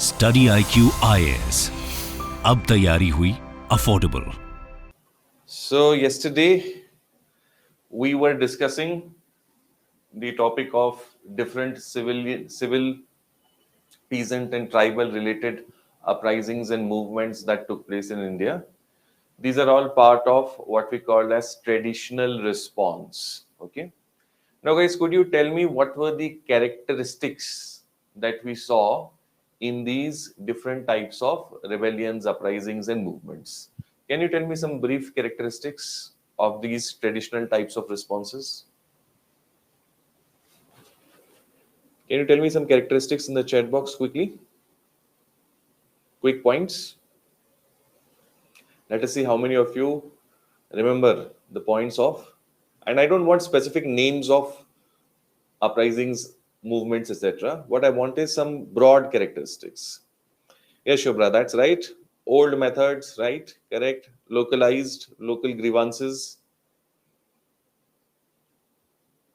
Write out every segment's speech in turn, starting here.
StudyIQ IAS. अब तैयारी हुई affordable. So yesterday we were discussing the topic of different civil, peasant and tribal related uprisings and movements that took place in India. These are all part of what we call as traditional response. Okay. Now, guys, could you tell me what were the characteristics that we saw in these different types of rebellions, uprisings, and movements? Can you tell me some brief characteristics of these traditional types of responses? Can you tell me some characteristics in the chat box quickly? Quick points. Let us see how many of you remember the points of, and I don't want specific names of uprisings, movements, etc. What I want is some broad characteristics. Yes, Shobra, that's right. Old methods, right? Correct. Localized, local grievances.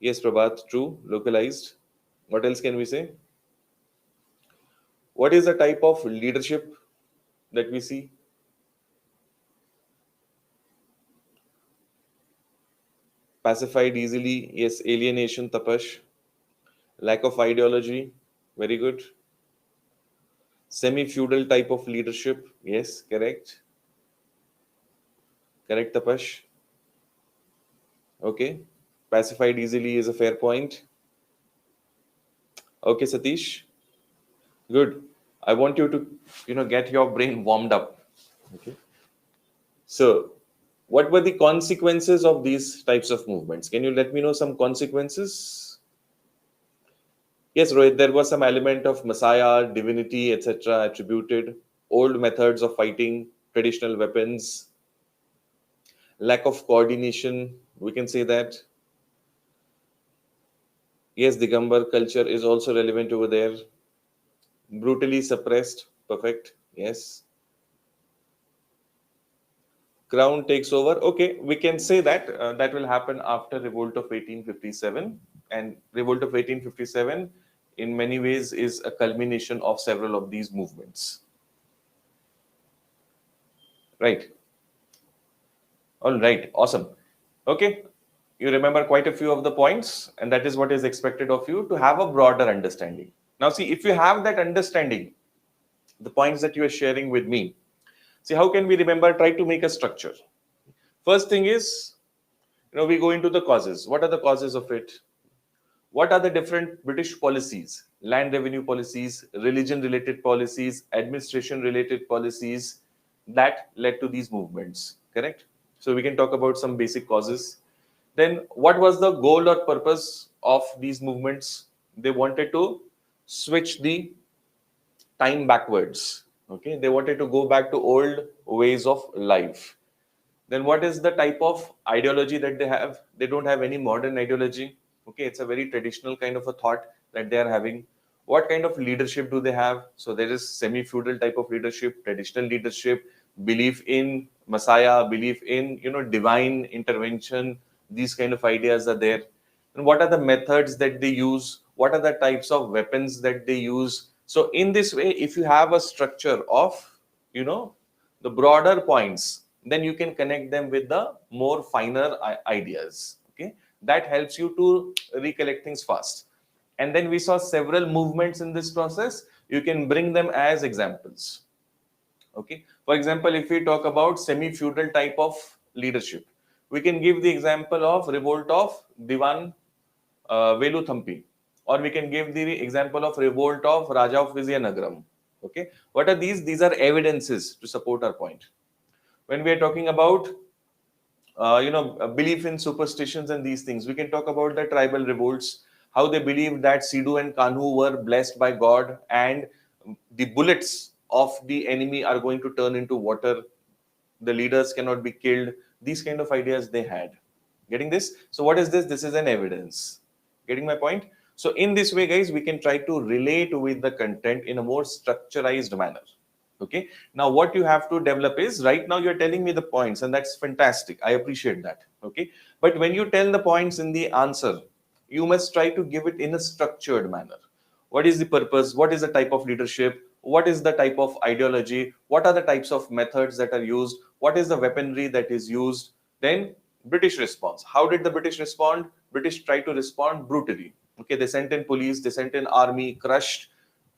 Yes, Prabhat, true. Localized. What else can we say? What is the type of leadership that we see? Pacified easily. Yes, alienation, tapash. Lack of ideology. Very good. Semi-feudal type of leadership. Yes, correct. Correct, Tapash. Okay. Pacified easily is a fair point. Okay, Satish. Good. I want you to, get your brain warmed up. Okay. So, what were the consequences of these types of movements? Can you let me know some consequences? Yes, Rohit, there was some element of messiah, divinity, etc. attributed, old methods of fighting, traditional weapons, lack of coordination. We can say that. Yes, the Digambar culture is also relevant over there. Brutally suppressed. Perfect. Yes. Crown takes over. Okay, we can say that that will happen after Revolt of 1857. And Revolt of 1857, in many ways, is a culmination of several of these movements. Right. All right. Awesome. Okay. You remember quite a few of the points, and that is what is expected of you to have a broader understanding. Now, see, if you have that understanding, the points that you are sharing with me, see, how can we remember? Try to make a structure. First thing is, we go into the causes. What are the causes of it? What are the different British policies, land revenue policies, religion related policies, administration related policies that led to these movements? Correct? So we can talk about some basic causes. Then, what was the goal or purpose of these movements? They wanted to switch the time backwards. Okay, they wanted to go back to old ways of life. Then what is the type of ideology that they have? They don't have any modern ideology. Okay, it's a very traditional kind of a thought that they are having. What kind of leadership do they have? So there is semi-feudal type of leadership, traditional leadership, belief in messiah, belief in divine intervention. These kind of ideas are there. And what are the methods that they use? What are the types of weapons that they use? So in this way, if you have a structure of the broader points, then you can connect them with the more finer ideas. Okay, that helps you to recollect things fast. And then we saw several movements in this process. You can bring them as examples. Okay, for example, if we talk about semi-feudal type of leadership, we can give the example of revolt of Diwan Velu Thampi, or we can give the example of revolt of Raja of Vizianagaram. Okay, what are these? These are evidences to support our point. When we are talking about a belief in superstitions and these things, we can talk about the tribal revolts, how they believed that Sidhu and Kanhu were blessed by God, and the bullets of the enemy are going to turn into water. The leaders cannot be killed. These kind of ideas they had. Getting this? So what is this? This is an evidence. Getting my point? So in this way, guys, we can try to relate with the content in a more structurized manner. Okay, now what you have to develop is, right now you're telling me the points, and that's fantastic. I appreciate that. Okay, but when you tell the points in the answer, you must try to give it in a structured manner. What is the purpose? What is the type of leadership? What is the type of ideology? What are the types of methods that are used? What is the weaponry that is used? Then British response. How did the British respond? British tried to respond brutally. Okay, they sent in police, they sent in army, crushed,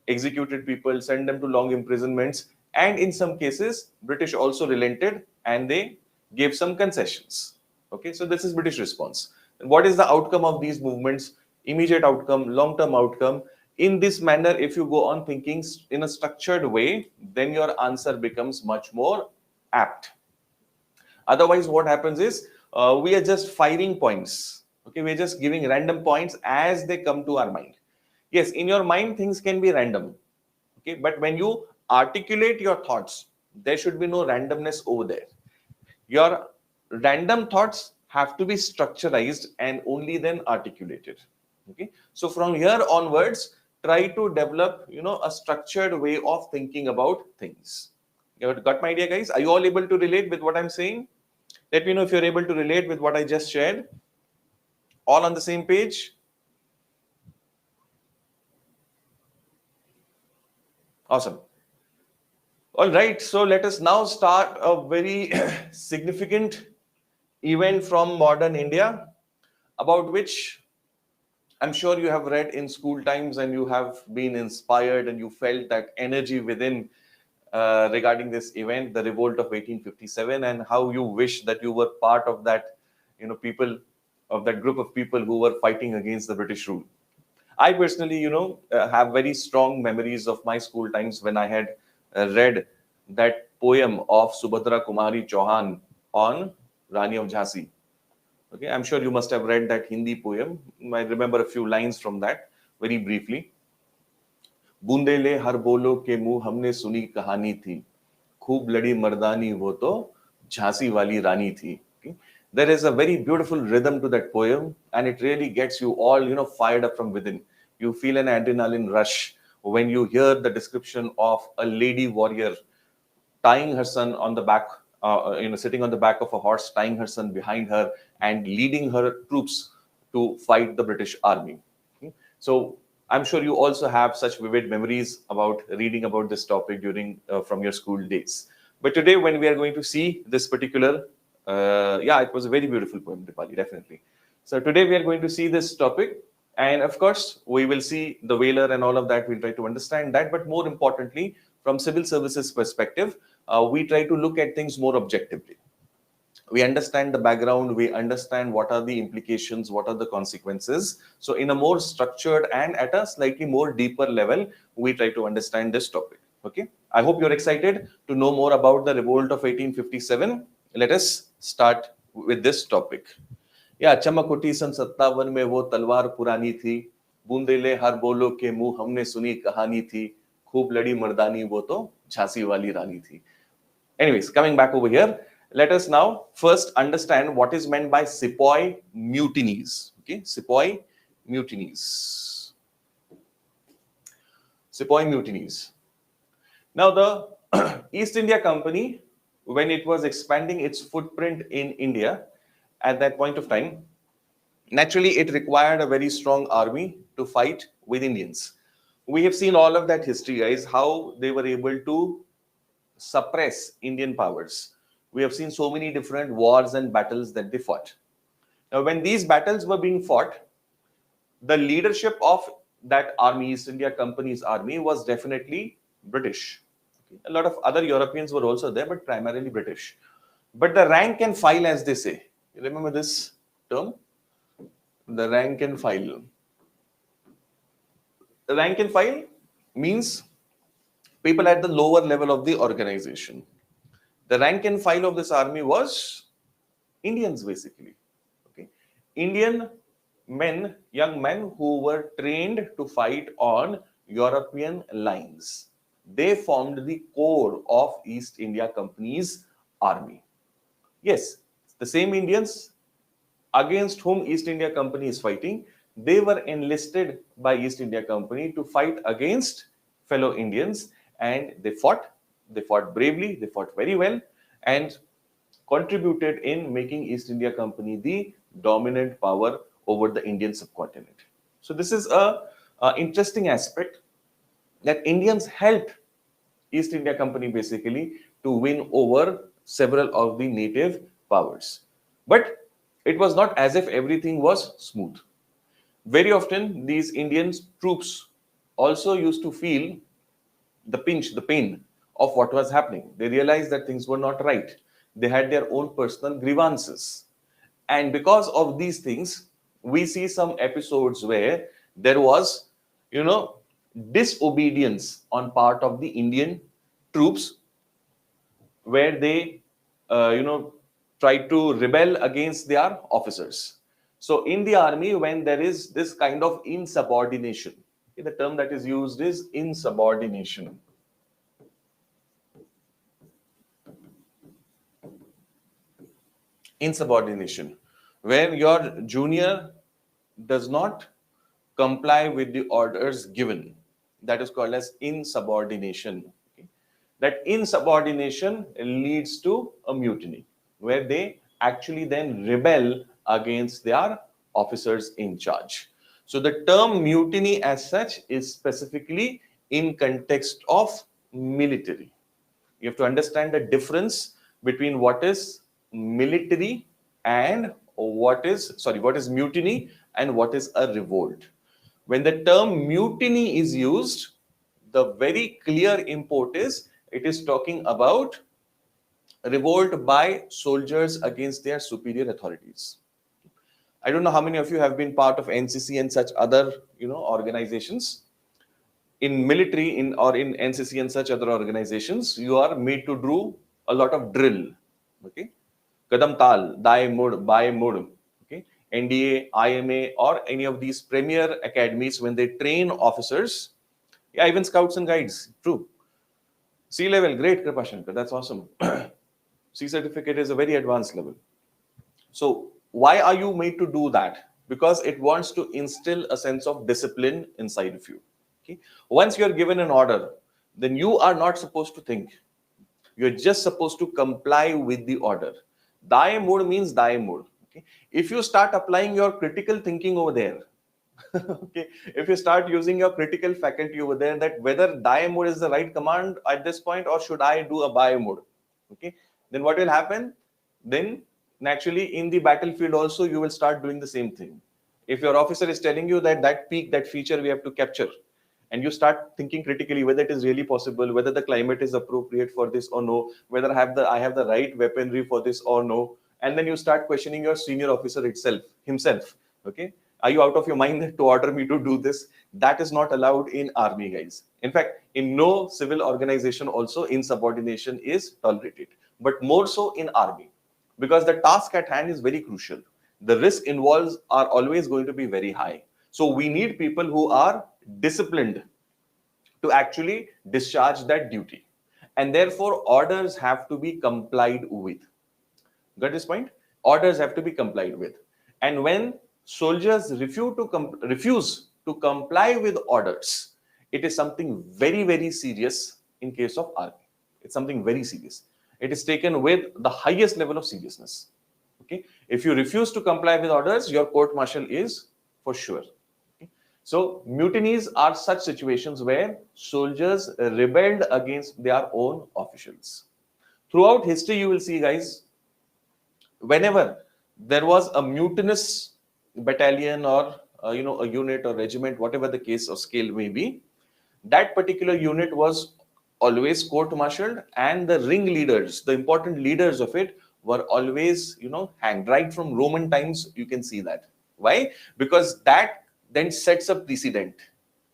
executed people, sent them to long imprisonments, and in some cases, British also relented and they gave some concessions. Okay, so this is British response. And what is the outcome of these movements? Immediate outcome, long-term outcome. In this manner, if you go on thinking in a structured way, then your answer becomes much more apt. Otherwise, what happens is we are just firing points. Okay, we're just giving random points as they come to our mind. Yes, in your mind, things can be random. Okay, but when you articulate your thoughts, there should be no randomness over there. Your random thoughts have to be structurized and only then articulated. Okay, so from here onwards, try to develop, a structured way of thinking about things. You got my idea, guys? Are you all able to relate with what I'm saying? Let me know if you're able to relate with what I just shared. All on the same page? Awesome. All right, so let us now start a very significant event from modern India, about which I'm sure you have read in school times and you have been inspired and you felt that energy within regarding this event, the revolt of 1857, and how you wish that you were part of that, people of that group of people who were fighting against the British rule. I personally, have very strong memories of my school times when I had read that poem of Subhadra Kumari Chauhan on Rani of Jhansi. Okay, I'm sure you must have read that Hindi poem. I remember a few lines from that very briefly. बूंदेले हर बोलो के मुंह हमने सुनी कहानी थी, खूब लड़ी मर्दानी वो तो झांसी वाली रानी थी. Okay? There is a very beautiful rhythm to that poem, and it really gets you all, fired up from within. You feel an adrenaline rush when you hear the description of a lady warrior tying her son on the back, sitting on the back of a horse, tying her son behind her, and leading her troops to fight the British army. Okay? So I'm sure you also have such vivid memories about reading about this topic during from your school days. But today, when we are going to see this particular, it was a very beautiful poem, Dipali, definitely. So today we are going to see this topic, and of course, we will see the whaler and all of that. We'll try to understand that, but more importantly, from civil services perspective, we try to look at things more objectively. We understand the background, we understand what are the implications, what are the consequences. So in a more structured and at a slightly more deeper level, we try to understand this topic. Okay, I hope you're excited to know more about the revolt of 1857. Let us start with this topic. या चमक उठी सन 57 में वो तलवार पुरानी थी, बूंदेले हर बोलो के मुंह हमने सुनी कहानी थी, खूब लड़ी मर्दानी वो तो झांसी वाली रानी थी. Anyways, coming back over here, let us now first understand what is meant by sepoy mutinies. Okay, sepoy mutinies. Sepoy mutinies. Now, the East India Company, when it was expanding its footprint in India at that point of time, naturally it required a very strong army to fight with Indians. We have seen all of that history, guys, how they were able to suppress Indian powers. We have seen so many different wars and battles that they fought. Now, when these battles were being fought, the leadership of that army, East India Company's army, was definitely British. Okay. A lot of other Europeans were also there, but primarily British. But the rank and file, as they say, you remember this term? The rank and file. The rank and file means people at the lower level of the organization. The rank and file of this army was Indians, basically. Okay, Indian men, young men who were trained to fight on European lines. They formed the core of East India Company's army. Yes, the same Indians against whom East India Company is fighting, they were enlisted by East India Company to fight against fellow Indians, and they fought bravely, they fought very well, and contributed in making East India Company the dominant power over the Indian subcontinent. So this is a interesting aspect that Indians helped East India Company basically to win over several of the native powers. But it was not as if everything was smooth. Very often, these Indian troops also used to feel the pinch, the pain of what was happening. They realized that things were not right. They had their own personal grievances. And because of these things, we see some episodes where there was, you know, disobedience on part of the Indian troops, where they, try to rebel against their officers. So in the army, when there is this kind of insubordination, the term that is used is insubordination. Insubordination, where your junior does not comply with the orders given. That is called as insubordination. Okay. That insubordination leads to a mutiny, where they actually then rebel against their officers in charge. So the term mutiny as such is specifically in context of military. You have to understand the difference between what is military and what is mutiny and what is a revolt. When the term mutiny is used, the very clear import is it is talking about revolt by soldiers against their superior authorities. I don't know how many of you have been part of NCC and such other organizations. In military in NCC and such other organizations, you are made to do a lot of drill. Okay, Kadam Tal, Dai Mud, Bai Mud. Okay, NDA, IMA, or any of these premier academies, when they train officers, yeah, even scouts and guides. True. C level, great, Kripashankar. That's awesome. C certificate is a very advanced level. So why are you made to do that? Because it wants to instill a sense of discipline inside of you. Okay? Once you're given an order, then you are not supposed to think. You're just supposed to comply with the order. Dae mode means dae mode. Okay? If you start applying your critical thinking over there, okay, if you start using your critical faculty over there, that whether dae mode is the right command at this point or should I do a bae mode, okay, then what will happen? Then naturally in the battlefield also you will start doing the same thing. If your officer is telling you that that peak, that feature we have to capture, and you start thinking critically whether it is really possible, whether the climate is appropriate for this or no, whether I have the right weaponry for this or no, and then you start questioning your senior officer himself. Okay, are you out of your mind to order me to do this? That is not allowed in army, guys. In fact, in no civil organization also insubordination is tolerated, but more so in army, because the task at hand is very crucial. The risk involves are always going to be very high. So we need people who are disciplined to actually discharge that duty. And therefore, orders have to be complied with. Got this point? Orders have to be complied with. And when soldiers refuse to comply with orders, it is something very, very serious in case of army. It's something very serious. It is taken with the highest level of seriousness. Okay, if you refuse to comply with orders, your court martial is for sure. Okay? So mutinies are such situations where soldiers rebelled against their own officials. Throughout history, you will see, guys, whenever there was a mutinous battalion or a unit or regiment, whatever the case or scale may be, that particular unit was always court-martialed, and the ringleaders, the important leaders of it, were always hanged. Right from Roman times, you can see that. Why? Because that then sets a precedent.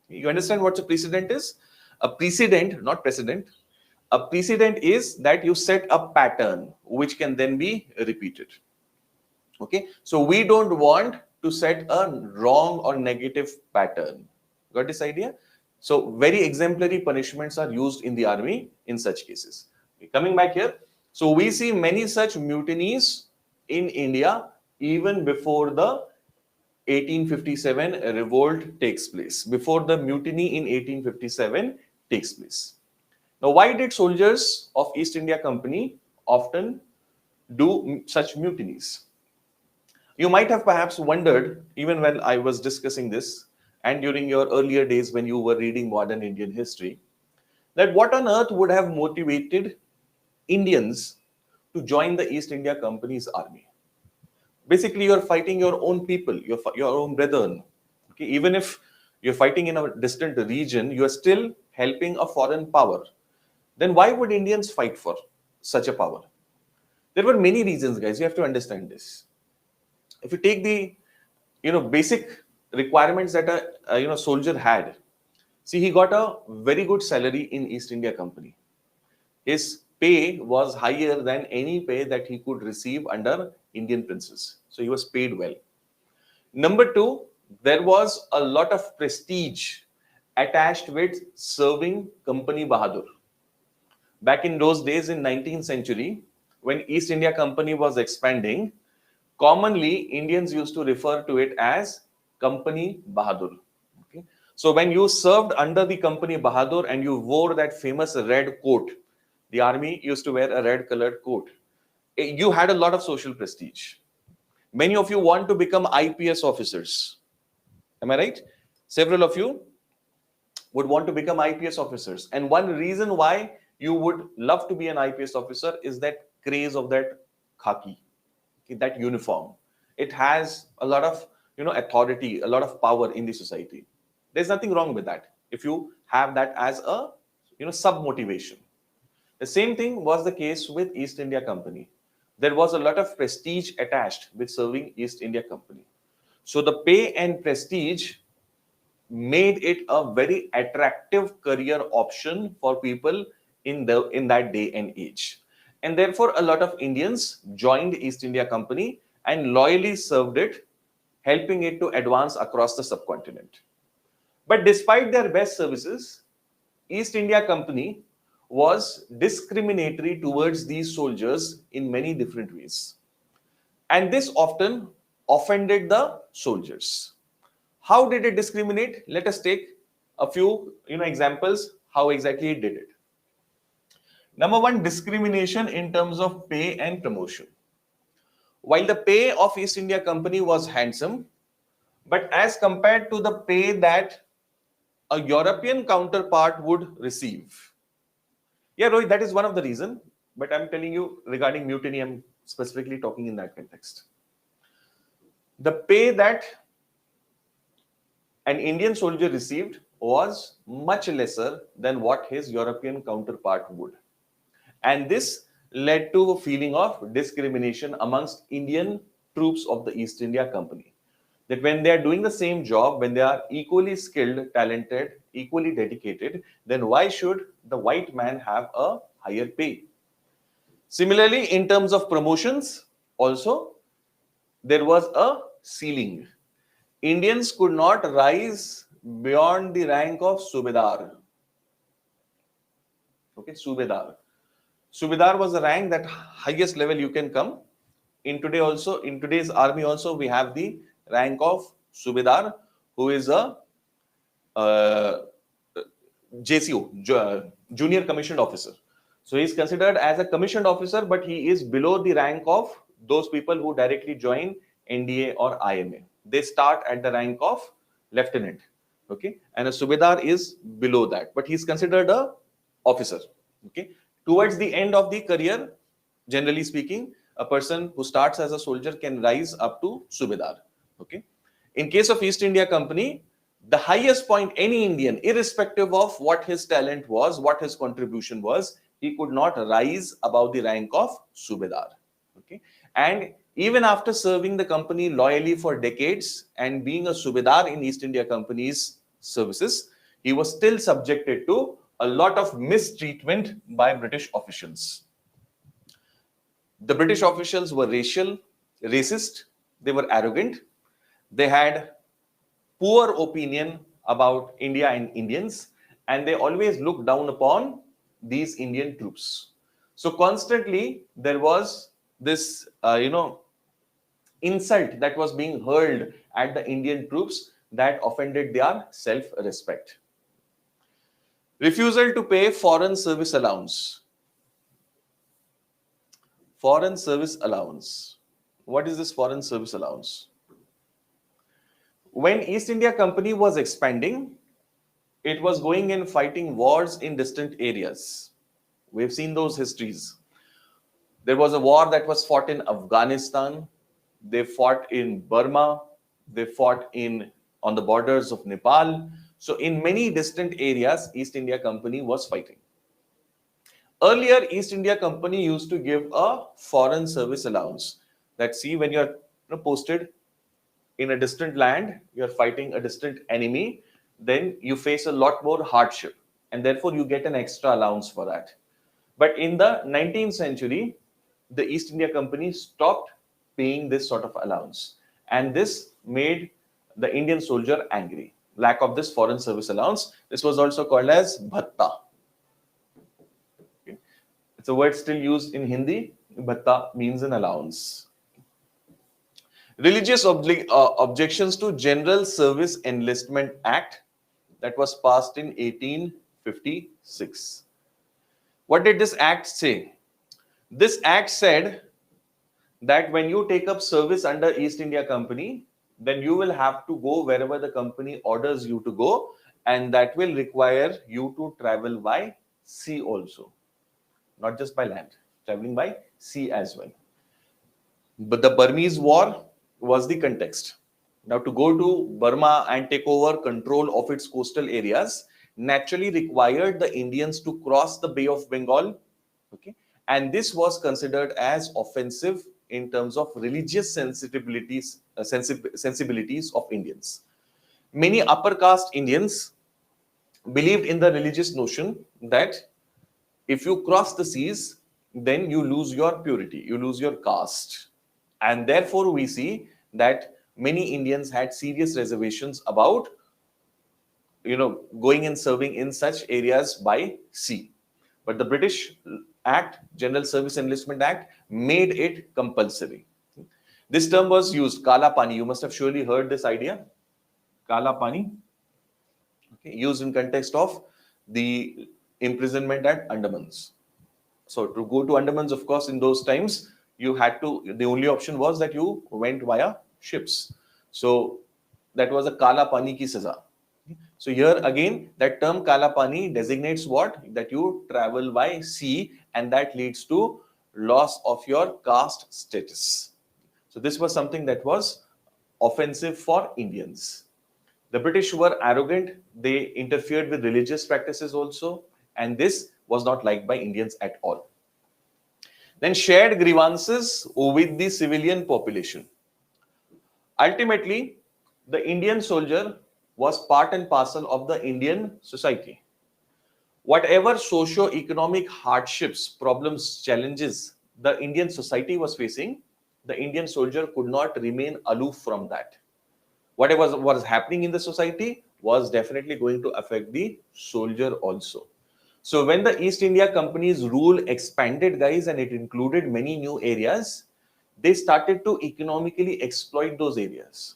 You understand what a precedent is? A precedent, not precedent. A precedent is that you set a pattern which can then be repeated. Okay, so we don't want to set a wrong or negative pattern. Got this idea? So very exemplary punishments are used in the army in such cases. Okay, coming back here, so we see many such mutinies in India even before the 1857 revolt takes place, before the mutiny in 1857 takes place. Now, why did soldiers of East India Company often do such mutinies? You might have perhaps wondered, even when I was discussing this, and during your earlier days when you were reading modern Indian history, that what on earth would have motivated Indians to join the East India Company's army? Basically, you're fighting your own people, your own brethren. Okay, even if you're fighting in a distant region, you're still helping a foreign power. Then why would Indians fight for such a power? There were many reasons, guys. You have to understand this. If you take the basic requirements that a soldier had, see, he got a very good salary in East India Company. His pay was higher than any pay that he could receive under Indian princes. So he was paid well. Number two, there was a lot of prestige attached with serving Company Bahadur. Back in those days in 19th century, when East India Company was expanding, commonly Indians used to refer to it as Company Bahadur. Okay? So when you served under the Company Bahadur and you wore that famous red coat, the army used to wear a red colored coat, you had a lot of social prestige. Many of you want to become IPS officers. Am I right? Several of you would want to become IPS officers. And one reason why you would love to be an IPS officer is that craze of that khaki, that uniform. It has a lot of authority, a lot of power in the society. There's nothing wrong with that if you have that as a sub motivation. The same thing was the case with East India Company. There was a lot of prestige attached with serving East India Company. So the pay and prestige made it a very attractive career option for people in that day and age. And therefore, a lot of Indians joined East India Company and loyally served it, helping it to advance across the subcontinent. But despite their best services, East India Company was discriminatory towards these soldiers in many different ways. And this often offended the soldiers. How did it discriminate? Let us take a few examples how exactly it did it. Number one, discrimination in terms of pay and promotion. While the pay of East India Company was handsome, but as compared to the pay that a European counterpart would receive. Yeah, Rohit, that is one of the reasons, but I'm telling you regarding mutiny, I'm specifically talking in that context. The pay that an Indian soldier received was much lesser than what his European counterpart would. And this led to a feeling of discrimination amongst Indian troops of the East India Company. That when they are doing the same job, when they are equally skilled, talented, equally dedicated, then why should the white man have a higher pay? Similarly, in terms of promotions, also, there was a ceiling. Indians could not rise beyond the rank of Subedar. Okay, Subedar. Subedar was the rank that highest level you can come. In today's army also, we have the rank of Subedar, who is a JCO, Junior Commissioned Officer. So he is considered as a commissioned officer, but he is below the rank of those people who directly join NDA or IMA. They start at the rank of lieutenant. Okay, and a Subedar is below that, but he is considered a officer. Okay, towards the end of the career, generally speaking, a person who starts as a soldier can rise up to Subedar. Okay, in case of East India Company, the highest point any Indian, irrespective of what his talent was, what his contribution was, he could not rise above the rank of Subedar. Okay, and even after serving the company loyally for decades and being a Subedar in East India Company's services, he was still subjected to a lot of mistreatment by British officials. The British officials were racist, they were arrogant, they had poor opinion about India and Indians, and they always looked down upon these Indian troops. So constantly there was this, insult that was being hurled at the Indian troops that offended their self-respect. Refusal to pay foreign service allowance. Foreign service allowance. What is this foreign service allowance? When East India Company was expanding, it was going and fighting wars in distant areas. We've seen those histories. There was a war that was fought in Afghanistan. They fought in Burma. They fought in on the borders of Nepal. So in many distant areas, East India Company was fighting. Earlier, East India Company used to give a foreign service allowance. That see, when you're posted in a distant land, you're fighting a distant enemy, then you face a lot more hardship, and therefore you get an extra allowance for that. But in the 19th century, the East India Company stopped paying this sort of allowance, and this made the Indian soldier angry. Lack of this foreign service allowance. This was also called as bhatta. Okay. It's a word still used in Hindi. Bhatta means an allowance. Religious objections to General Service Enlistment Act that was passed in 1856. What did this act say? This act said that when you take up service under East India Company, then you will have to go wherever the company orders you to go, and that will require you to travel by sea also, not just by land, traveling by sea as well. But the Burmese war was the context. Now, to go to Burma and take over control of its coastal areas naturally required the Indians to cross the Bay of Bengal. Okay, and this was considered as offensive in terms of religious sensibilities of Indians. Many upper caste Indians believed in the religious notion that if you cross the seas, then you lose your purity, you lose your caste. And therefore, we see that many Indians had serious reservations about going and serving in such areas by sea. But the British Act, General Service Enlistment Act, made it compulsory. This term was used, Kala Pani. You must have surely heard this idea. Kala Pani, okay, used in context of the imprisonment at Andamans. So to go to Andamans, of course, in those times, the only option was that you went via ships. So that was a Kala Pani ki saza. So here again, that term Kala Pani designates what? That you travel by sea, and that leads to loss of your caste status. So this was something that was offensive for Indians. The British were arrogant. They interfered with religious practices also, and this was not liked by Indians at all. Then shared grievances with the civilian population. Ultimately, the Indian soldier was part and parcel of the Indian society. Whatever socio-economic hardships, problems, challenges the Indian society was facing, the Indian soldier could not remain aloof from that. Whatever was happening in the society was definitely going to affect the soldier also. So when the East India Company's rule expanded, guys, and it included many new areas, they started to economically exploit those areas.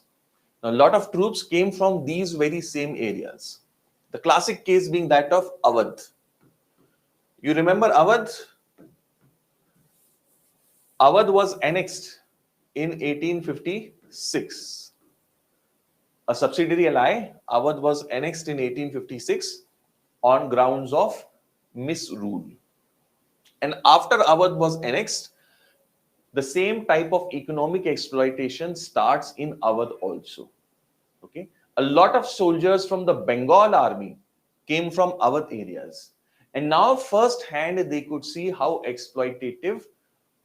Now, a lot of troops came from these very same areas. The classic case being that of Awadh. You remember Awadh? Awadh was annexed in 1856. A subsidiary ally, Awadh was annexed in 1856 on grounds of misrule. And after Awadh was annexed, the same type of economic exploitation starts in Awadh also. Okay, a lot of soldiers from the Bengal army came from Awadh areas, and now firsthand they could see how exploitative,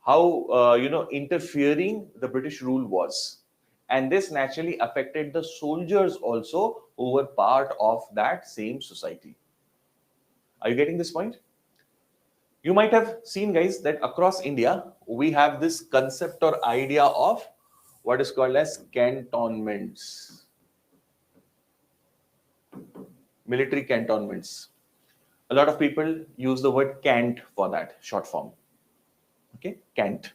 how interfering the British rule was, and this naturally affected the soldiers also who were part of that same society. Are you getting this point? You might have seen, guys, that across India we have this concept or idea of what is called as cantonments. Military cantonments. A lot of people use the word cant for that, short form. Okay, cant.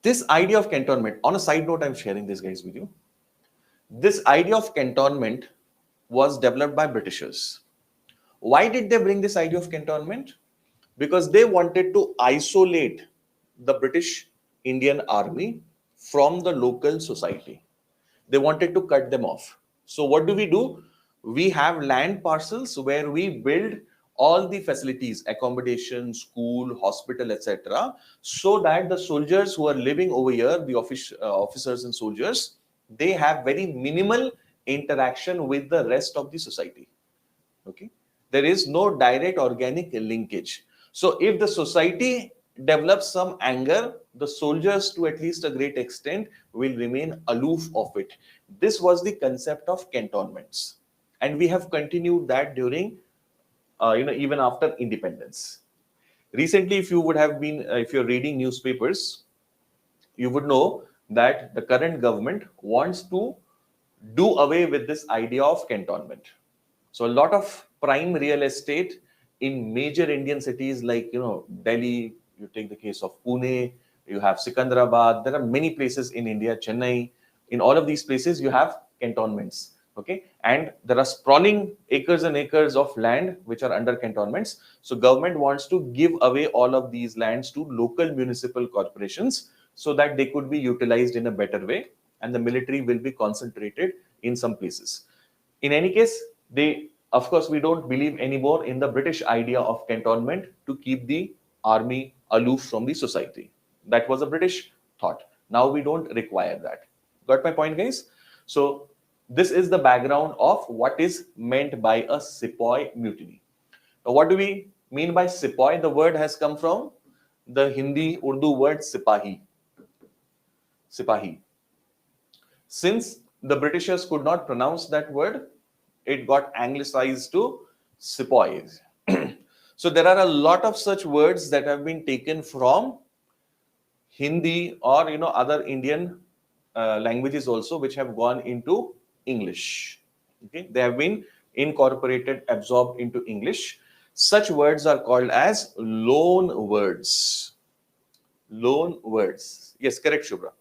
This idea of cantonment, on a side note, I'm sharing this, guys, with you. This idea of cantonment was developed by Britishers. Why did they bring this idea of cantonment? Because they wanted to isolate the British Indian army from the local society. They wanted to cut them off. So what do? We have land parcels where we build all the facilities, accommodation, school, hospital, etc., so that the soldiers who are living over here, the officers and soldiers, they have very minimal interaction with the rest of the society. Okay, there is no direct organic linkage. So if the society develops some anger, the soldiers to at least a great extent will remain aloof of it. This was the concept of cantonments, and we have continued that during even after independence. Recently, if you would have been if you're reading newspapers, you would know that the current government wants to do away with this idea of cantonment. So a lot of prime real estate in major Indian cities like Delhi, you take the case of Pune, you have Sikandrabad, there are many places in India, Chennai. In all of these places, you have cantonments. Okay, and there are sprawling acres and acres of land which are under cantonments. So government wants to give away all of these lands to local municipal corporations so that they could be utilized in a better way, and the military will be concentrated in some places. In any case, of course, we don't believe anymore in the British idea of cantonment to keep the army aloof from the society. That was a British thought. Now we don't require that. Got my point, guys? So this is the background of what is meant by a sepoy mutiny. Now, what do we mean by sepoy? The word has come from the Hindi Urdu word sipahi. Sipahi. Since the Britishers could not pronounce that word, it got anglicized to sepoys. So there are a lot of such words that have been taken from Hindi or other Indian languages also, which have gone into English. Okay, they have been incorporated, absorbed into English. Such words are called as loan words. Loan words. Yes, correct, Shubhra.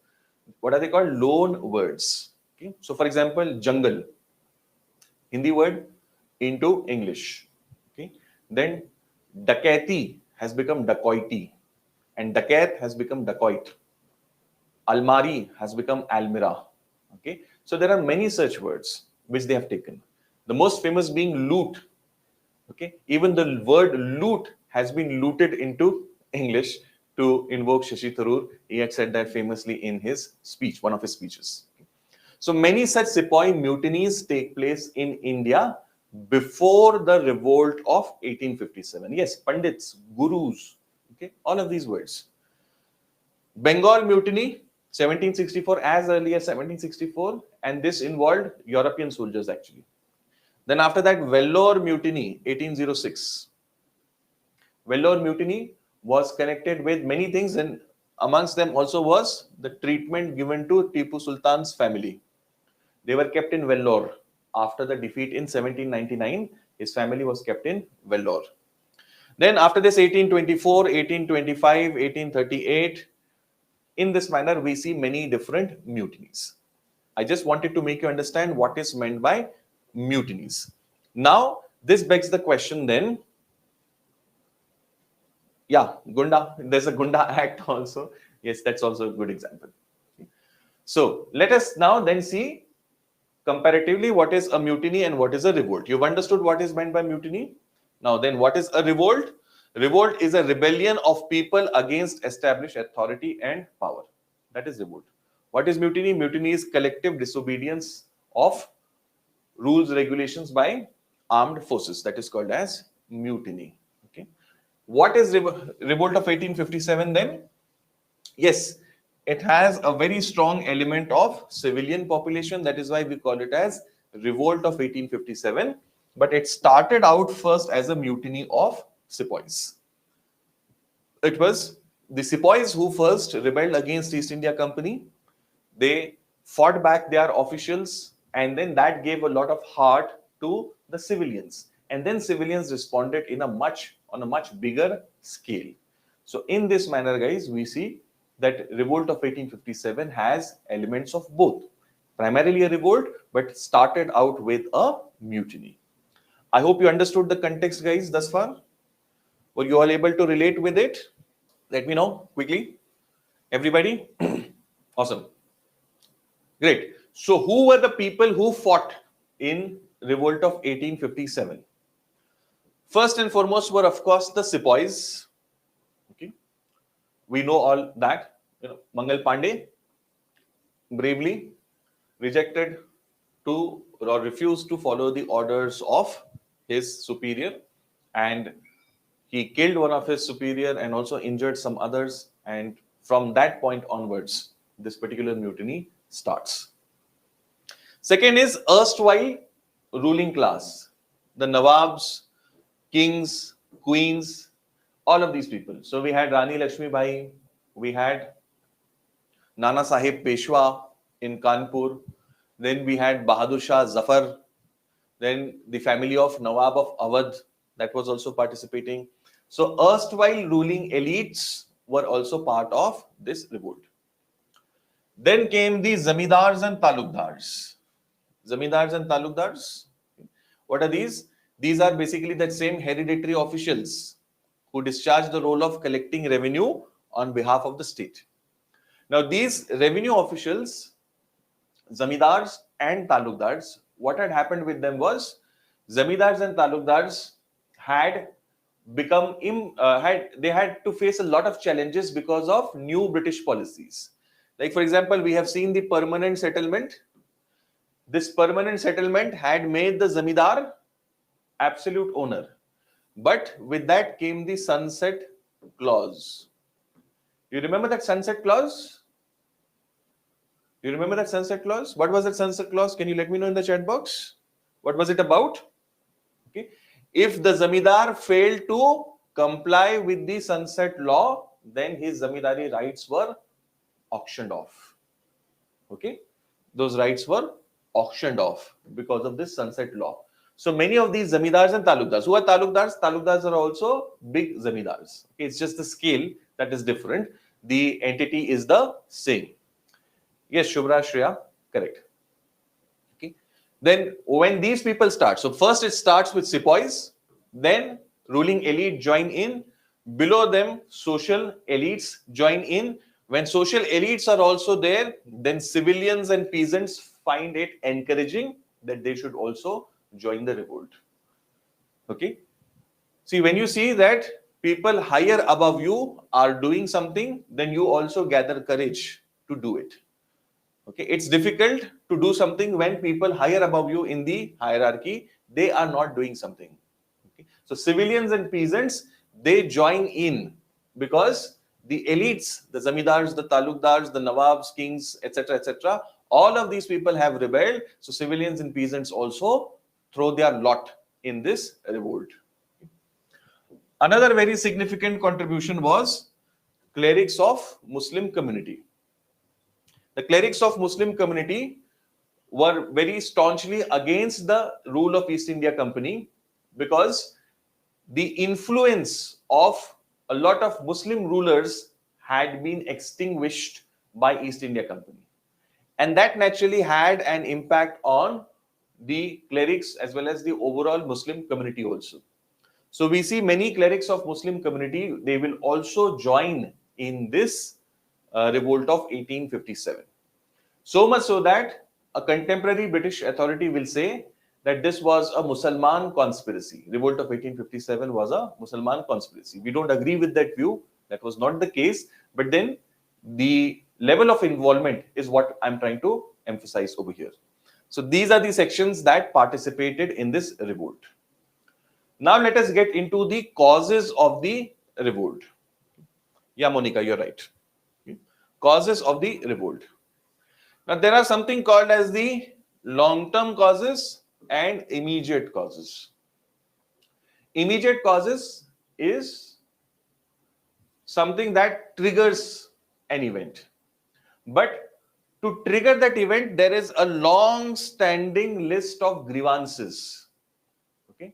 What are they called? Loan words. Okay. So, for example, jungle, Hindi word into English. Okay. Then Dakati has become dacoity, and dakat has become dacoit. Almari has become almira. Okay. So there are many such words which they have taken. The most famous being loot. Okay. Even the word loot has been looted into English to invoke Shashi Tharoor. He had said that famously in his speech, one of his speeches. So many such sepoy mutinies take place in India before the revolt of 1857. Yes, Pandits, Gurus, okay, all of these words. Bengal mutiny, 1764, as early as 1764, and this involved European soldiers actually. Then after that, Vellore mutiny, 1806. Vellore mutiny was connected with many things, and amongst them also was the treatment given to Tipu Sultan's family. They were kept in Vellore. After the defeat in 1799, his family was kept in Vellore. Then after this, 1824, 1825, 1838, in this manner, we see many different mutinies. I just wanted to make you understand what is meant by mutinies. Now, this begs the question then, yeah, Gunda, there's a Gunda Act also. Yes, that's also a good example. So let us now then see comparatively what is a mutiny and what is a revolt. You've understood what is meant by mutiny. Now then, what is a revolt? Revolt is a rebellion of people against established authority and power. That is revolt. What is mutiny? Mutiny is collective disobedience of rules, regulations by armed forces. That is called as mutiny. Okay. What is revolt of 1857 then? Yes, it has a very strong element of civilian population. That is why we call it as revolt of 1857. But it started out first as a mutiny of sepoys. It was the sepoys who first rebelled against East India Company. They fought back their officials, and then that gave a lot of heart to the civilians. And then civilians responded on a much bigger scale. So in this manner, guys, we see that revolt of 1857 has elements of both. Primarily a revolt, but started out with a mutiny. I hope you understood the context, guys, thus far. Were you all able to relate with it? Let me know quickly. Everybody? Awesome. Great. So who were the people who fought in revolt of 1857? First and foremost were, of course, the sepoys. Okay, we know all that. Mangal Pandey bravely rejected to or refused to follow the orders of his superior, and he killed one of his superior and also injured some others, and from that point onwards this particular mutiny starts. Second is erstwhile ruling class, the nawabs, kings, queens, all of these people. So we had Rani Lakshmi Bai, we had Nana Sahib Peshwa in Kanpur, then we had Bahadur Shah Zafar, then the family of Nawab of Awadh that was also participating. So erstwhile ruling elites were also part of this revolt. Then came the zamindars and talukdars. Zamindars and talukdars, what are these? These are basically the same hereditary officials who discharge the role of collecting revenue on behalf of the state. Now these revenue officials, zamindars and talukdars, what had happened with them was zamindars and talukdars had they had to face a lot of challenges because of new British policies. Like for example, we have seen the permanent settlement. This permanent settlement had made the zamindar absolute owner, but with that came the sunset clause. You remember that sunset clause? You remember that sunset clause? What was that sunset clause? Can you let me know in the chat box? What was it about? Okay. If the zamindar failed to comply with the sunset law, then his zamindari rights were auctioned off. Okay. Those rights were auctioned off because of this sunset law. So many of these zamindars and talukdars. Who are talukdars? Talukdars are also big zamindars. Okay. It's just the scale that is different. The entity is the same. Yes, Shubhra, Shreya, correct. Okay. Then when these people start, so first it starts with sepoys, then ruling elite join in, below them social elites join in. When social elites are also there, then civilians and peasants find it encouraging that they should also join the revolt. Okay. See, when you see that people higher above you are doing something, then you also gather courage to do it. Okay, it's difficult to do something when people higher above you in the hierarchy, they are not doing something. Okay, so civilians and peasants, they join in because the elites, the zamindars, the talukdars, the nawabs, kings, etc., all of these people have rebelled. So civilians and peasants also throw their lot in this revolt. Another very significant contribution was clerics of Muslim community. The clerics of Muslim community were very staunchly against the rule of East India Company because the influence of a lot of Muslim rulers had been extinguished by East India Company. And that naturally had an impact on the clerics as well as the overall Muslim community also. So we see many clerics of Muslim community, they will also join in this revolt of 1857. So much so that a contemporary British authority will say that this was a Musalman conspiracy. Revolt of 1857 was a Musalman conspiracy. We don't agree with that view. That was not the case. But then the level of involvement is what I'm trying to emphasize over here. So these are the sections that participated in this revolt. Now let us get into the causes of the revolt. Yeah, Monica, you're right. Causes of the revolt. Now, there are something called as the long-term causes and immediate causes. Immediate causes is something that triggers an event. But to trigger that event, there is a long-standing list of grievances. Okay?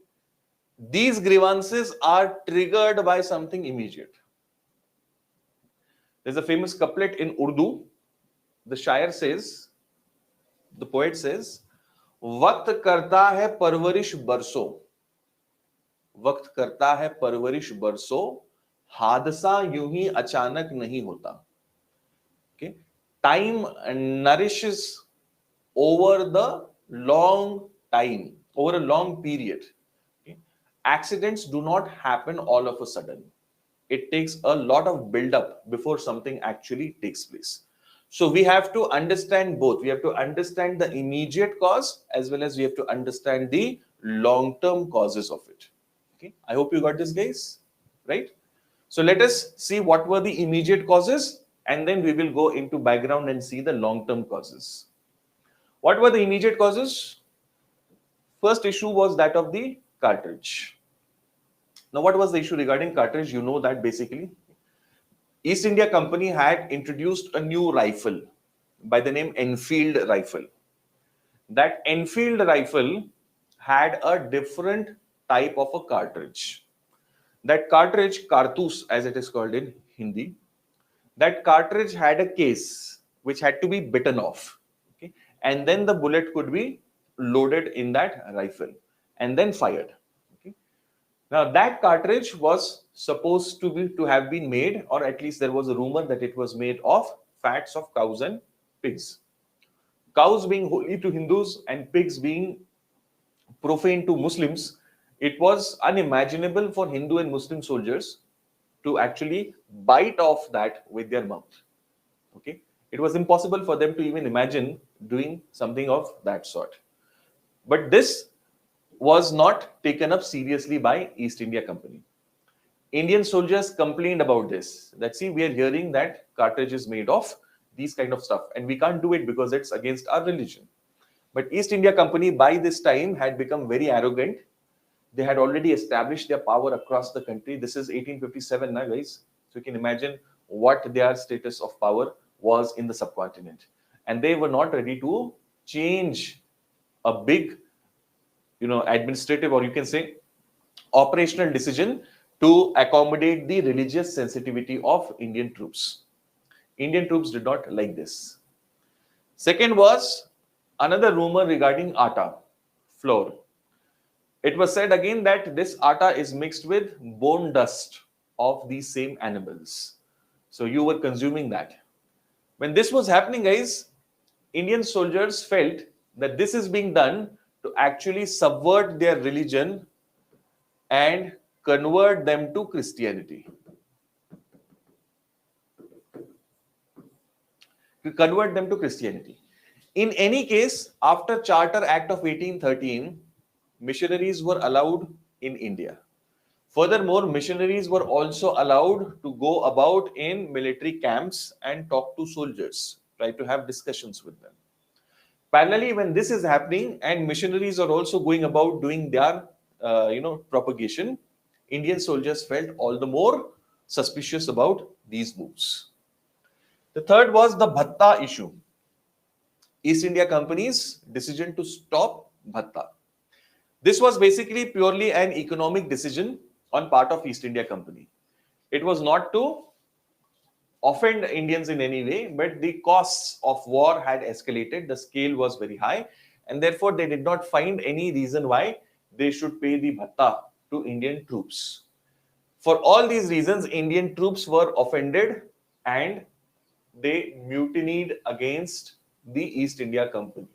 These grievances are triggered by something immediate. There's a famous couplet in Urdu. The शायर says, the poet says, वक्त करता है परवरिश बरसों, वक्त करता है परवरिश बरसों, हादसा यूं ही अचानक नहीं होता. Okay, time nourishes over the long time, over a long period. Okay? Accidents do not happen all of a sudden. It takes a lot of build up before something actually takes place. So we have to understand both. We have to understand the immediate cause as well as we have to understand the long term causes of it. Okay, I hope you got this, guys. Right? So let us see what were the immediate causes and then we will go into background and see the long term causes. What were the immediate causes? First issue was that of the cartridge. Now, what was the issue regarding cartridge? You know that basically East India Company had introduced a new rifle by the name Enfield rifle. That Enfield rifle had a different type of a cartridge. That cartridge, kartus as it is called in Hindi, that cartridge had a case which had to be bitten off. Okay? And then the bullet could be loaded in that rifle and then fired. Okay? Now that cartridge was supposed to have been made, or at least there was a rumor that it was made of fats of cows and pigs. Cows being holy to Hindus and pigs being profane to Muslims, it was unimaginable for Hindu and Muslim soldiers to actually bite off that with their mouth. Okay, it was impossible for them to even imagine doing something of that sort. But this was not taken up seriously by East India Company. Indian soldiers complained about this. That see, we are hearing that cartridge is made of these kind of stuff, and we can't do it because it's against our religion. But East India Company by this time had become very arrogant. They had already established their power across the country. This is 1857 now, guys. So you can imagine what their status of power was in the subcontinent. And they were not ready to change a big, administrative, or you can say operational decision to accommodate the religious sensitivity of Indian troops. Indian troops did not like this. Second was another rumor regarding atta, flour. It was said again that this atta is mixed with bone dust of these same animals. So you were consuming that. When this was happening, guys, Indian soldiers felt that this is being done to actually subvert their religion and convert them to Christianity. To convert them to Christianity. In any case, after Charter Act of 1813, missionaries were allowed in India. Furthermore, missionaries were also allowed to go about in military camps and talk to soldiers, try to have discussions with them. Parallelly, when this is happening and missionaries are also going about doing their, propagation, Indian soldiers felt all the more suspicious about these moves. The third was the bhatta issue. East India Company's decision to stop bhatta. This was basically purely an economic decision on part of East India Company. It was not to offend Indians in any way, but the costs of war had escalated. The scale was very high, and therefore they did not find any reason why they should pay the bhatta to Indian troops. For all these reasons, Indian troops were offended and they mutinied against the East India Company.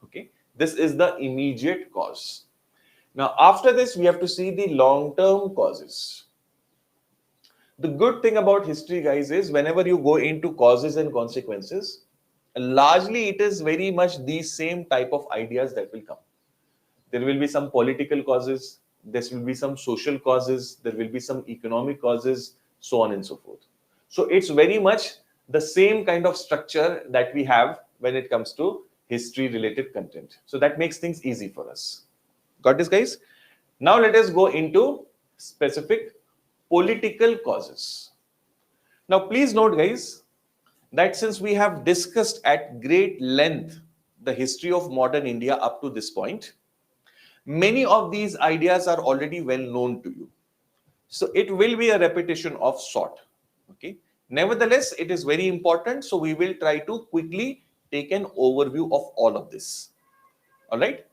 Okay, this is the immediate cause. Now, after this, we have to see the long-term causes. The good thing about history, guys, is whenever you go into causes and consequences, largely it is very much these same type of ideas that will come. There will be some political causes, there will be some social causes, there will be some economic causes, so on and so forth. So it's very much the same kind of structure that we have when it comes to history-related content. So that makes things easy for us. Got this, guys? Now let us go into specific political causes. Now please note, guys, that since we have discussed at great length the history of modern India up to this point, many of these ideas are already well known to you. So it will be a repetition of sort. Okay. Nevertheless, it is very important. So we will try to quickly take an overview of all of this. All right.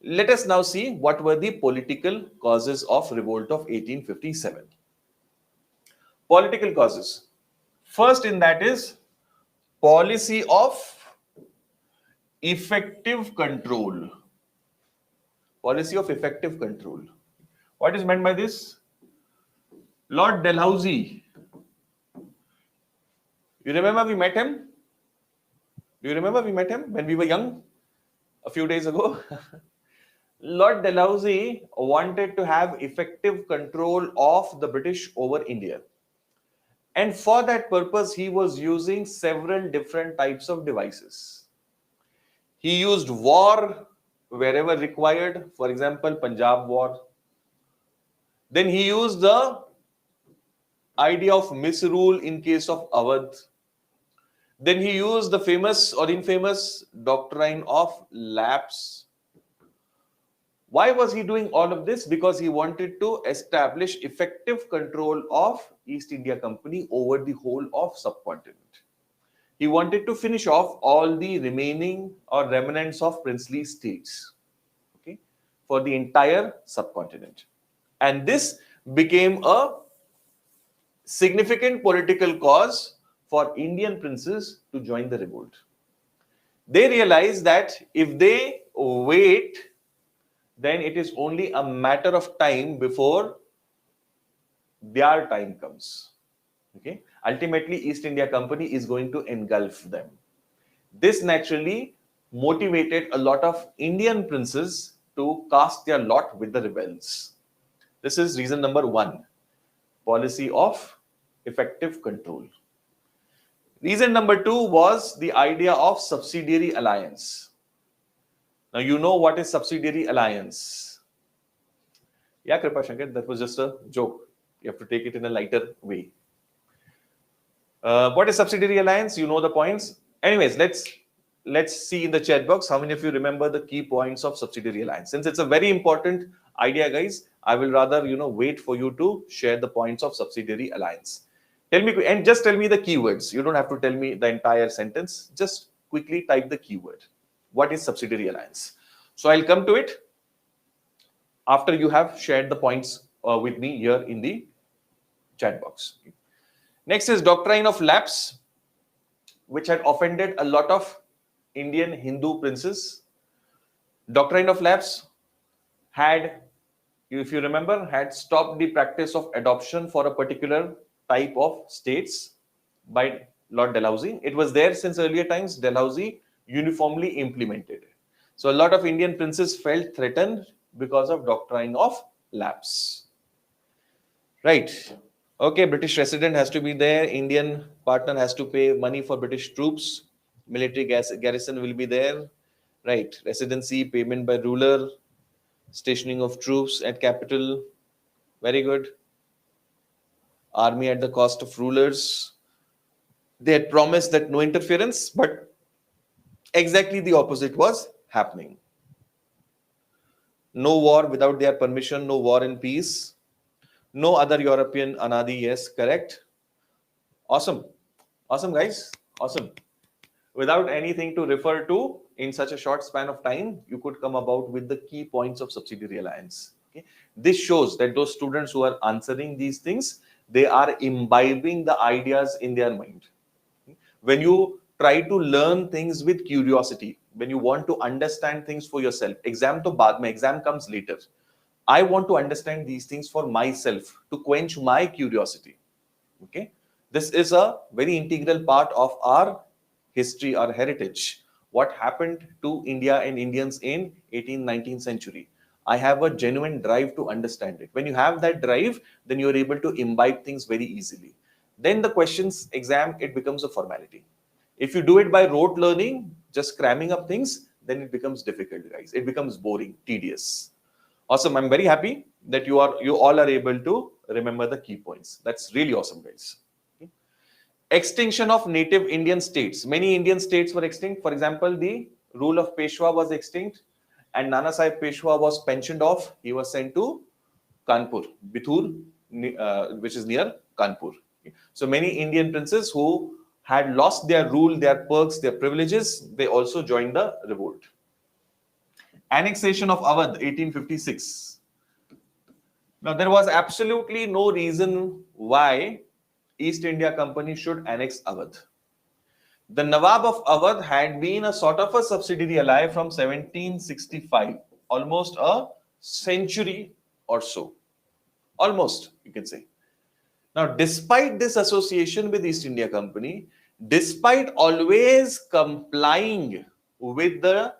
Let us now see what were the political causes of revolt of 1857. Political causes. First in that is policy of effective control. Policy of effective control. What is meant by this? Lord Dalhousie. You remember we met him? Do you remember we met him when we were young a few days ago? Lord Dalhousie wanted to have effective control of the British over India. And for that purpose, he was using several different types of devices. He used war wherever required, for example, Punjab War. Then he used the idea of misrule in case of Awadh. Then he used the famous or infamous doctrine of lapse. Why was he doing all of this? Because he wanted to establish effective control of East India Company over the whole of subcontinent. He wanted to finish off all the remaining or remnants of princely states, okay, for the entire subcontinent. And this became a significant political cause for Indian princes to join the revolt. They realized that if they wait, then it is only a matter of time before their time comes. Okay. Ultimately, East India Company is going to engulf them. This naturally motivated a lot of Indian princes to cast their lot with the rebels. This is reason number one, policy of effective control. Reason number two was the idea of subsidiary alliance. Now, you know what is subsidiary alliance. Yeah, Kripa Shankar, that was just a joke. You have to take it in a lighter way. What is subsidiary alliance? You know the points. Anyways, let's see in the chat box how many of you remember the key points of subsidiary alliance. Since it's a very important idea, guys, I will rather wait for you to share the points of subsidiary alliance. Tell me, and just tell me the keywords. You don't have to tell me the entire sentence. Just quickly type the keyword. What is subsidiary alliance? So I'll come to it after you have shared the points with me here in the chat box. Next is doctrine of lapse, which had offended a lot of Indian Hindu princes. Doctrine of lapse had, if you remember, had stopped the practice of adoption for a particular type of states by Lord Dalhousie. It was there since earlier times. Dalhousie uniformly implemented. So a lot of Indian princes felt threatened because of doctrine of lapse. Right. Okay, British resident has to be there. Indian partner has to pay money for British troops. Military garrison will be there. Right. Residency, payment by ruler, stationing of troops at capital. Very good. Army at the cost of rulers. They had promised that no interference, but exactly the opposite was happening. No war without their permission, no war and peace. No other European Anadi, yes, correct. Awesome. Awesome, guys. Awesome. Without anything to refer to in such a short span of time, you could come about with the key points of subsidiary alliance. Okay? This shows that those students who are answering these things, they are imbibing the ideas in their mind. When you try to learn things with curiosity, when you want to understand things for yourself, exam to baad mein, exam comes later. I want to understand these things for myself to quench my curiosity. Okay, this is a very integral part of our history, our heritage. What happened to India and Indians in 18th, 19th century? I have a genuine drive to understand it. When you have that drive, then you are able to imbibe things very easily. Then the questions exam, it becomes a formality. If you do it by rote learning, just cramming up things, then it becomes difficult, guys. It becomes boring, tedious. Awesome. I'm very happy that you all are able to remember the key points. That's really awesome, guys. Okay. Extinction of native Indian states. Many Indian states were extinct. For example, the rule of Peshwa was extinct, and Nana Sahib Peshwa was pensioned off. He was sent to Kanpur, Bithur, which is near Kanpur. Okay. So many Indian princes who had lost their rule, their perks, their privileges, they also joined the revolt. Annexation of Awadh, 1856. Now, there was absolutely no reason why East India Company should annex Awadh. The Nawab of Awadh had been a sort of a subsidiary ally from 1765, almost a century or so. Almost, you can say. Now, despite this association with East India Company, despite always complying with the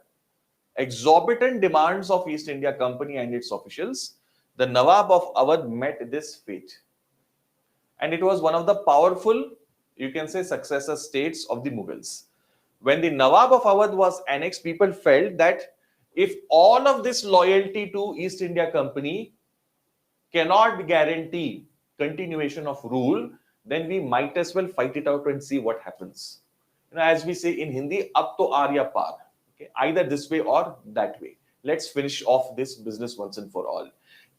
exorbitant demands of East India Company and its officials, the Nawab of Awadh met this fate. And it was one of the powerful, you can say, successor states of the Mughals. When the Nawab of Awadh was annexed, people felt that if all of this loyalty to East India Company cannot guarantee continuation of rule, then we might as well fight it out and see what happens. As we say in Hindi, up to Arya par. Okay? Either this way or that way. Let's finish off this business once and for all.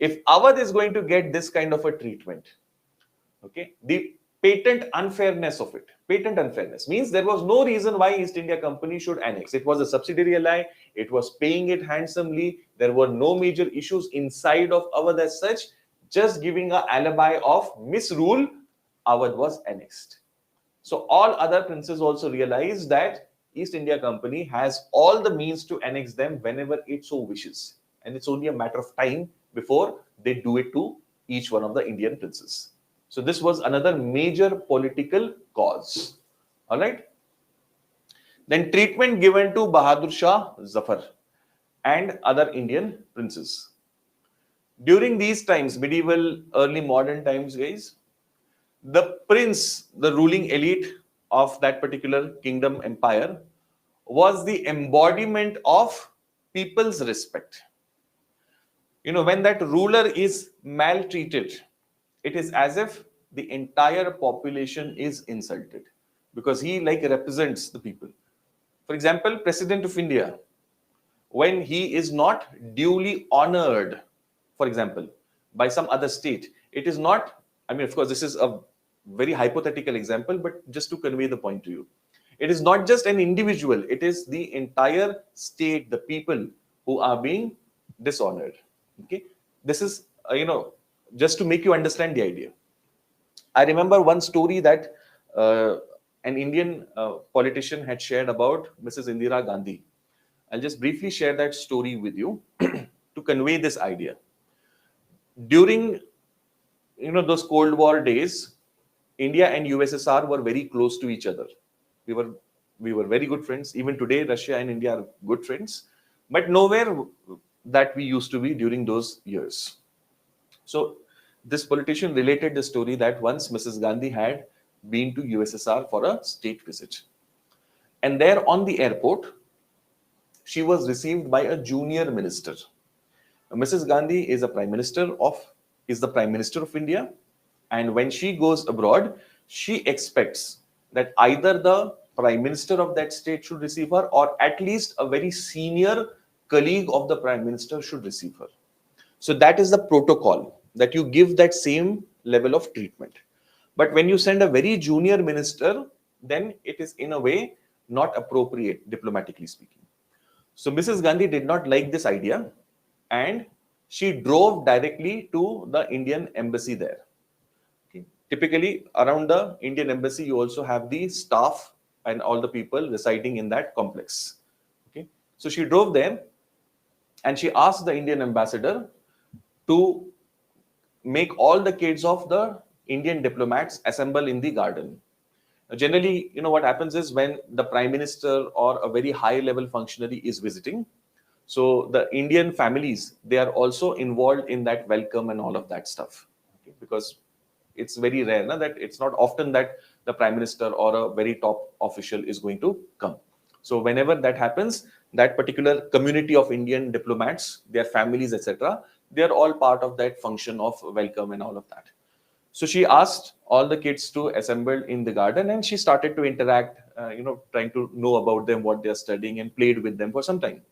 If Awadh is going to get this kind of a treatment, okay, the patent unfairness of it, patent unfairness means there was no reason why East India Company should annex. It was a subsidiary ally, it was paying it handsomely, there were no major issues inside of Awadh as such. Just giving an alibi of misrule, Awadh was annexed. So all other princes also realized that East India Company has all the means to annex them whenever it so wishes, and it's only a matter of time before they do it to each one of the Indian princes. So this was another major political cause. All right. Then treatment given to Bahadur Shah Zafar and other Indian princes. During these times, medieval, early modern times, guys, the prince, the ruling elite of that particular kingdom empire, was the embodiment of people's respect. When that ruler is maltreated, it is as if the entire population is insulted, because he represents the people. For example, President of India, when he is not duly honored, for example, by some other state, it is not, of course, this is a very hypothetical example, but just to convey the point to you, it is not just an individual, it is the entire state, the people who are being dishonored. Okay, this is just to make you understand the idea. I remember one story that an Indian politician had shared about Mrs. Indira Gandhi. I'll just briefly share that story with you to convey this idea. During those Cold War days, India and USSR were very close to each other. We were very good friends. Even today, Russia and India are good friends, but nowhere that we used to be during those years. So this politician related the story that once Mrs. Gandhi had been to USSR for a state visit, and there on the airport, she was received by a junior minister. Mrs. Gandhi is the Prime Minister of India, and when she goes abroad, she expects that either the Prime Minister of that state should receive her, or at least a very senior colleague of the Prime Minister should receive her. So that is the protocol, that you give that same level of treatment. But when you send a very junior minister, then it is in a way not appropriate, diplomatically speaking. So Mrs. Gandhi did not like this idea, and she drove directly to the Indian embassy there. Okay. Typically, around the Indian embassy, you also have the staff and all the people residing in that complex. Okay. So she drove there, and she asked the Indian ambassador to make all the kids of the Indian diplomats assemble in the garden. Generally, what happens is when the Prime Minister or a very high level functionary is visiting, so the Indian families, they are also involved in that welcome and all of that stuff. Okay? Because it's very rare that it's not often that the Prime Minister or a very top official is going to come. So whenever that happens, that particular community of Indian diplomats, their families, etc., they are all part of that function of welcome and all of that. So she asked all the kids to assemble in the garden, and she started to interact, trying to know about them, what they're studying, and played with them for some time.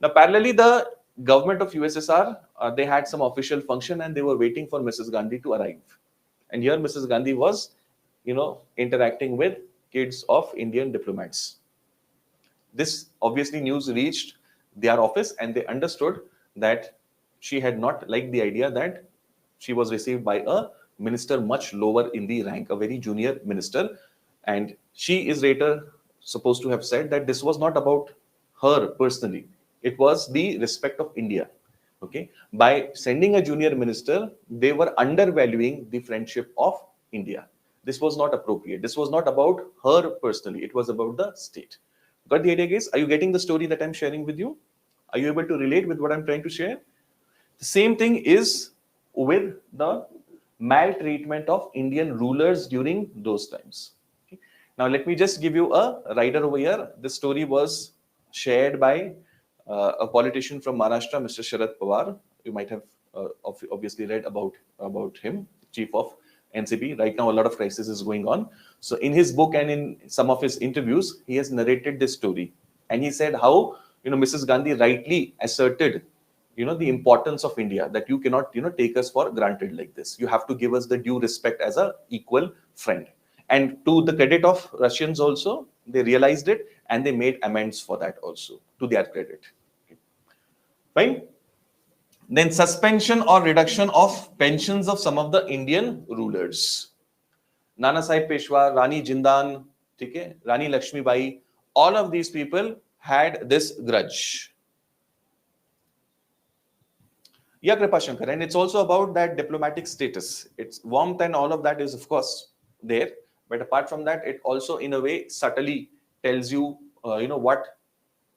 Now, parallelly, the government of USSR, they had some official function, and they were waiting for Mrs. Gandhi to arrive. And here Mrs. Gandhi was, interacting with kids of Indian diplomats. This obviously news reached their office, and they understood that she had not liked the idea that she was received by a minister much lower in the rank, a very junior minister. And she is later supposed to have said that this was not about her personally. It was the respect of India. Okay. By sending a junior minister, they were undervaluing the friendship of India. This was not appropriate. This was not about her personally. It was about the state. Got the idea, guys? Are you getting the story that I'm sharing with you? Are you able to relate with what I'm trying to share? The same thing is with the maltreatment of Indian rulers during those times. Okay. Now, let me just give you a rider over here. This story was shared by a politician from Maharashtra, Mr. Sharad Pawar. You might have obviously read about him, chief of NCP. Right now, a lot of crisis is going on. So, in his book and in some of his interviews, he has narrated this story, and he said how Mrs. Gandhi rightly asserted the importance of India, that you cannot take us for granted like this. You have to give us the due respect as a equal friend. And to the credit of Russians also, they realized it and they made amends for that also, to their credit. Okay. Fine. Then suspension or reduction of pensions of some of the Indian rulers. Nana Sahib Peshwa, Rani Jindan, okay, Rani Lakshmi Bai, all of these people had this grudge. Yeah, Kripa Shankar. And it's also about that diplomatic status. It's warmth and all of that is, of course, there. But apart from that, it also, in a way, subtly tells you, what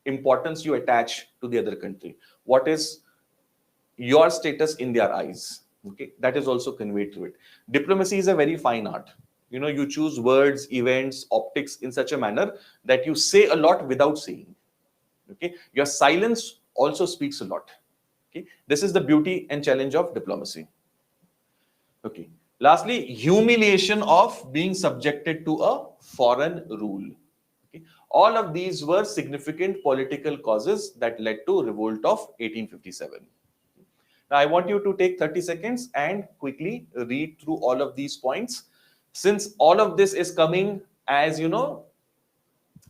importance you attach to the other country. What is your status in their eyes? Okay, that is also conveyed through it. Diplomacy is a very fine art. You choose words, events, optics in such a manner that you say a lot without saying. Okay, your silence also speaks a lot. Okay, this is the beauty and challenge of diplomacy. Okay, lastly, humiliation of being subjected to a foreign rule. Okay, all of these were significant political causes that led to revolt of 1857. Now, I want you to take 30 seconds and quickly read through all of these points. Since all of this is coming as you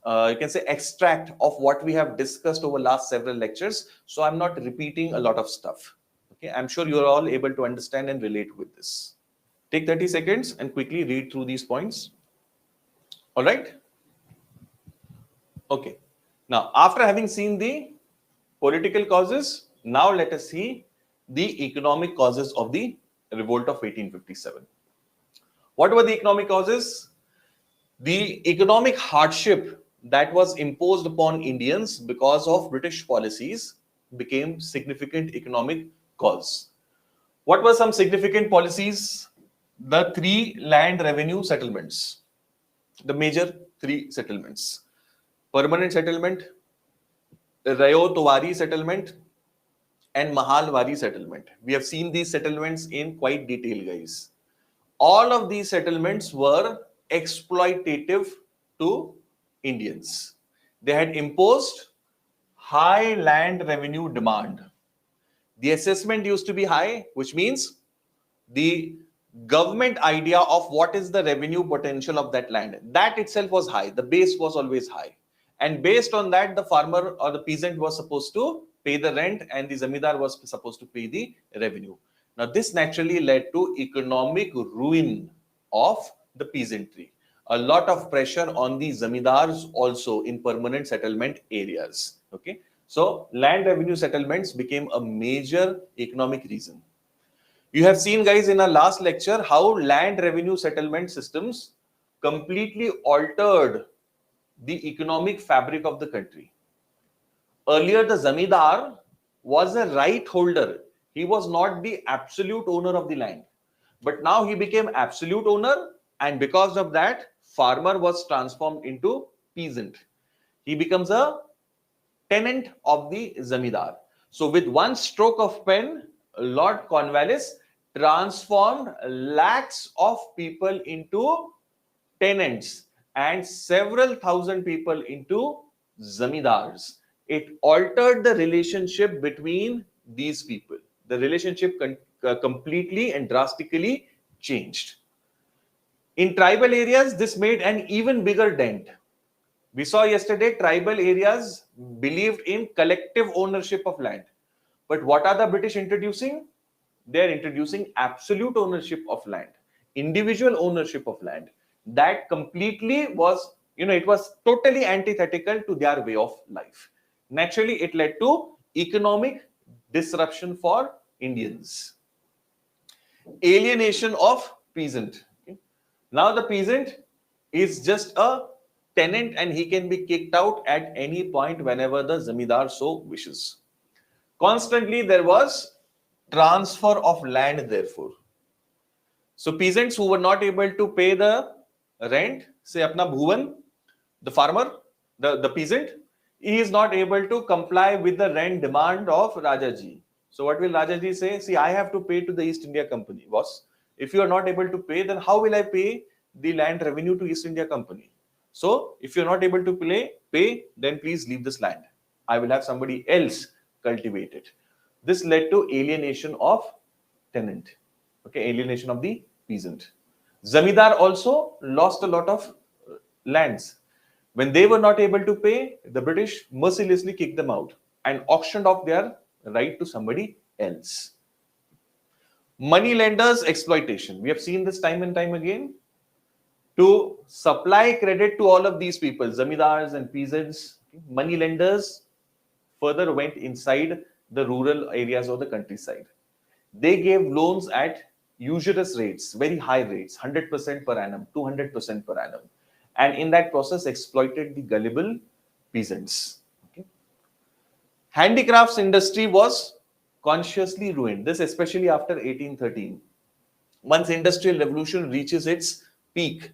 can say extract of what we have discussed over last several lectures, so I'm not repeating a lot of stuff. Okay, I'm sure you're all able to understand and relate with this. Take 30 seconds and quickly read through these points. All right. Okay, now after having seen the political causes, now let us see the economic causes of the revolt of 1857. What were the economic causes? The economic hardship that was imposed upon Indians because of British policies became significant economic cause. What were some significant policies? The three land revenue settlements, the major three settlements: permanent settlement, Rayotwari settlement, and Mahalwari settlement. We have seen these settlements in quite detail, guys. All of these settlements were exploitative to Indians. They had imposed high land revenue demand. The assessment used to be high, which means the government idea of what is the revenue potential of that land, that itself was high. The base was always high. And based on that, the farmer or the peasant was supposed to pay the rent and the zamindar was supposed to pay the revenue. Now, this naturally led to economic ruin of the peasantry. A lot of pressure on the zamindars also in permanent settlement areas. Okay, so land revenue settlements became a major economic reason. You have seen, guys, in our last lecture how land revenue settlement systems completely altered the economic fabric of the country. Earlier, the zamindar was a right holder. He was not the absolute owner of the land. But now he became absolute owner, and because of that, farmer was transformed into peasant. He becomes a tenant of the zamindar. So with one stroke of pen, Lord Cornwallis transformed lakhs of people into tenants and several thousand people into zamindars. It altered the relationship between these people. The relationship completely and drastically changed. In tribal areas, this made an even bigger dent. We saw yesterday tribal areas believed in collective ownership of land. But what are the British introducing? They are introducing absolute ownership of land, individual ownership of land. that completely was, it was totally antithetical to their way of life. Naturally, it led to economic disruption for Indians. Alienation of peasant. Okay. Now the peasant is just a tenant and he can be kicked out at any point whenever the zamindar so wishes. Constantly there was transfer of land therefore. So peasants who were not able to pay the rent, say apna bhuvan, the farmer, the peasant, he is not able to comply with the rent demand of Rajaji. So what will Rajaji say? See, I have to pay to the East India Company, boss. If you are not able to pay, then how will I pay the land revenue to East India Company? So if you're not able to pay, then please leave this land. I will have somebody else cultivate it. This led to alienation of tenant. Okay, alienation of the peasant. Zamindar also lost a lot of lands. When they were not able to pay, the British mercilessly kicked them out and auctioned off their right to somebody else. Money lenders exploitation. We have seen this time and time again. To supply credit to all of these people, zamindars and peasants, money lenders further went inside the rural areas of the countryside. They gave loans at usurious rates, very high rates, 100% per annum, 200% per annum. And in that process, exploited the gullible peasants. Okay. Handicrafts industry was consciously ruined. This especially after 1813. Once industrial revolution reaches its peak,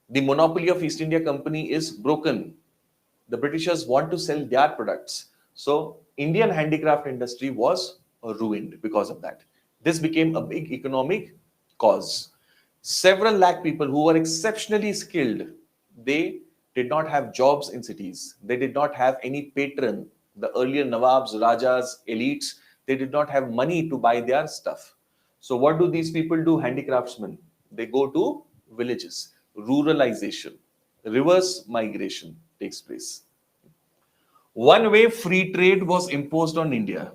the monopoly of East India Company is broken. The Britishers want to sell their products. So Indian handicraft industry was ruined because of that. This became a big economic cause. Several lakh people who were exceptionally skilled, they did not have jobs in cities. They did not have any patron. The earlier Nawabs, Rajas, elites, they did not have money to buy their stuff. So what do these people do, handicraftsmen? They go to villages. Ruralization, reverse migration takes place. One way free trade was imposed on India.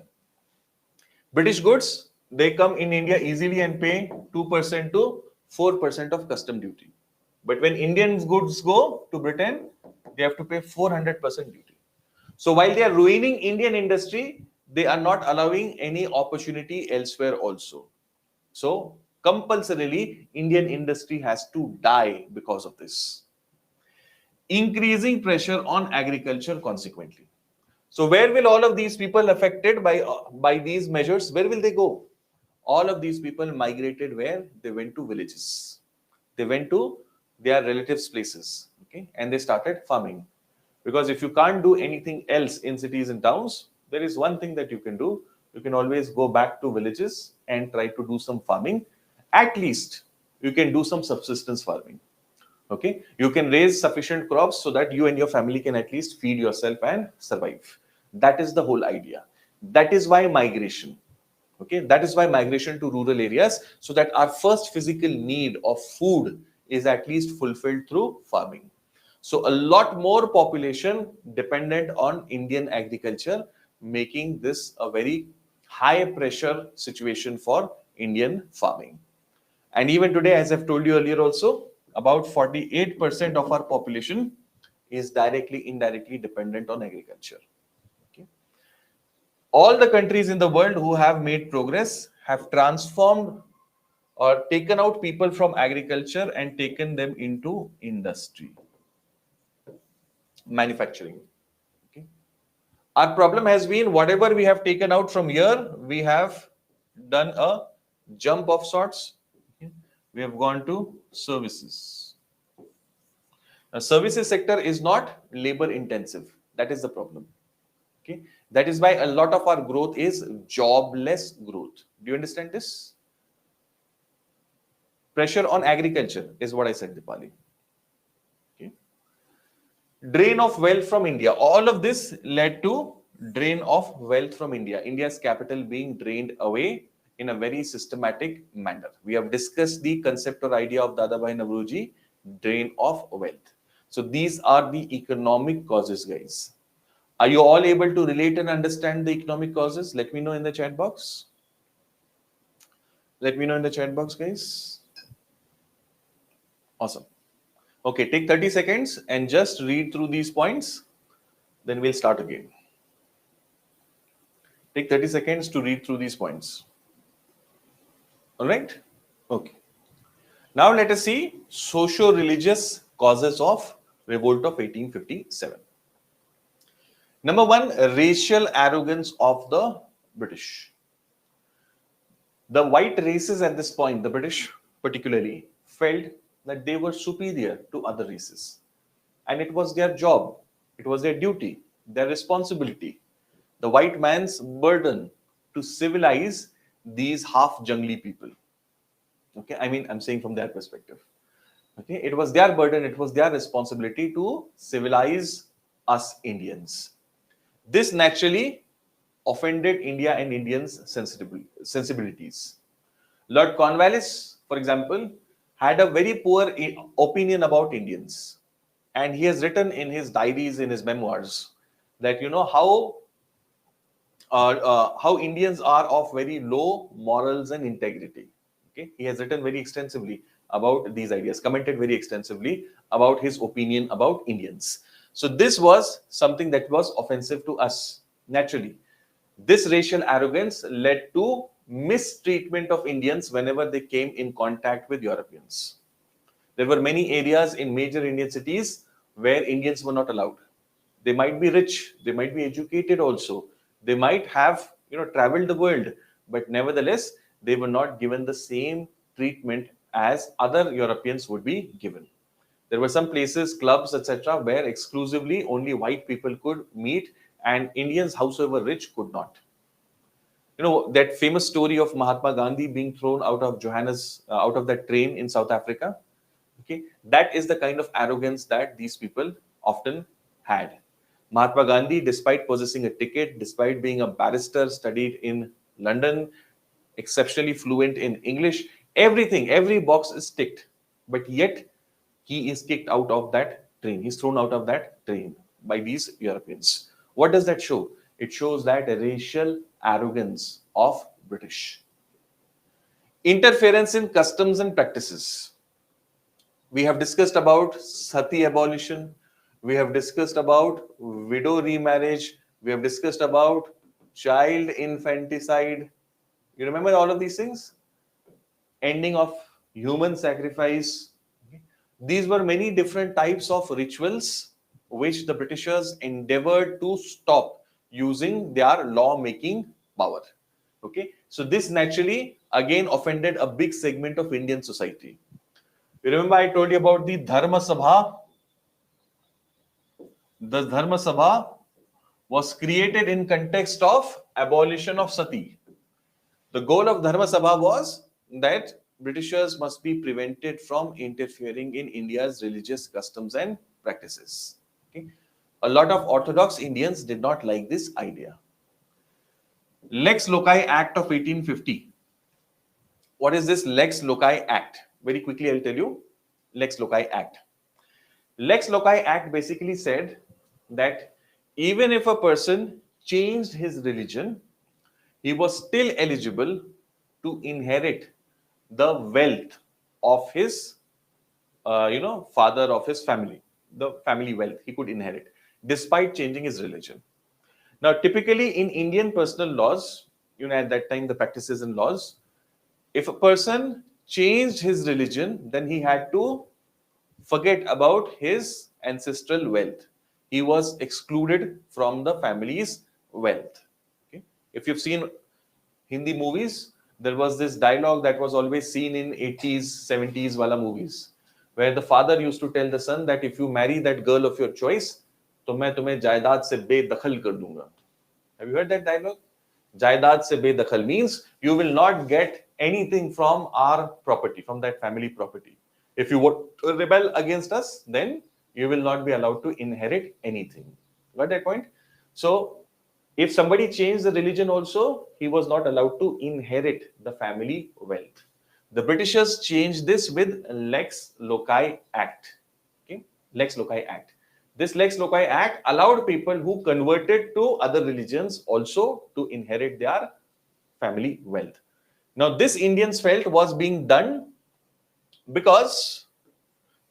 British goods, they come in India easily and pay 2% to 4% of custom duty. But when Indian goods go to Britain, they have to pay 400% duty. So while they are ruining Indian industry, they are not allowing any opportunity elsewhere also. So compulsorily, Indian industry has to die because of this. Increasing pressure on agriculture consequently. So where will all of these people affected by these measures, where will they go? All of these people migrated where? They went to villages. They went to their relatives' places, okay, and they started farming. Because if you can't do anything else in cities and towns, there is one thing that you can do. You can always go back to villages and try to do some farming. At least you can do some subsistence farming. Okay, you can raise sufficient crops so that you and your family can at least feed yourself and survive. That is the whole idea. That is why migration. Okay, that is why migration to rural areas, so that our first physical need of food is at least fulfilled through farming. So a lot more population dependent on Indian agriculture, making this a very high pressure situation for Indian farming. And even today, as I've told you earlier also, about 48% of our population is directly, indirectly dependent on agriculture. Okay. All the countries in the world who have made progress have transformed or taken out people from agriculture and taken them into industry, manufacturing. Okay. Our problem has been whatever we have taken out from here, we have done a jump of sorts. Okay. We have gone to services. Now, services sector is not labor intensive. That is the problem. Okay. That is why a lot of our growth is jobless growth. Do you understand this? Pressure on agriculture is what I said, Dipali. Okay. Drain of wealth from India. All of this led to drain of wealth from India. India's capital being drained away in a very systematic manner. We have discussed the concept or idea of Dadabhai Nauroji, drain of wealth. So these are the economic causes, guys. Are you all able to relate and understand the economic causes? Let me know in the chat box. Let me know in the chat box, guys. Awesome. Okay, take 30 seconds and just read through these points. Then we'll start again. Take 30 seconds to read through these points. All right? Okay. Now let us see socio-religious causes of revolt of 1857. Number one, racial arrogance of the British. The white races at this point, the British particularly, felt that they were superior to other races. And it was their job, it was their duty, their responsibility, the white man's burden to civilize these half jungly people. Okay, I mean, I'm saying from their perspective. Okay, it was their burden, it was their responsibility to civilize us Indians. This naturally offended India and Indians' sensibilities. Lord Cornwallis, for example, had a very poor opinion about Indians. And he has written in his diaries, in his memoirs, that how Indians are of very low morals and integrity. Okay, he has written very extensively about these ideas, commented very extensively about his opinion about Indians. So this was something that was offensive to us naturally. This racial arrogance led to mistreatment of Indians whenever they came in contact with Europeans. There were many areas in major Indian cities where Indians were not allowed. They might be rich, they might be educated also, they might have traveled the world, but nevertheless they were not given the same treatment as other Europeans would be given. There were some places, clubs, etc., where exclusively only white people could meet, and Indians, howsoever rich, could not. You know that famous story of Mahatma Gandhi being thrown out of out of that train in South Africa. Okay, that is the kind of arrogance that these people often had. Mahatma Gandhi, despite possessing a ticket, despite being a barrister, studied in London, exceptionally fluent in English, everything, every box is ticked, but yet he is kicked out of that train. He's thrown out of that train by these Europeans. What does that show? It shows that racial arrogance of British. Interference in customs and practices. We have discussed about sati abolition. We have discussed about widow remarriage. We have discussed about child infanticide. You remember all of these things? Ending of human sacrifice. These were many different types of rituals which the Britishers endeavored to stop using their law-making power. Okay, so this naturally again offended a big segment of Indian society. You remember I told you about the Dharma Sabha? The Dharma Sabha was created in context of abolition of sati. The goal of Dharma Sabha was that Britishers must be prevented from interfering in India's religious customs and practices. Okay? A lot of Orthodox Indians did not like this idea. Lex Loci Act of 1850. What is this Lex Loci Act? Very quickly, I'll tell you. Lex Loci Act. Lex Loci Act basically said that even if a person changed his religion, he was still eligible to inherit the wealth of his, father of his family, the family wealth he could inherit, despite changing his religion. Now, typically in Indian personal laws, at that time, the practices and laws, if a person changed his religion, then he had to forget about his ancestral wealth. He was excluded from the family's wealth. Okay? If you've seen Hindi movies, there was this dialogue that was always seen in 80s, 70s wala movies, where the father used to tell the son that if you marry that girl of your choice, तो मैं तुम्हें जायदाद से बेदखल कर दूंगा. Have you heard that dialogue? जायदाद से बेदखल means you will not get anything from our property, from that family property. If you would rebel against us, then you will not be allowed to inherit anything. Got that point? So if somebody changed the religion also, he was not allowed to inherit the family wealth. The Britishers changed this with Lex Loci Act. Okay? Lex Loci Act. This Lex Loci Act allowed people who converted to other religions also to inherit their family wealth. Now, this Indians felt was being done because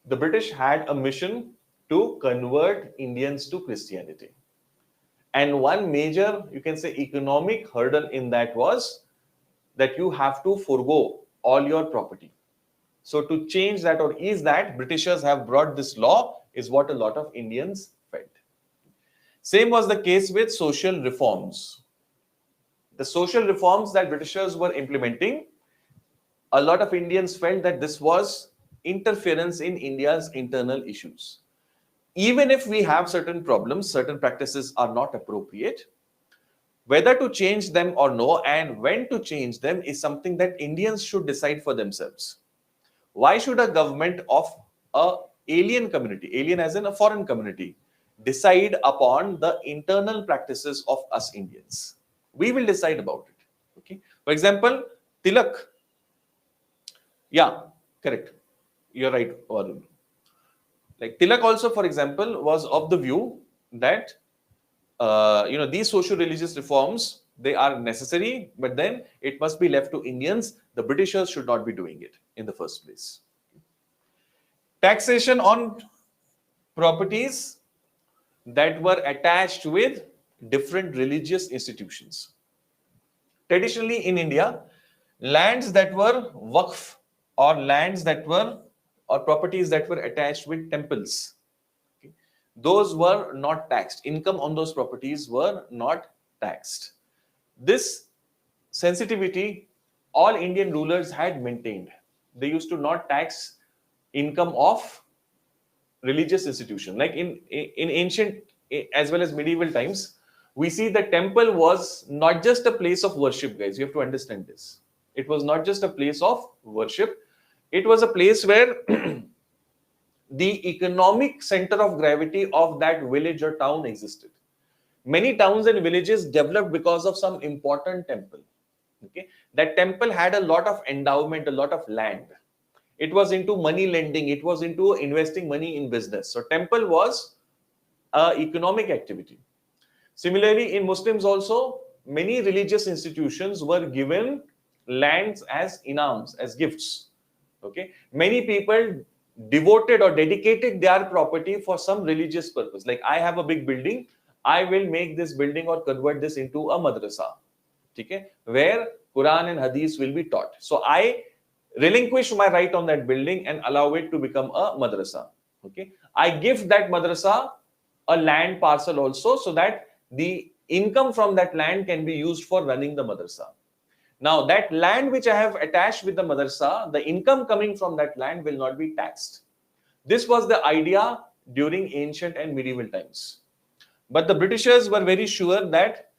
the British had a mission to convert Indians to Christianity. And one major, you can say, economic hurdle in that was that you have to forego all your property. So to change that or ease that, Britishers have brought this law, is what a lot of Indians felt. Same was the case with social reforms. The social reforms that Britishers were implementing, a lot of Indians felt that this was interference in India's internal issues. Even if we have certain problems, certain practices are not appropriate, whether to change them or no and when to change them is something that Indians should decide for themselves. Why should a government of a alien community, alien as in a foreign community, decide upon the internal practices of us Indians? We will decide about it. Okay. For example, Tilak. Yeah, correct. You're right, Varun. Like Tilak also, for example, was of the view that these social religious reforms, they are necessary, but then it must be left to Indians. The Britishers should not be doing it in the first place. Taxation on properties that were attached with different religious institutions. Traditionally in India, lands that were waqf or lands that were or properties that were attached with temples, those were not taxed. Income on those properties were not taxed. This sensitivity all Indian rulers had maintained. They used to not tax income of religious institution. Like in ancient as well as medieval times, we see the temple was not just a place of worship, guys. You have to understand this. It was not just a place of worship. It was a place where the economic center of gravity of that village or town existed. Many towns and villages developed because of some important temple. Okay, that temple had a lot of endowment, a lot of land. It was into money lending. It was into investing money in business. So temple was an economic activity. Similarly, in Muslims also, many religious institutions were given lands as inams, as gifts. Okay, many people devoted or dedicated their property for some religious purpose. Like I have a big building, I will make this building or convert this into a madrasa, okay, where Quran and Hadith will be taught. So I relinquish my right on that building and allow it to become a madrasa. Okay, I give that madrasa a land parcel also, so that the income from that land can be used for running the madrasa. Now, that land which I have attached with the madrasa, the income coming from that land will not be taxed. This was the idea during ancient and medieval times. But the Britishers were very sure that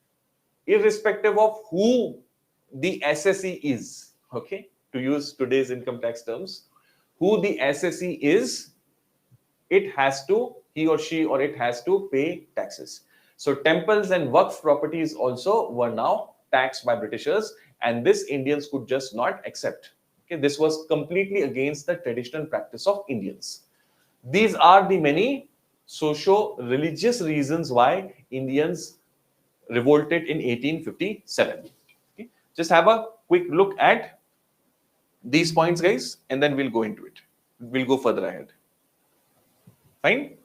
irrespective of who the assessee is, okay, to use today's income tax terms, who the assessee is, it has to, he or she or it has to pay taxes. So temples and waqf properties also were now taxed by Britishers, and this Indians could just not accept. Okay, this was completely against the traditional practice of Indians. These are the many socio-religious reasons why Indians revolted in 1857. Okay, just have a quick look at these points, guys, and then we'll go into it. We'll go further ahead. Fine?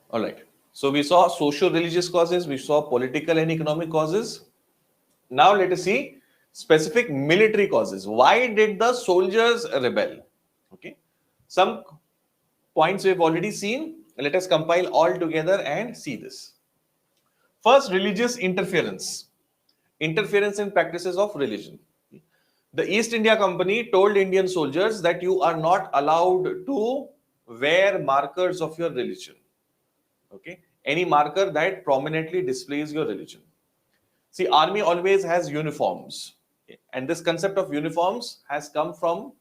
All right. So we saw socio-religious causes, we saw political and economic causes. Now let us see specific military causes. Why did the soldiers rebel? Okay. Some points we've already seen. Let us compile all together and see this. First, religious interference. Interference in practices of religion. The East India Company told Indian soldiers that you are not allowed to wear markers of your religion. Okay, any marker that prominently displays your religion. See, army always has uniforms, and this concept of uniforms has come from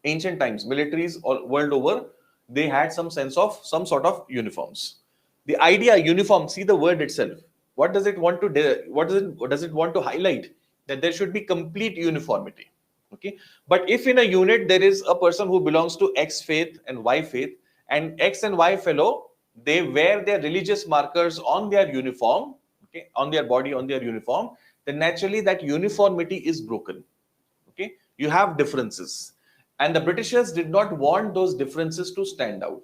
ancient times. Militaries all world over, they had some sense of some sort of uniforms. The idea uniform, see the word itself. What does it want to do? What does it want to highlight? That there should be complete uniformity. Okay, but if in a unit there is a person who belongs to X faith and Y faith, and X and Y fellow, they wear their religious markers on their uniform, okay, on their body, on their uniform, then naturally that uniformity is broken. Okay, you have differences. And the Britishers did not want those differences to stand out.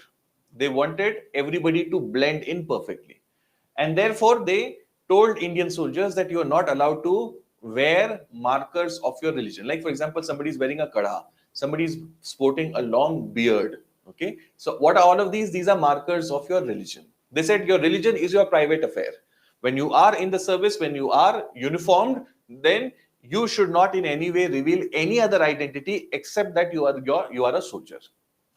They wanted everybody to blend in perfectly. And therefore, they told Indian soldiers that you are not allowed to wear markers of your religion. Like, for example, somebody is wearing a kada, somebody is sporting a long beard. Okay. So, what are all of these? These are markers of your religion. They said your religion is your private affair. When you are in the service, when you are uniformed, then you should not in any way reveal any other identity except that you are a soldier.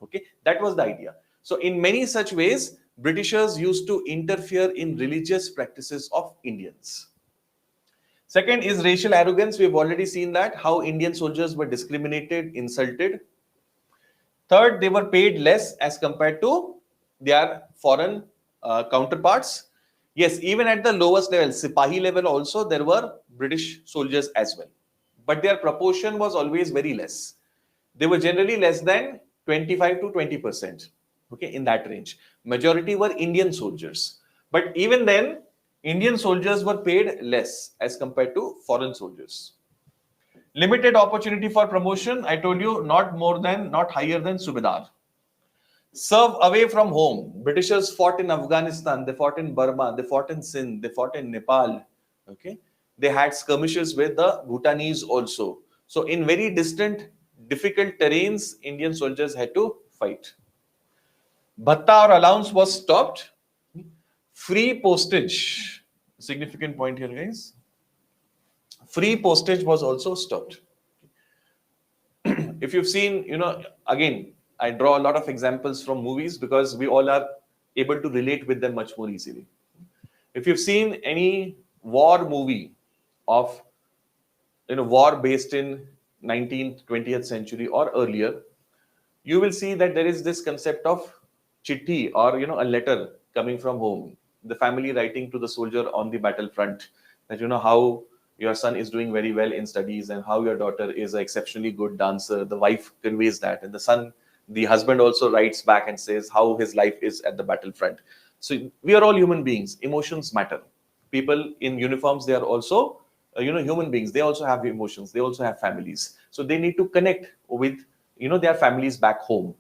Okay, that was the idea. So in many such ways, Britishers used to interfere in religious practices of Indians. Second is racial arrogance. We've already seen that, how Indian soldiers were discriminated, insulted. Third, they were paid less as compared to their foreign counterparts. Yes, even at the lowest level, Sipahi level also, there were British soldiers as well. But their proportion was always very less. They were generally less than 25 to 20%. Okay, in that range. Majority were Indian soldiers. But even then, Indian soldiers were paid less as compared to foreign soldiers. Limited opportunity for promotion. I told you, not higher than Subedar. Serve away from home. Britishers fought in Afghanistan, they fought in Burma, they fought in Sindh, they fought in Nepal. Okay, they had skirmishes with the Bhutanese also. So in very distant, difficult terrains, Indian soldiers had to fight. Bhatta or allowance was stopped. Free postage. Significant point here, guys. Free postage was also stopped. If you've seen, again, I draw a lot of examples from movies because we all are able to relate with them much more easily. If you've seen any war movie of, war based in 19th, 20th century or earlier, you will see that there is this concept of chitti, or, a letter coming from home, the family writing to the soldier on the battlefront that, how your son is doing very well in studies and how your daughter is an exceptionally good dancer. The wife conveys that, and the husband also writes back and says how his life is at the battlefront. So we are all human beings. Emotions matter. People in uniforms, they are also, human beings. They also have emotions. They also have families. So they need to connect with, their families back home.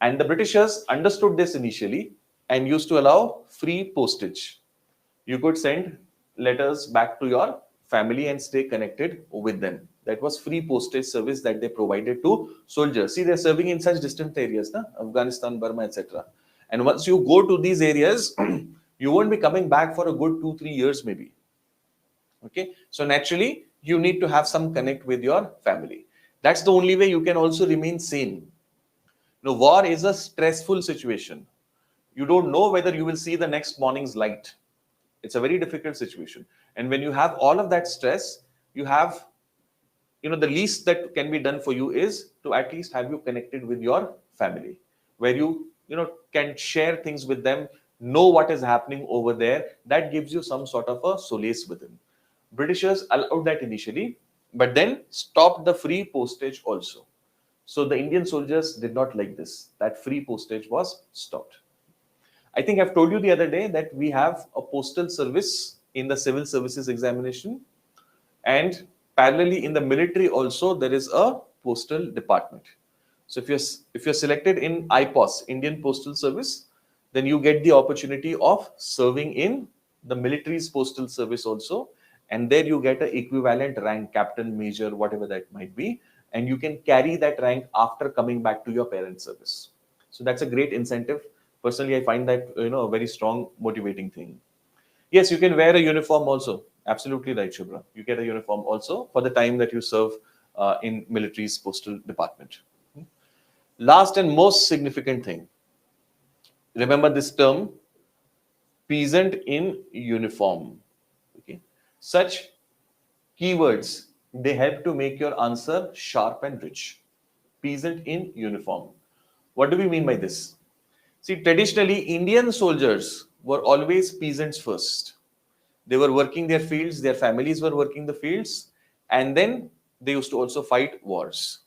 And the Britishers understood this initially and used to allow free postage. You could send letters back to your family and stay connected with them. That was free postage service that they provided to soldiers. See, they're serving in such distant areas, na? Afghanistan, Burma, etc. And once you go to these areas, you won't be coming back for a good 2-3 years maybe. Okay, so naturally, you need to have some connect with your family. That's the only way you can also remain sane. Now, war is a stressful situation. You don't know whether you will see the next morning's light. It's a very difficult situation. And when you have all of that stress, you have, the least that can be done for you is to at least have you connected with your family, where you, can share things with them, know what is happening over there. That gives you some sort of a solace within. Britishers allowed that initially, but then stopped the free postage also. So the Indian soldiers did not like this. That free postage was stopped. I think I've told you the other day that we have a postal service in the civil services examination, and parallelly in the military also there is a postal department. So if you're selected in IPOS, Indian Postal Service, then you get the opportunity of serving in the military's postal service also, and there you get an equivalent rank, captain, major, whatever that might be, and you can carry that rank after coming back to your parent service. So that's a great incentive. Personally, I find that, a very strong motivating thing. Yes, you can wear a uniform also. Absolutely right, Shubhra. You get a uniform also for the time that you serve in military's postal department. Last and most significant thing. Remember this term, peasant in uniform. Okay. Such keywords, they help to make your answer sharp and rich. Peasant in uniform. What do we mean by this? See, traditionally, Indian soldiers were always peasants first. They were working their fields, their families were working the fields, and then they used to also fight wars.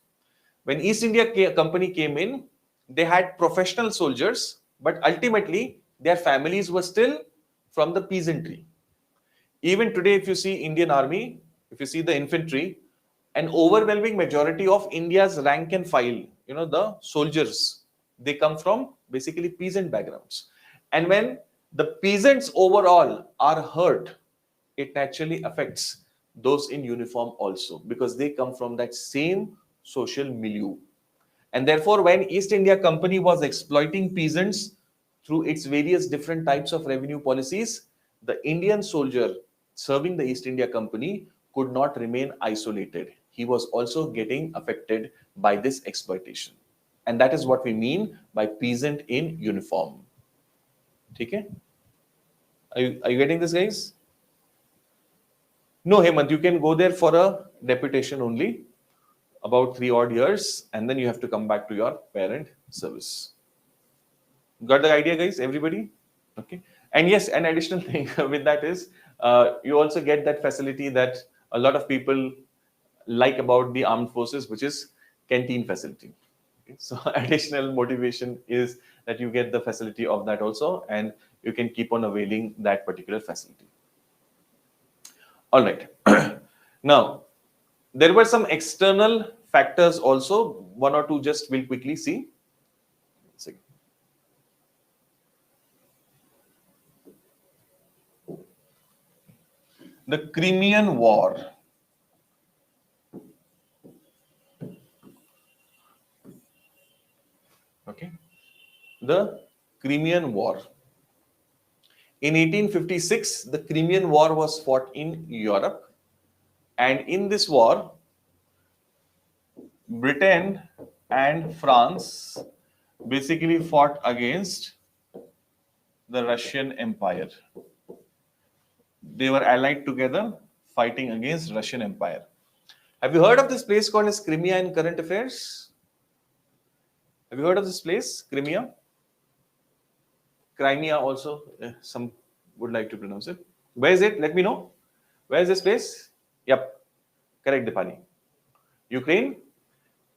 When East India Company came in, they had professional soldiers, but ultimately their families were still from the peasantry. Even today, if you see Indian Army, if you see the infantry, an overwhelming majority of India's rank and file the soldiers, they come from basically peasant backgrounds. And when the peasants overall are hurt, it naturally affects those in uniform also, because they come from that same social milieu. And therefore, when East India Company was exploiting peasants through its various different types of revenue policies, the Indian soldier serving the East India Company could not remain isolated. He was also getting affected by this exploitation. And that is what we mean by peasant in uniform. Okay? Are you getting this, guys? No, Hemant, you can go there for a deputation only, about 3 odd years, and then you have to come back to your parent service. Got the idea, guys? Everybody? Okay. And yes, an additional thing with that is you also get that facility that a lot of people like about the armed forces, which is canteen facility. Okay. So additional motivation is that you get the facility of that also, and you can keep on availing that particular facility. All right. Now, there were some external factors also. One or two just we'll quickly see. The Crimean War. Okay. The Crimean War. In 1856, the Crimean War was fought in Europe. And in this war, Britain and France basically fought against the Russian Empire. They were allied together, fighting against Russian Empire. Have you heard of this place called as Crimea in current affairs? Have you heard of this place, Crimea? Crimea also, some would like to pronounce it. Where is it? Let me know. Where is this place? Yep, correct, Dipani. Ukraine.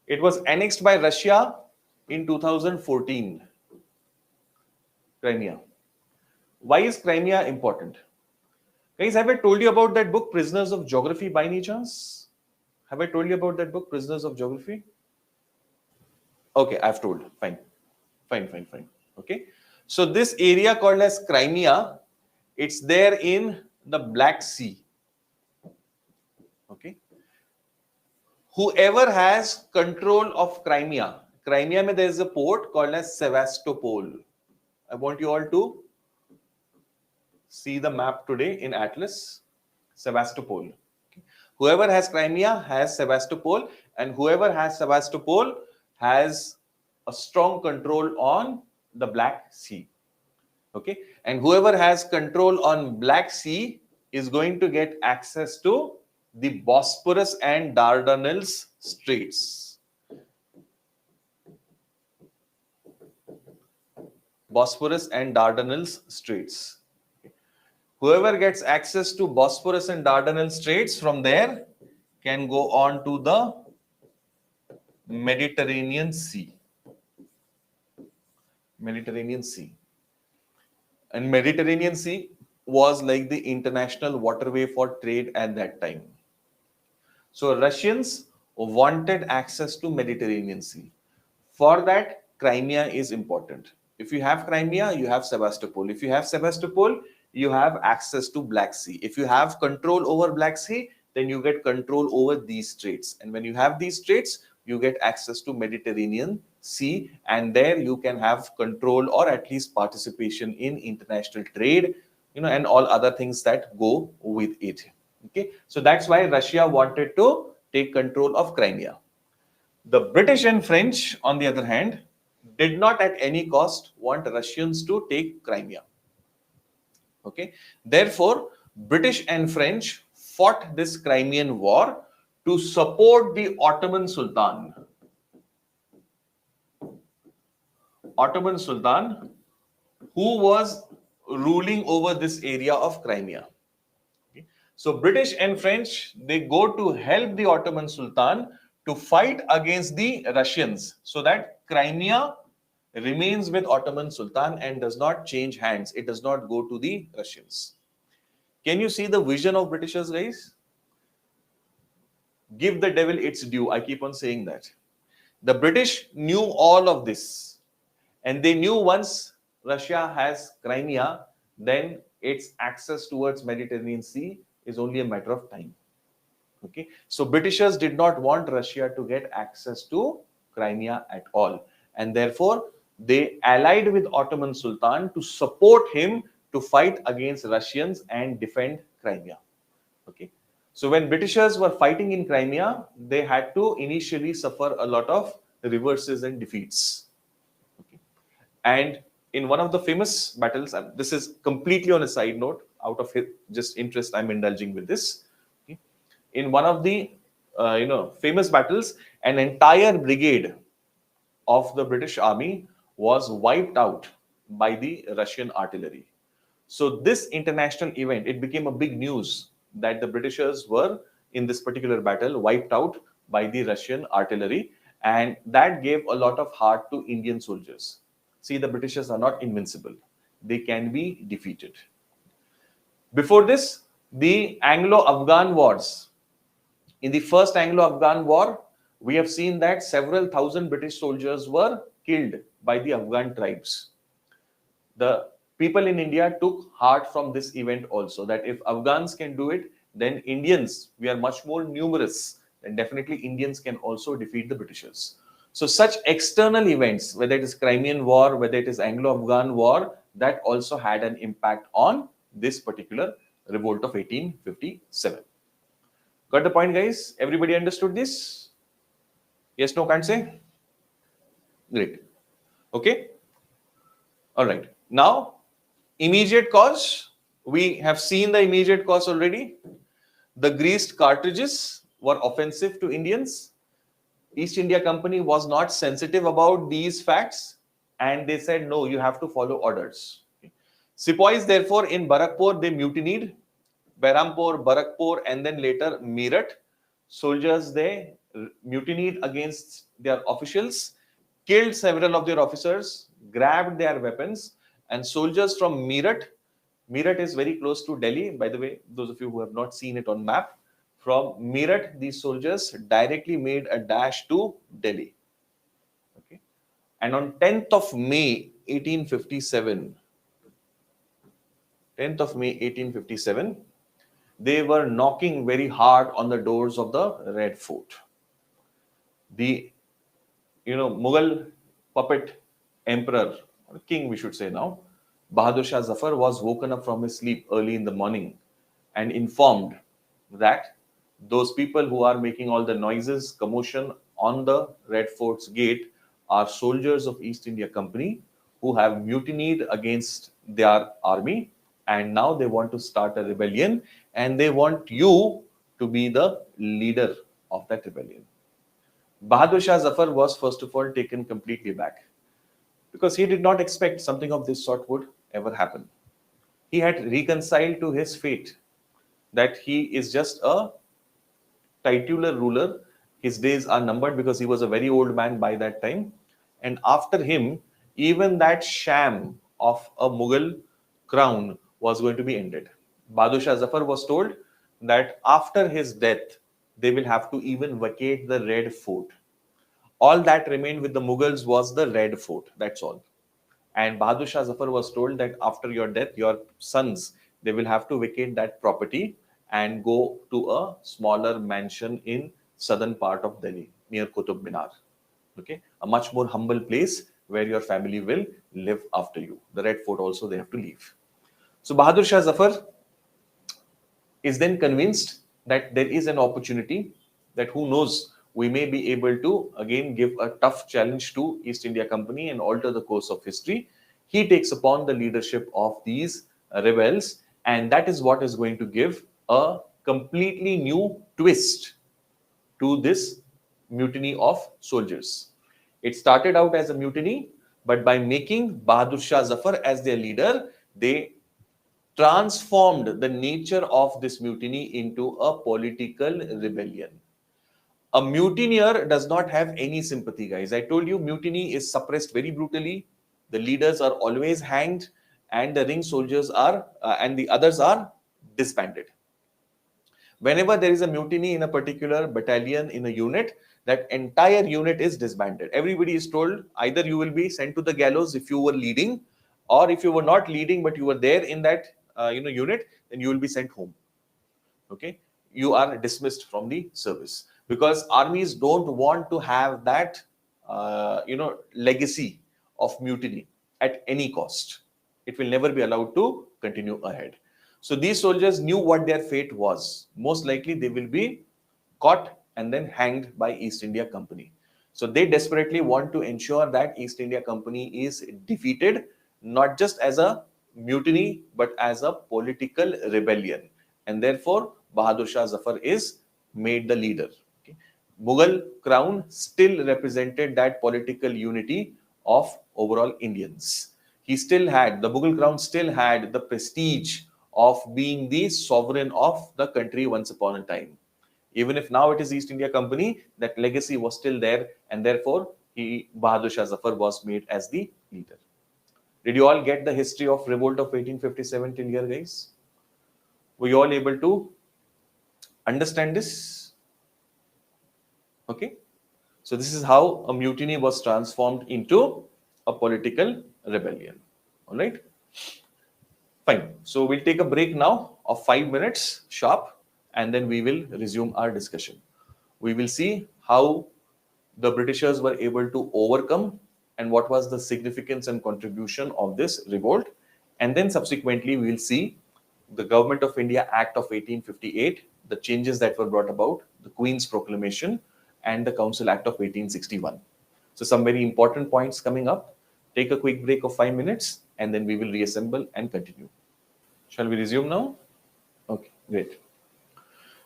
It was annexed by Russia in 2014. Crimea. Why is Crimea important? Guys, have I told you about that book, Prisoners of Geography, by any chance? Have I told you about that book, Prisoners of Geography? Okay, I've told. Fine. Okay. So this area called as Crimea, it's there in the Black Sea. Okay. Whoever has control of Crimea, Crimea, there is a port called as Sevastopol. I want you all to see the map today in Atlas. Sevastopol. Okay. Whoever has Crimea has Sevastopol, and whoever has Sevastopol has a strong control on the Black Sea. Okay. And whoever has control on Black Sea is going to get access to the Bosporus and Dardanelles Straits. Bosporus and Dardanelles Straits. Whoever gets access to Bosporus and Dardanelles Straits from there can go on to the Mediterranean Sea. Mediterranean Sea. And Mediterranean Sea was like the international waterway for trade at that time. So Russians wanted access to Mediterranean Sea. For that, Crimea is important. If you have Crimea, you have Sevastopol. If you have Sevastopol, you have access to Black Sea. If you have control over Black Sea, then you get control over these straits. And when you have these straits, you get access to Mediterranean Sea, and there you can have control or at least participation in international trade, and all other things that go with it. Okay, so that's why Russia wanted to take control of Crimea. The British and French, on the other hand, did not at any cost want Russians to take Crimea. Okay, therefore, British and French fought this Crimean War to support the Ottoman Sultan. Ottoman Sultan, who was ruling over this area of Crimea. Okay. So British and French, they go to help the Ottoman Sultan to fight against the Russians so that Crimea remains with Ottoman Sultan and does not change hands. It does not go to the Russians. Can you see the vision of Britishers, guys? Give the devil its due. I keep on saying that. The British knew all of this, and they knew once Russia has Crimea, then its access towards Mediterranean Sea is only a matter of time. Okay, so Britishers did not want Russia to get access to Crimea at all, and therefore they allied with Ottoman Sultan to support him to fight against Russians and defend Crimea. Okay, so when Britishers were fighting in Crimea, they had to initially suffer a lot of reverses and defeats. Okay, and in one of the famous battles, and this is completely on a side note, out of just interest, I'm indulging with this. Okay, in one of the famous battles, an entire brigade of the British army was wiped out by the Russian artillery. So this international event, it became a big news that the Britishers were in this particular battle wiped out by the Russian artillery, and that gave a lot of heart to Indian soldiers. See, the Britishers are not invincible. They can be defeated. Before this, the Anglo-Afghan wars. In the first Anglo-Afghan war, we have seen that several thousand British soldiers were killed by the Afghan tribes. The people in India took heart from this event also, that if Afghans can do it, then Indians, we are much more numerous, then definitely Indians can also defeat the Britishers. So such external events, whether it is Crimean War, whether it is Anglo-Afghan War, that also had an impact on this particular revolt of 1857. Got the point, guys? Everybody understood this? Yes, no, can't say? Great. Okay. All right. Now, immediate cause. We have seen the immediate cause already. The greased cartridges were offensive to Indians. East India Company was not sensitive about these facts, and they said, no, you have to follow orders. Sepoys, therefore, in Barakpur, they mutinied. Behrampur, Barakpur, and then later Meerut. Soldiers, they mutinied against their officials, killed several of their officers, grabbed their weapons, and soldiers from Meerut. Meerut is very close to Delhi. By the way, those of you who have not seen it on map, from Meerut, these soldiers directly made a dash to Delhi. Okay, and on 10th of May 1857, 10th of May 1857, they were knocking very hard on the doors of the Red Fort. The Mughal puppet emperor, or king we should say now, Bahadur Shah Zafar, was woken up from his sleep early in the morning and informed that those people who are making all the noises, commotion on the Red Fort's gate are soldiers of East India Company who have mutinied against their army, and now they want to start a rebellion, and they want you to be the leader of that rebellion. Bahadur Shah Zafar was first of all taken completely back, because he did not expect something of this sort would ever happen. He had reconciled to his fate that he is just a titular ruler. His days are numbered because he was a very old man by that time. And after him, even that sham of a Mughal crown was going to be ended. Bahadur Shah Zafar was told that after his death, they will have to even vacate the Red Fort. All that remained with the Mughals was the Red Fort. That's all. And Bahadur Shah Zafar was told that after your death, your sons, they will have to vacate that property and go to a smaller mansion in southern part of Delhi, near Qutub Minar. Okay, a much more humble place where your family will live after you. The Red Fort also they have to leave. So Bahadur Shah Zafar is then convinced that there is an opportunity, that who knows, we may be able to again give a tough challenge to East India Company and alter the course of history. He takes upon the leadership of these rebels, and that is what is going to give a completely new twist to this mutiny of soldiers. It started out as a mutiny, but by making Bahadur Shah Zafar as their leader, they transformed the nature of this mutiny into a political rebellion. A mutineer does not have any sympathy, guys. I told you, mutiny is suppressed very brutally. The leaders are always hanged, and the ring soldiers are, and the others are disbanded. Whenever there is a mutiny in a particular battalion, in a unit, that entire unit is disbanded. Everybody is told either you will be sent to the gallows if you were leading, or if you were not leading but you were there in that unit, then you will be sent home. Okay, you are dismissed from the service, because armies don't want to have that legacy of mutiny at any cost. It will never be allowed to continue ahead. So these soldiers knew what their fate was. Most likely they will be caught and then hanged by East India Company. So they desperately want to ensure that East India Company is defeated, not just as a mutiny, but as a political rebellion. And therefore, Bahadur Shah Zafar is made the leader. Okay. Mughal crown still represented that political unity of overall Indians. The Mughal crown still had the prestige of being the sovereign of the country once upon a time. Even if now it is East India Company, that legacy was still there, and therefore Bahadur Shah Zafar was made as the leader. Did you all get the history of Revolt of 1857 till here, guys? Were you all able to understand this? Okay. So this is how a mutiny was transformed into a political rebellion. All right. Fine. So we'll take a break now of 5 minutes sharp, and then we will resume our discussion. We will see how the Britishers were able to overcome and what was the significance and contribution of this revolt. And then subsequently, we will see the Government of India Act of 1858, the changes that were brought about, the Queen's Proclamation, and the Council Act of 1861. So some very important points coming up. Take a quick break of 5 minutes, and then we will reassemble and continue. Shall we resume now? Okay, great.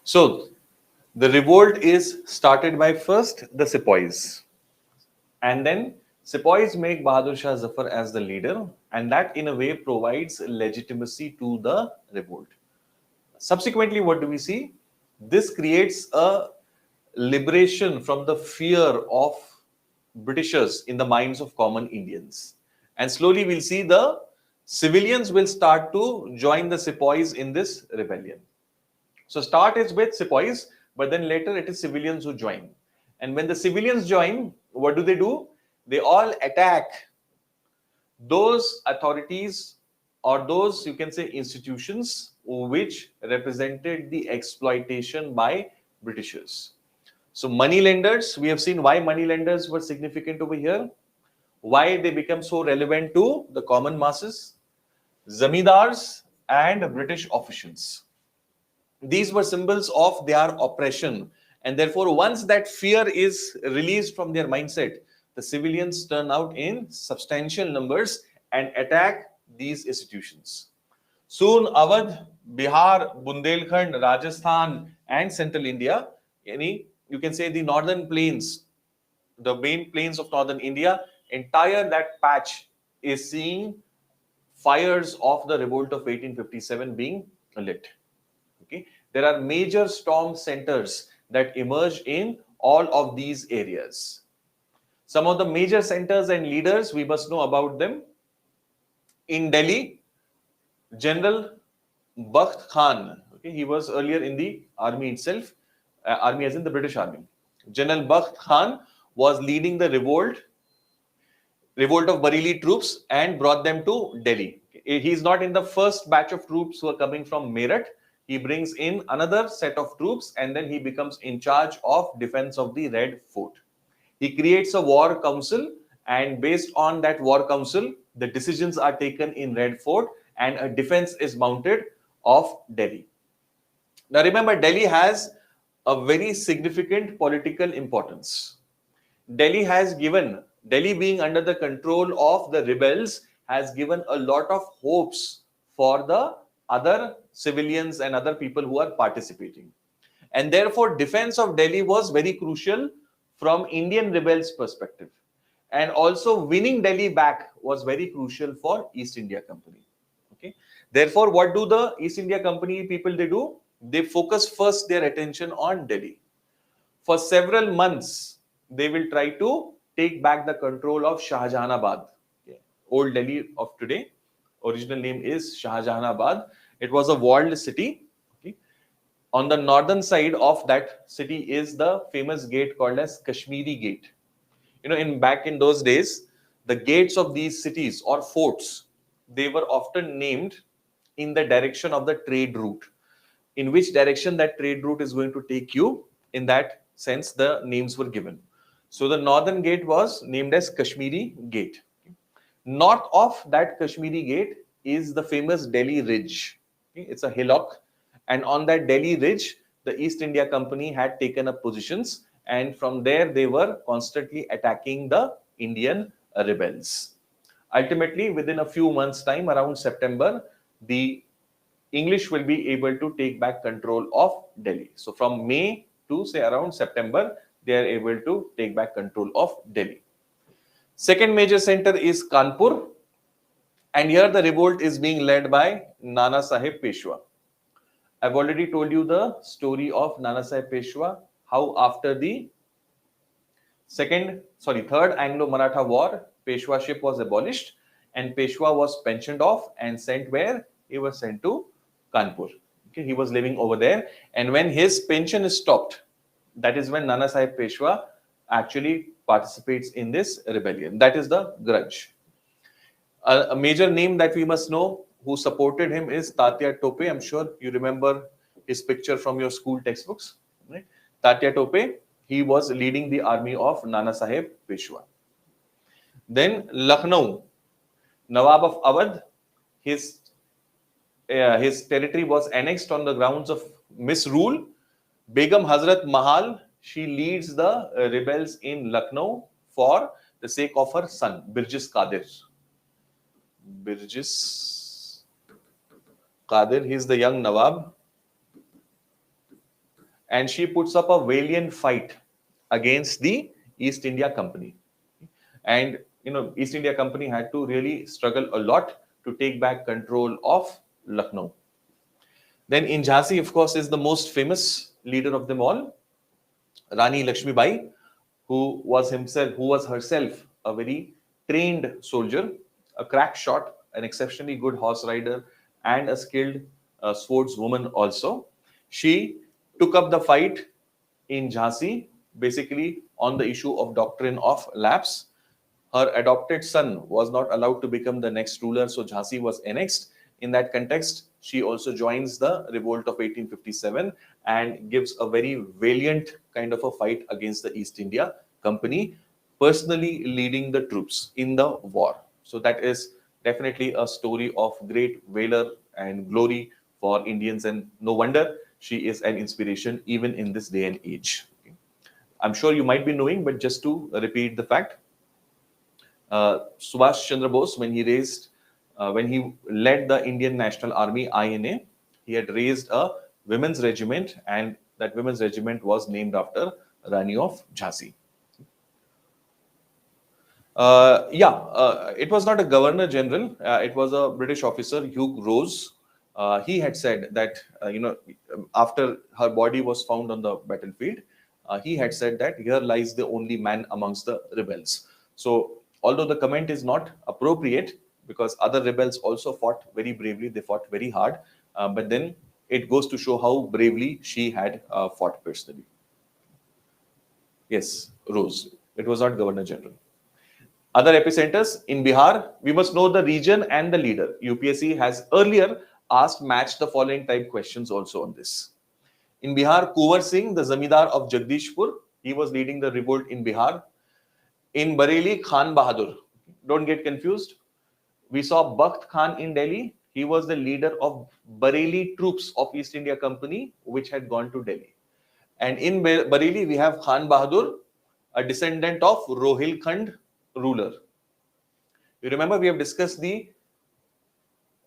So the revolt is started by first the sepoys, and then sepoys make Bahadur Shah Zafar as the leader, and that in a way provides legitimacy to the revolt. Subsequently, what do we see? This creates a liberation from the fear of Britishers in the minds of common Indians. And slowly we'll see the civilians will start to join the sepoys in this rebellion. So start is with sepoys, but then later it is civilians who join. And when the civilians join, what do? They all attack those authorities, or those, you can say, institutions which represented the exploitation by Britishers. So money lenders, we have seen why money lenders were significant over here, why they become so relevant to the common masses. Zamindars and British officials. These were symbols of their oppression, and therefore once that fear is released from their mindset, the civilians turn out in substantial numbers and attack these institutions. Soon Awadh, Bihar, Bundelkhand, Rajasthan and central India, you can say the northern plains, the main plains of northern India, entire that patch is seeing fires of the revolt of 1857 being lit. Okay, there are major storm centers that emerge in all of these areas. Some of the major centers and leaders, we must know about them. In Delhi, General Bakht Khan, okay, he was earlier in the army itself, army as in the British Army. General Bakht Khan was leading the revolt of Bareilly troops and brought them to Delhi. He's not in the first batch of troops who are coming from Meerut. He brings in another set of troops, and then he becomes in charge of defense of the Red Fort. He creates a war council, and based on that war council, the decisions are taken in Red Fort, and a defense is mounted of Delhi. Now remember, Delhi has a very significant political importance. Delhi being under the control of the rebels has given a lot of hopes for the other civilians and other people who are participating. And therefore, defense of Delhi was very crucial from Indian rebels' perspective. And also winning Delhi back was very crucial for East India Company. Okay. Therefore, what do the East India Company people do? They focus first their attention on Delhi. For several months, they will try to take back the control of Shahjahanabad. Okay. Old Delhi of today. Original name is Shahjahanabad. It was a walled city. Okay. On the northern side of that city is the famous gate called as Kashmiri Gate. Back in those days, the gates of these cities or forts, they were often named in the direction of the trade route. In which direction that trade route is going to take you, in that sense, the names were given. So the northern gate was named as Kashmiri Gate. North of that Kashmiri Gate is the famous Delhi Ridge. It's a hillock, and on that Delhi Ridge, the East India Company had taken up positions, and from there they were constantly attacking the Indian rebels. Ultimately, within a few months' time, around September, the English will be able to take back control of Delhi. So from May to say around September, they are able to take back control of Delhi. Second major center is Kanpur, and here the revolt is being led by Nana Sahib Peshwa. I've already told you the story of Nana Sahib Peshwa, how after the third Anglo-Maratha War, Peshwaship was abolished and Peshwa was pensioned off and sent where? He was sent to Kanpur. Okay, he was living over there, and when his pension is stopped, that is when Nana Sahib Peshwa actually participates in this rebellion. That is the grudge. A major name that we must know who supported him is Tatya Tope. I'm sure you remember his picture from your school textbooks. Right? Tatya Tope, he was leading the army of Nana Sahib Peshwa. Then Lucknow, Nawab of Awadh, his territory was annexed on the grounds of misrule. Begum Hazrat Mahal, she leads the rebels in Lucknow for the sake of her son, Birjis Qadir. Birjis Qadir, he is the young Nawab. And she puts up a valiant fight against the East India Company. And, East India Company had to really struggle a lot to take back control of Lucknow. Then in Jhansi, of course, is the most famous leader of them all, Rani Lakshmi Bai, who was herself a very trained soldier, a crack shot, an exceptionally good horse rider, and a skilled swordswoman also. She took up the fight in Jhansi, basically on the issue of doctrine of lapse. Her adopted son was not allowed to become the next ruler, so Jhansi was annexed. In that context, she also joins the revolt of 1857 and gives a very valiant kind of a fight against the East India Company, personally leading the troops in the war. So that is definitely a story of great valor and glory for Indians, and no wonder she is an inspiration even in this day and age. I'm sure you might be knowing, but just to repeat the fact, Subhash Chandra Bose, when he led the Indian National Army INA, he had raised a women's regiment, and that women's regiment was named after Rani of Jhansi. It was not a governor general. It was a British officer, Hugh Rose. He had said that, after her body was found on the battlefield, he had said that here lies the only man amongst the rebels. So, although the comment is not appropriate, because other rebels also fought very bravely, they fought very hard, but then it goes to show how bravely she had fought personally. Yes, Rose. It was not Governor General. Other epicenters in Bihar, we must know the region and the leader. UPSC has earlier asked match the following type questions also on this. In Bihar, Kuwar Singh, the Zamidar of Jagdishpur, he was leading the revolt in Bihar. In Bareilly, Khan Bahadur. Don't get confused. We saw Bakht Khan in Delhi. He was the leader of Bareilly troops of East India Company, which had gone to Delhi. And in Bareilly, we have Khan Bahadur, a descendant of Rohilkhand ruler. You remember we have discussed the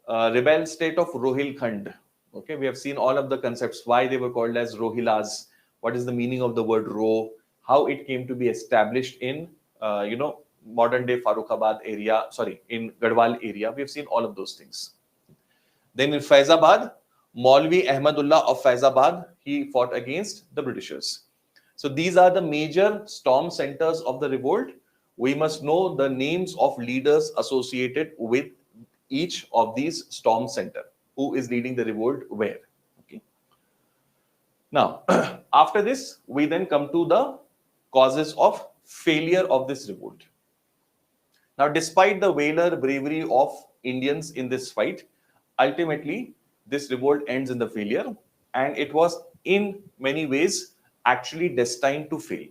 rebel state of Rohilkhand. Okay, we have seen all of the concepts, why they were called as Rohilas, what is the meaning of the word Ro, how it came to be established in, modern day Farrukhabad area, in Garhwal area. We have seen all of those things. Then in Faizabad, Maulvi Ahmadullah of Faizabad, he fought against the Britishers. So these are the major storm centers of the revolt. We must know the names of leaders associated with each of these storm center. Who is leading the revolt where? Okay. Now, after this, we then come to the causes of failure of this revolt. Now, despite the valor, bravery of Indians in this fight, ultimately this revolt ends in the failure, and it was in many ways actually destined to fail.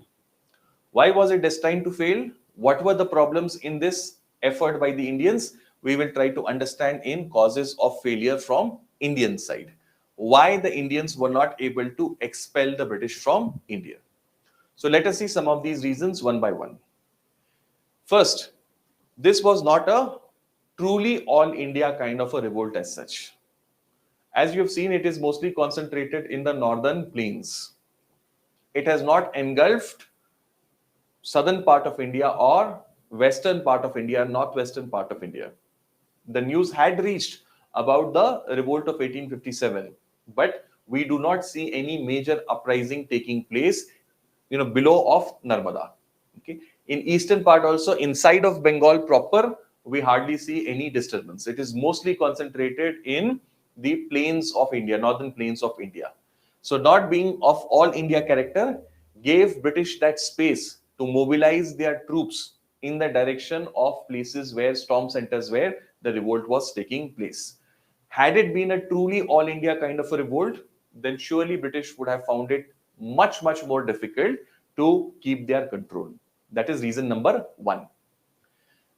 Why was it destined to fail? What were the problems in this effort by the Indians? We will try to understand in causes of failure from Indian side. Why the Indians were not able to expel the British from India. So let us see some of these reasons one by one. First, this was not a truly all India kind of a revolt as such. As you have seen, it is mostly concentrated in the northern plains. It has not engulfed southern part of India or western part of India, northwestern part of India. The news had reached about the revolt of 1857, but we do not see any major uprising taking place, below of Narmada. Okay, in eastern part also, inside of Bengal proper, we hardly see any disturbance. It is mostly concentrated in the plains of India, northern plains of India. So, not being of all India character, gave British that space to mobilize their troops in the direction of places where storm centers where the revolt was taking place. Had it been a truly all India kind of a revolt, then surely British would have found it much, much more difficult to keep their control. That is reason number one.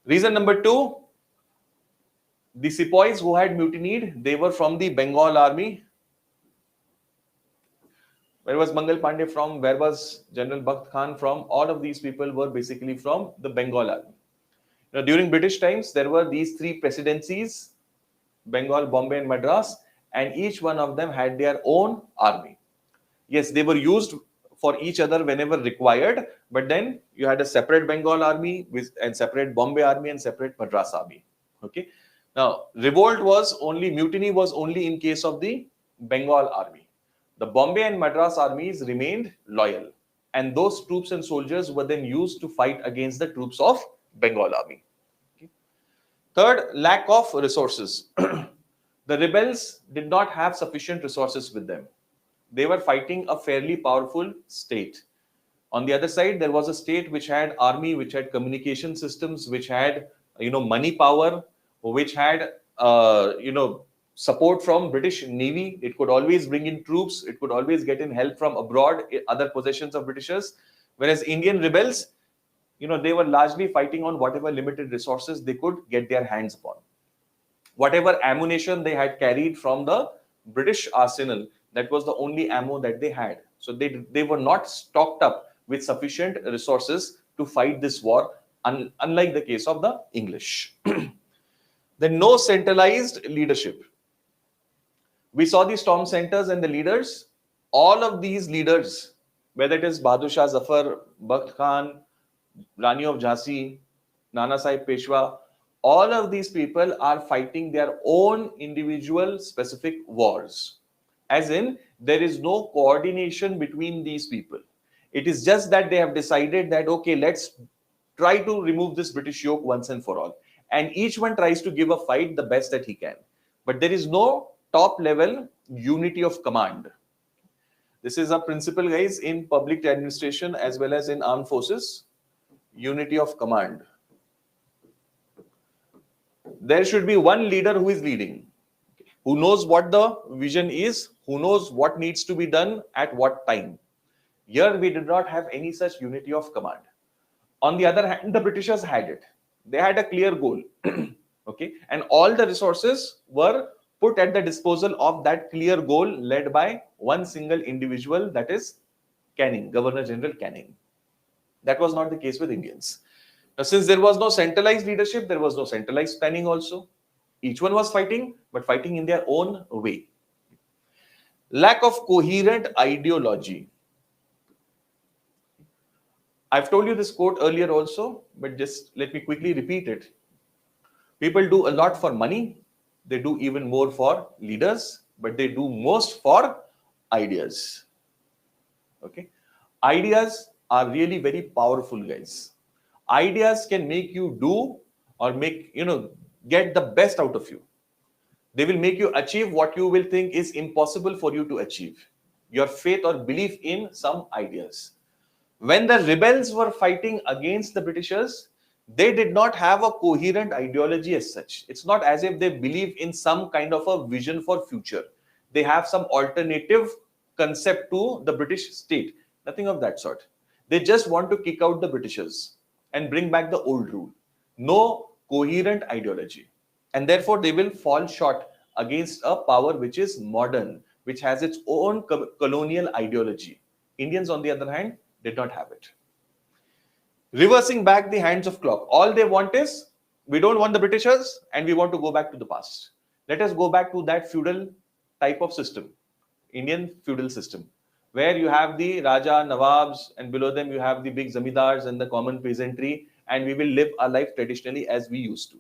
Reason number two, the sepoys who had mutinied, they were from the Bengal army. Where was Mangal Pandey from? Where was General Bakht Khan from? All of these people were basically from the Bengal army. Now, during British times, there were these three presidencies, Bengal, Bombay, and Madras, and each one of them had their own army. Yes, they were used for each other whenever required, but then you had a separate Bengal army and separate Bombay army and separate Madras army. Okay. Now, mutiny was only in case of the Bengal army. The Bombay and Madras armies remained loyal, and those troops and soldiers were then used to fight against the troops of Bengal army. Okay. Third, lack of resources. The rebels did not have sufficient resources with them. They were fighting a fairly powerful state. On the other side, there was a state which had army, which had communication systems, which had money power, which had support from British Navy. It could always bring in troops. It could always get in help from abroad, other possessions of Britishers. Whereas Indian rebels, they were largely fighting on whatever limited resources they could get their hands upon. Whatever ammunition they had carried from the British arsenal, that was the only ammo that they had. So they were not stocked up with sufficient resources to fight this war, unlike the case of the English. Then no centralized leadership. We saw the storm centers and the leaders. All of these leaders, whether it is Bahadur Shah Zafar, Bakht Khan, Rani of Jhansi, Nana Sahib Peshwa, all of these people are fighting their own individual specific wars. As in, there is no coordination between these people. It is just that they have decided that, okay, let's try to remove this British yoke once and for all. And each one tries to give a fight the best that he can. But there is no top level unity of command. This is a principle, guys, in public administration as well as in armed forces. Unity of command. There should be one leader who is leading, who knows what the vision is, who knows what needs to be done at what time. Here we did not have any such unity of command. On the other hand, the Britishers had it. They had a clear goal. Okay, and all the resources were put at the disposal of that clear goal led by one single individual, that is Canning, Governor General Canning. That was not the case with Indians. Now, since there was no centralized leadership, there was no centralized planning also. Each one was fighting, but fighting in their own way. Lack of coherent ideology. I've told you this quote earlier also, but just let me quickly repeat it. People do a lot for money. They do even more for leaders, but they do most for ideas. Okay. Ideas are really very powerful, guys. Ideas can make you do or get the best out of you. They will make you achieve what you will think is impossible for you to achieve. your faith or belief in some ideas. When the rebels were fighting against the Britishers, they did not have a coherent ideology as such. It's not as if they believe in some kind of a vision for future. They have some alternative concept to the British state. Nothing of that sort. They just want to kick out the Britishers and bring back the old rule. No coherent ideology. And therefore, they will fall short against a power which is modern, which has its own colonial ideology. Indians, on the other hand, did not have it. Reversing back the hands of clock. All they want is, we don't want the Britishers and we want to go back to the past. Let us go back to that feudal type of system, Indian feudal system, where you have the Raja, Nawabs, and below them you have the big zamindars and the common peasantry, and we will live our life traditionally as we used to.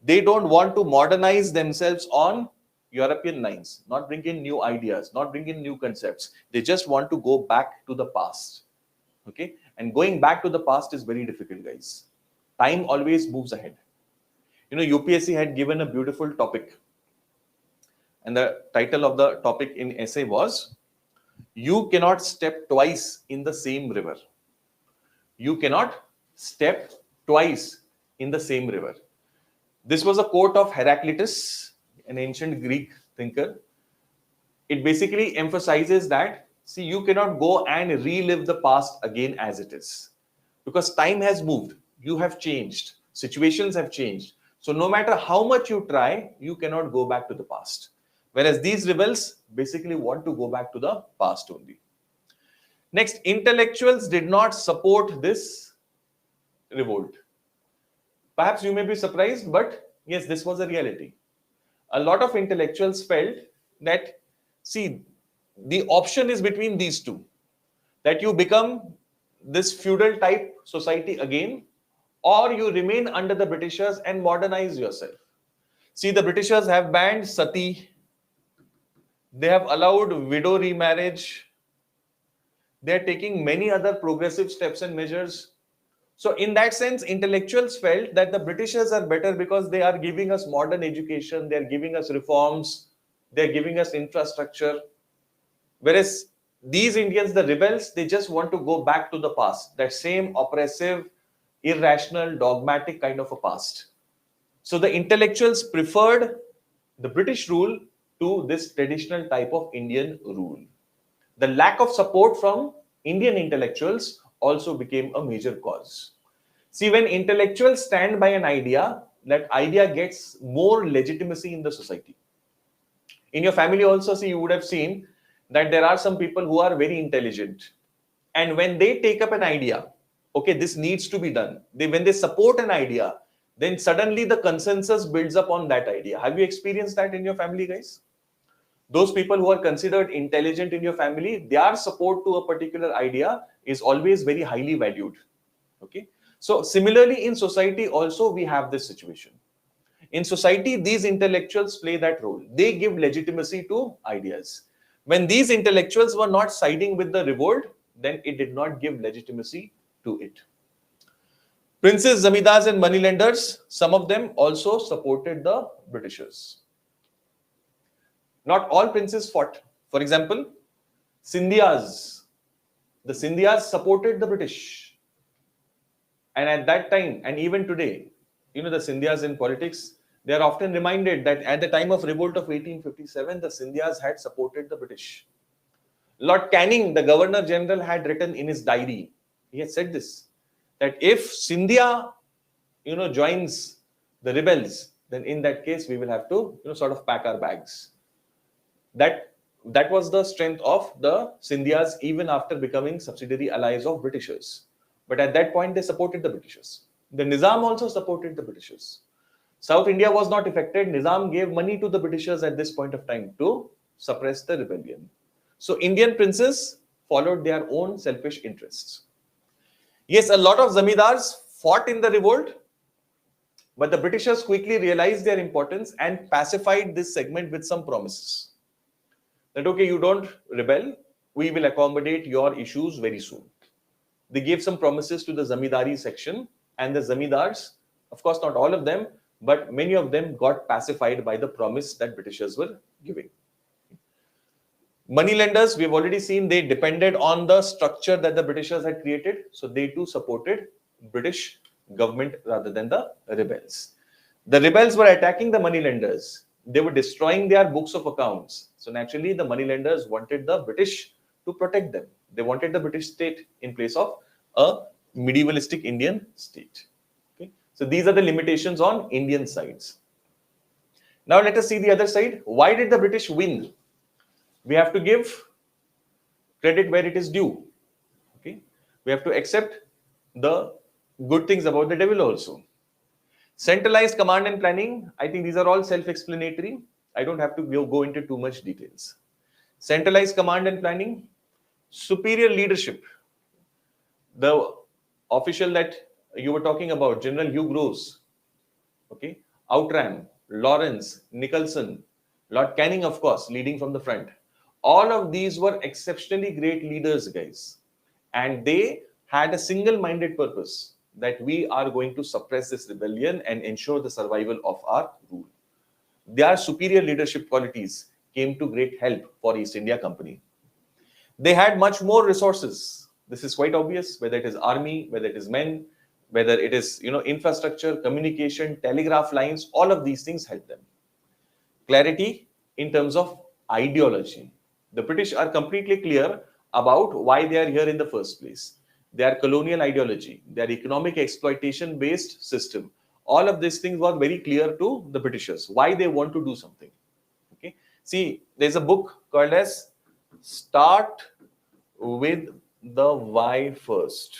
They don't want to modernize themselves on European lines, not bring in new ideas, not bring in new concepts. They just want to go back to the past. Okay, and going back to the past is very difficult, guys. Time always moves ahead. You know, UPSC had given a beautiful topic, and the title of the topic in essay was, "You cannot step twice in the same river." You cannot step twice in the same river. This was a quote of Heraclitus, an ancient Greek thinker. It basically emphasizes that, see, you cannot go and relive the past again as it is, because time has moved, you have changed, situations have changed. So no matter how much you try, you cannot go back to the past. Whereas these rebels basically want to go back to the past only. Next, intellectuals did not support this revolt. Perhaps you may be surprised, but yes, this was a reality. A lot of intellectuals felt that, see, the option is between these two, that you become this feudal type society again, or you remain under the Britishers and modernize yourself. See, the Britishers have banned sati, they have allowed widow remarriage, they are taking many other progressive steps and measures. So in that sense, intellectuals felt that the Britishers are better because they are giving us modern education, they are giving us reforms, they are giving us infrastructure. Whereas these Indians, the rebels, they just want to go back to the past, that same oppressive, irrational, dogmatic kind of a past. So the intellectuals preferred the British rule to this traditional type of Indian rule. The lack of support from Indian intellectuals also became a major cause. See, when intellectuals stand by an idea, that idea gets more legitimacy in the society. In your family also, see, you would have seen that there are some people who are very intelligent. And when they take up an idea, okay, this needs to be done. When they support an idea, then suddenly the consensus builds up on that idea. Have you experienced that in your family, guys? Those people who are considered intelligent in your family, their support to a particular idea is always very highly valued. Okay. So similarly in society also we have this situation. In society, these intellectuals play that role. They give legitimacy to ideas. When these intellectuals were not siding with the revolt, then it did not give legitimacy to it. Princes, zamindars and moneylenders, some of them also supported the Britishers. Not all princes fought. For example, Scindias. The Scindias supported the British. And at that time, and even today, you know, the Scindias in politics, they are often reminded that at the time of revolt of 1857, the Scindias had supported the British. Lord Canning, the Governor General, had written in his diary, he had said this, that if Scindia, you know, joins the rebels, then in that case, we will have to, you know, sort of pack our bags. That was the strength of the Scindias even after becoming subsidiary allies of Britishers. But at that point, they supported the Britishers. The Nizam also supported the Britishers. South India was not affected. Nizam gave money to the Britishers at this point of time to suppress the rebellion. So Indian princes followed their own selfish interests. Yes, a lot of zamindars fought in the revolt, but the Britishers quickly realized their importance and pacified this segment with some promises. That, okay, you don't rebel, we will accommodate your issues very soon. They gave some promises to the zamindari section, and the zamindars, of course not all of them, but many of them got pacified by the promise that Britishers were giving. Money lenders, we've already seen, they depended on the structure that the Britishers had created. So they too supported British government rather than the rebels. The rebels were attacking the money lenders. They were destroying their books of accounts. So naturally, the money lenders wanted the British to protect them. They wanted the British state in place of a medievalistic Indian state. Okay? So these are the limitations on Indian sides. Now let us see the other side. Why did the British win? We have to give credit where it is due. Okay, we have to accept the good things about the devil also. Centralized command and planning, I think these are all self-explanatory. I don't have to go into too much details. Centralized command and planning, superior leadership. The official that you were talking about, General Hugh Groves, okay, Outram, Lawrence, Nicholson, Lord Canning, of course, leading from the front. All of these were exceptionally great leaders, guys. And they had a single-minded purpose that we are going to suppress this rebellion and ensure the survival of our rule. Their superior leadership qualities came to great help for East India Company. They had much more resources. This is quite obvious, whether it is army, whether it is men, whether it is infrastructure, communication, telegraph lines, all of these things help them. Clarity in terms of ideology. The British are completely clear about why they are here in the first place. Their colonial ideology, their economic exploitation based system, all of these things were very clear to the Britishers, why they want to do something. Okay. See, there's a book called as Start with the Why First.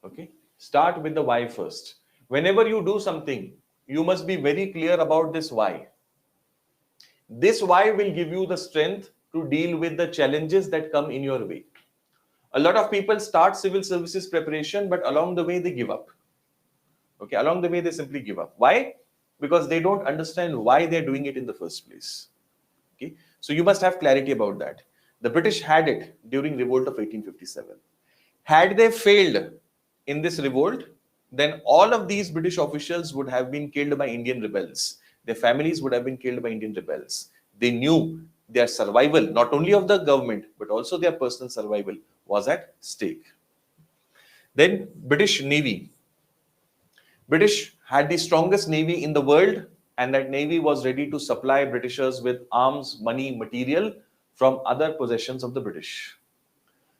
Okay. Start with the why first. Whenever you do something, you must be very clear about this why. This why will give you the strength to deal with the challenges that come in your way. A lot of people start civil services preparation, but along the way they give up. Okay, along the way they simply give up. Why? Because they don't understand why they're doing it in the first place. Okay, so you must have clarity about that. The British had it during Revolt of 1857. Had they failed in this revolt, then all of these British officials would have been killed by Indian rebels. Their families would have been killed by Indian rebels. They knew their survival, not only of the government, but also their personal survival was at stake. Then British Navy. British had the strongest navy in the world, and that navy was ready to supply Britishers with arms, money, material from other possessions of the British.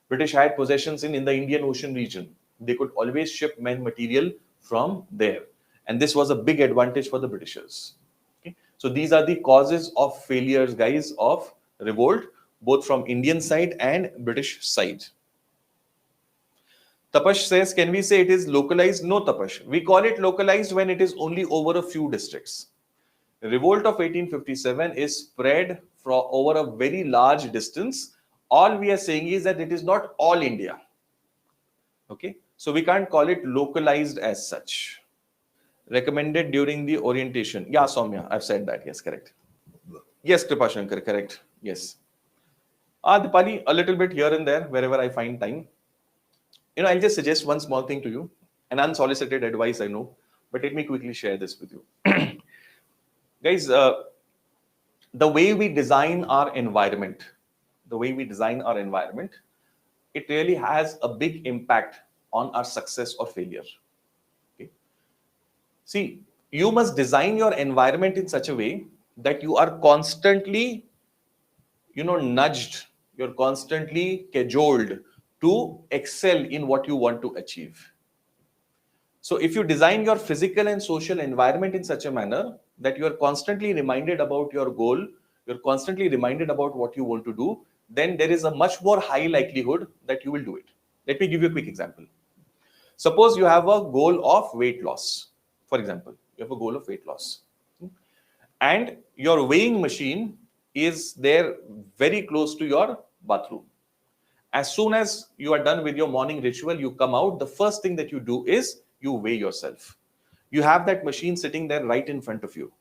British had possessions in the Indian Ocean region. They could always ship men material from there. And this was a big advantage for the Britishers. Okay? So these are the causes of failures, guys, of revolt, both from Indian side and British side. Tapash says, can we say it is localized? No, Tapash. We call it localized when it is only over a few districts. Revolt of 1857 is spread over a very large distance. All we are saying is that it is not all India. Okay, so we can't call it localized as such. Recommended during the orientation. Yeah, Soumya, I've said that. Yes, correct. Yes, Kripashankar, correct. Yes. Dipali, a little bit here and there, wherever I find time. I'll just suggest one small thing to you. An unsolicited advice, I know, but let me quickly share this with you. Guys, the way we design our environment, it really has a big impact on our success or failure. Okay. See, you must design your environment in such a way that you are constantly, nudged, you're constantly cajoled to excel in what you want to achieve. So if you design your physical and social environment in such a manner that you are constantly reminded about your goal, you're constantly reminded about what you want to do, then there is a much more high likelihood that you will do it. Let me give you a quick example. Suppose you have a goal of weight loss. For example, you have a goal of weight loss. And your weighing machine is there very close to your bathroom. As soon as you are done with your morning ritual, you come out, the first thing that you do is you weigh yourself. You have that machine sitting there right in front of you.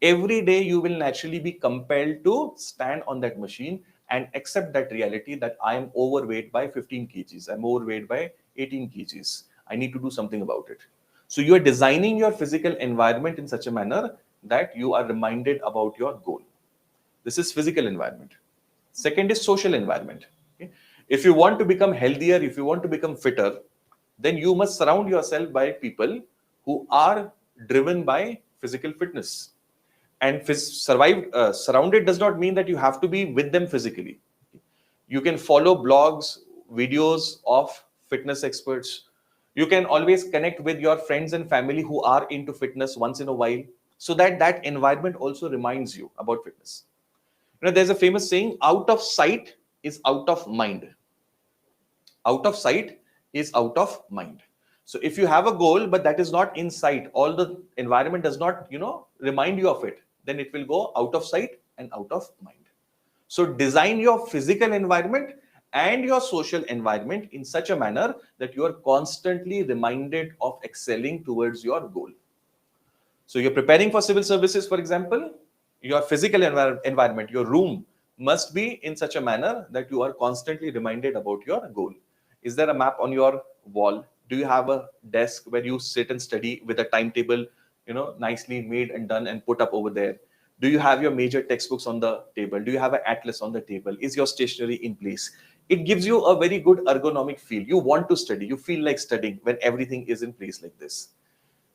Every day you will naturally be compelled to stand on that machine and accept that reality that I am overweight by 15 kgs. I'm overweight by 18 kgs. I need to do something about it. So you are designing your physical environment in such a manner that you are reminded about your goal. This is physical environment. Second is social environment. Okay? If you want to become healthier, if you want to become fitter, then you must surround yourself by people who are driven by physical fitness. And surrounded does not mean that you have to be with them physically. You can follow blogs, videos of fitness experts. You can always connect with your friends and family who are into fitness once in a while, so that that environment also reminds you about fitness. There's a famous saying, out of sight is out of mind. Out of sight is out of mind. So if you have a goal, but that is not in sight, all the environment does not, remind you of it, then it will go out of sight and out of mind. So design your physical environment and your social environment in such a manner that you are constantly reminded of excelling towards your goal. So you're preparing for civil services, for example, your physical environment, your room must be in such a manner that you are constantly reminded about your goal. Is there a map on your wall? Do you have a desk where you sit and study with a timetable, nicely made and done and put up over there? Do you have your major textbooks on the table? Do you have an atlas on the table? Is your stationery in place? It gives you a very good ergonomic feel. You want to study. You feel like studying when everything is in place like this.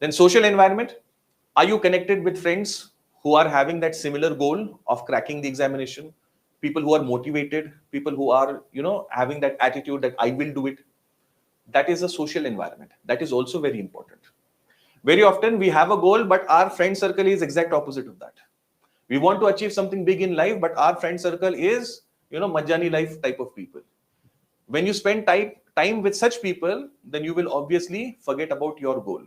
Then social environment. Are you connected with friends who are having that similar goal of cracking the examination? People who are motivated, people who are, having that attitude that I will do it. That is a social environment. That is also very important. Very often we have a goal, but our friend circle is exact opposite of that. We want to achieve something big in life, but our friend circle is, Majani life type of people. When you spend time with such people, then you will obviously forget about your goal.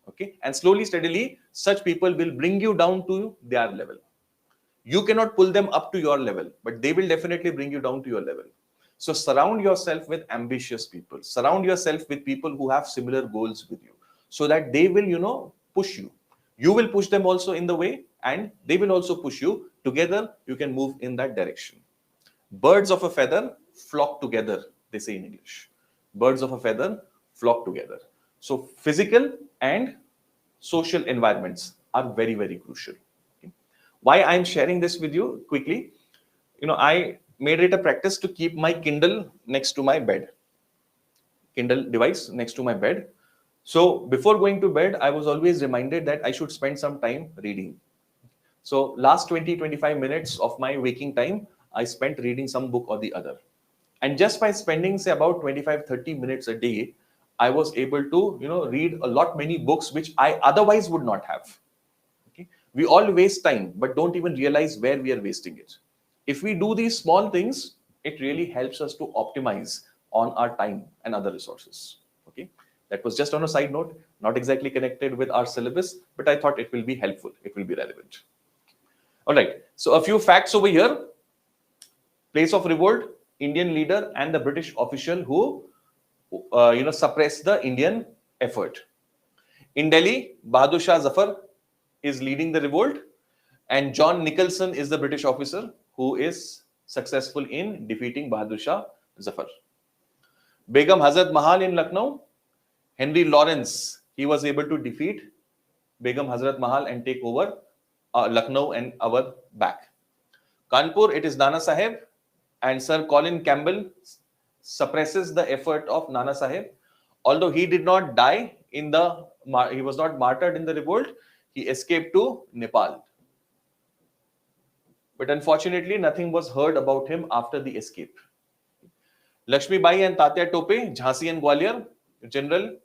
Okay, and slowly, steadily, such people will bring you down to their level. You cannot pull them up to your level, but they will definitely bring you down to your level. So surround yourself with ambitious people. Surround yourself with people who have similar goals with you, so that they will, push you. You will push them also in the way, and they will also push you. Together, you can move in that direction. Birds of a feather flock together, they say in English. Birds of a feather flock together. So physical and social environments are very, very crucial. Okay. Why I'm sharing this with you quickly, I made it a practice to keep my Kindle next to my bed. Kindle device next to my bed. So before going to bed, I was always reminded that I should spend some time reading. So last 20-25 minutes of my waking time, I spent reading some book or the other. And just by spending, say, about 25-30 minutes a day, I was able to, read a lot many books which I otherwise would not have. Okay? We all waste time, but don't even realize where we are wasting it. If we do these small things, it really helps us to optimize on our time and other resources. Okay? That was just on a side note, not exactly connected with our syllabus, but I thought it will be helpful. It will be relevant. All right. So a few facts over here. Place of revolt, Indian leader and the British official who suppressed the Indian effort. In Delhi, Bahadur Shah Zafar is leading the revolt, and John Nicholson is the British officer who is successful in defeating Bahadur Shah Zafar. Begum Hazrat Mahal in Lucknow, Henry Lawrence, he was able to defeat Begum Hazrat Mahal and take over Lucknow and our back. Kanpur, it is Nana Sahib, and Sir Colin Campbell suppresses the effort of Nana Sahib. Although he did not die he was not martyred in the revolt, he escaped to Nepal. But unfortunately, nothing was heard about him after the escape. Lakshmi Bai and Tatya Tope, Jhansi and Gwalior, General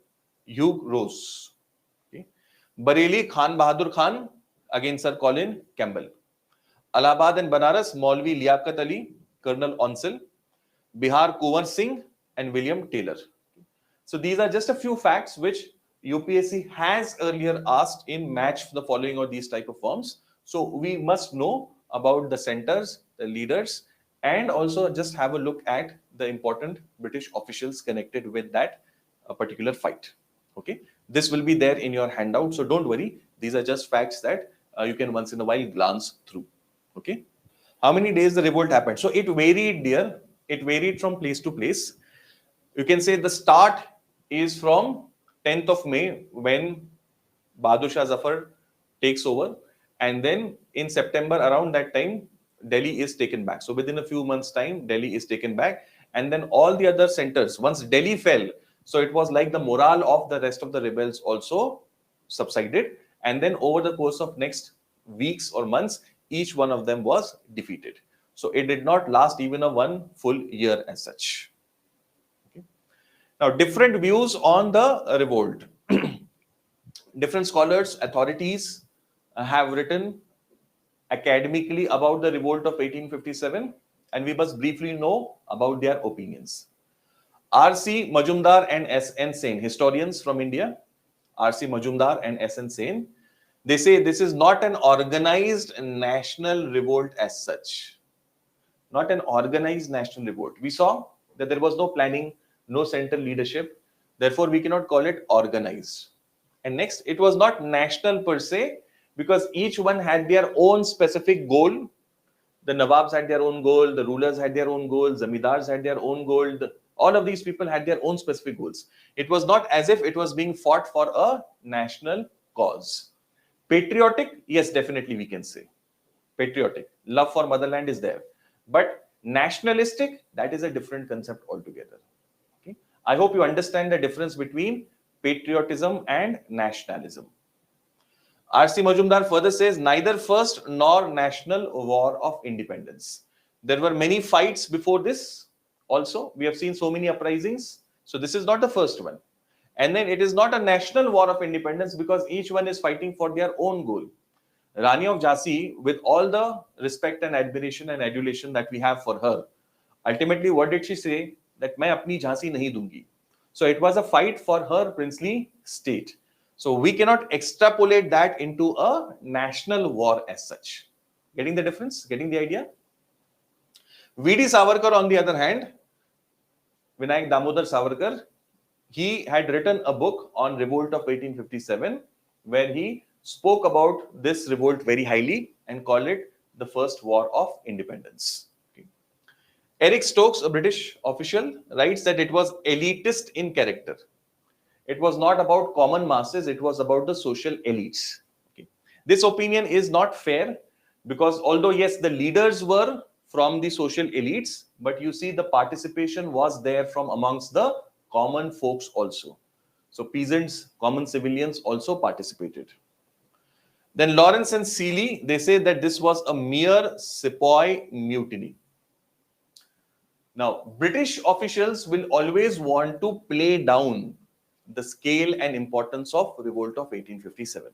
Hugh Rose. Okay. Bareilly, Khan Bahadur Khan, again Sir Colin Campbell. Allahabad and Banaras, Maulvi Liaquat Ali, Colonel Onsel. Bihar, Kunwar Singh and William Taylor. So these are just a few facts which UPSC has earlier asked in match the following or these type of forms. So we must know about the centers, the leaders, and also just have a look at the important British officials connected with that particular fight. Okay, this will be there in your handout, so don't worry. These are just facts that you can once in a while glance through. Okay, how many days the revolt happened? So it varied, dear. It varied from place to place. You can say the start is from 10th of May when Bahadur Shah Zafar takes over, and then in September around that time, Delhi is taken back. So within a few months' time, Delhi is taken back, and then all the other centers, once Delhi fell, so it was like the morale of the rest of the rebels also subsided, and then over the course of next weeks or months, each one of them was defeated. So it did not last even a one full year as such. Okay. Now, different views on the revolt. Different scholars, authorities have written academically about the revolt of 1857, and we must briefly know about their opinions. R.C. Majumdar and S.N. Sen, historians from India, R.C. Majumdar and S.N. Sen, they say this is not an organized national revolt as such. Not an organized national revolt. We saw that there was no planning, no central leadership. Therefore, we cannot call it organized. And next, it was not national per se, because each one had their own specific goal. The Nawabs had their own goal, the rulers had their own goals, Zamindars had their own goal. All of these people had their own specific goals. It was not as if it was being fought for a national cause. Patriotic, yes, definitely we can say. Patriotic, love for motherland is there. But nationalistic, that is a different concept altogether. Okay? I hope you understand the difference between patriotism and nationalism. R.C. Majumdar further says, neither first nor national war of independence. There were many fights before this also. We have seen so many uprisings. So this is not the first one. And then it is not a national war of independence because each one is fighting for their own goal. Rani of Jhansi, with all the respect and admiration and adulation that we have for her, ultimately what did she say? That मैं अपनी झांसी नहीं दूंगी. So it was a fight for her princely state. So we cannot extrapolate that into a national war as such. Getting the difference? Getting the idea? V.D. Savarkar, on the other hand, Vinayak Damodar Savarkar, he had written a book on revolt of 1857 where he spoke about this revolt very highly and called it the first war of independence. Okay. Eric Stokes, a British official, writes that it was elitist in character. It was not about common masses, it was about the social elites. Okay. This opinion is not fair because although yes, the leaders were from the social elites, but you see the participation was there from amongst the common folks also. So peasants, common civilians also participated. Then Lawrence and Seeley, they say that this was a mere sepoy mutiny. Now, British officials will always want to play down the scale and importance of revolt of 1857.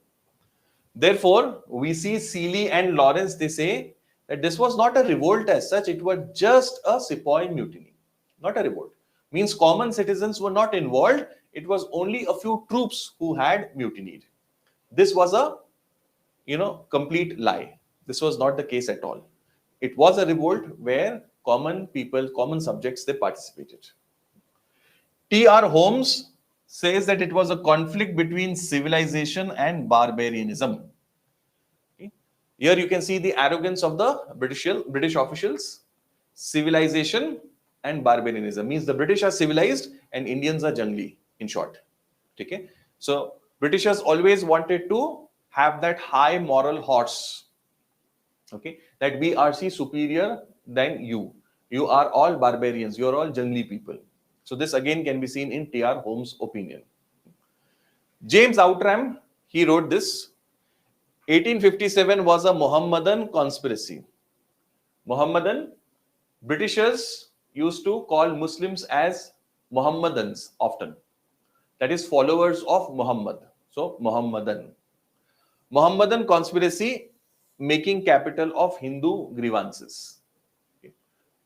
Therefore, we see Seeley and Lawrence, they say that this was not a revolt as such, it was just a sepoy mutiny, not a revolt. Means common citizens were not involved, it was only a few troops who had mutinied. This was a complete lie. This was not the case at all. It was a revolt where common people, common subjects, they participated. T.R. Holmes says that it was a conflict between civilization and barbarianism. Okay. Here you can see the arrogance of the British officials. Civilization and barbarianism means the British are civilized and Indians are jungly, in short. Okay. So Britishers always wanted to have that high moral horse. Okay, that we are superior than you. You are all barbarians. You are all jungly people. So this again can be seen in T.R. Holmes' opinion. James Outram, he wrote this. 1857 was a Mohammedan conspiracy. Mohammedan, Britishers used to call Muslims as Mohammedans often. That is followers of Muhammad. So Mohammedan. Mohammedan conspiracy making capital of Hindu grievances. Okay.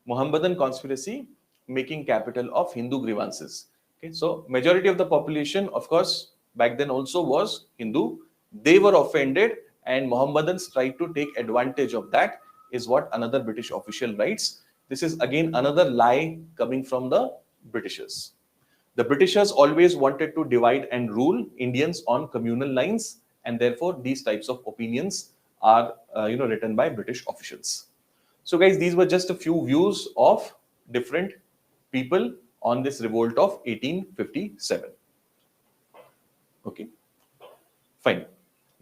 Mohammedan conspiracy making capital of Hindu grievances. Okay. So majority of the population, of course, back then also was Hindu. They were offended and Mohammedans tried to take advantage of that, is what another British official writes. This is again another lie coming from the Britishers. The Britishers always wanted to divide and rule Indians on communal lines, and therefore these types of opinions are written by British officials. So guys, these were just a few views of different people on this revolt of 1857. Okay, fine.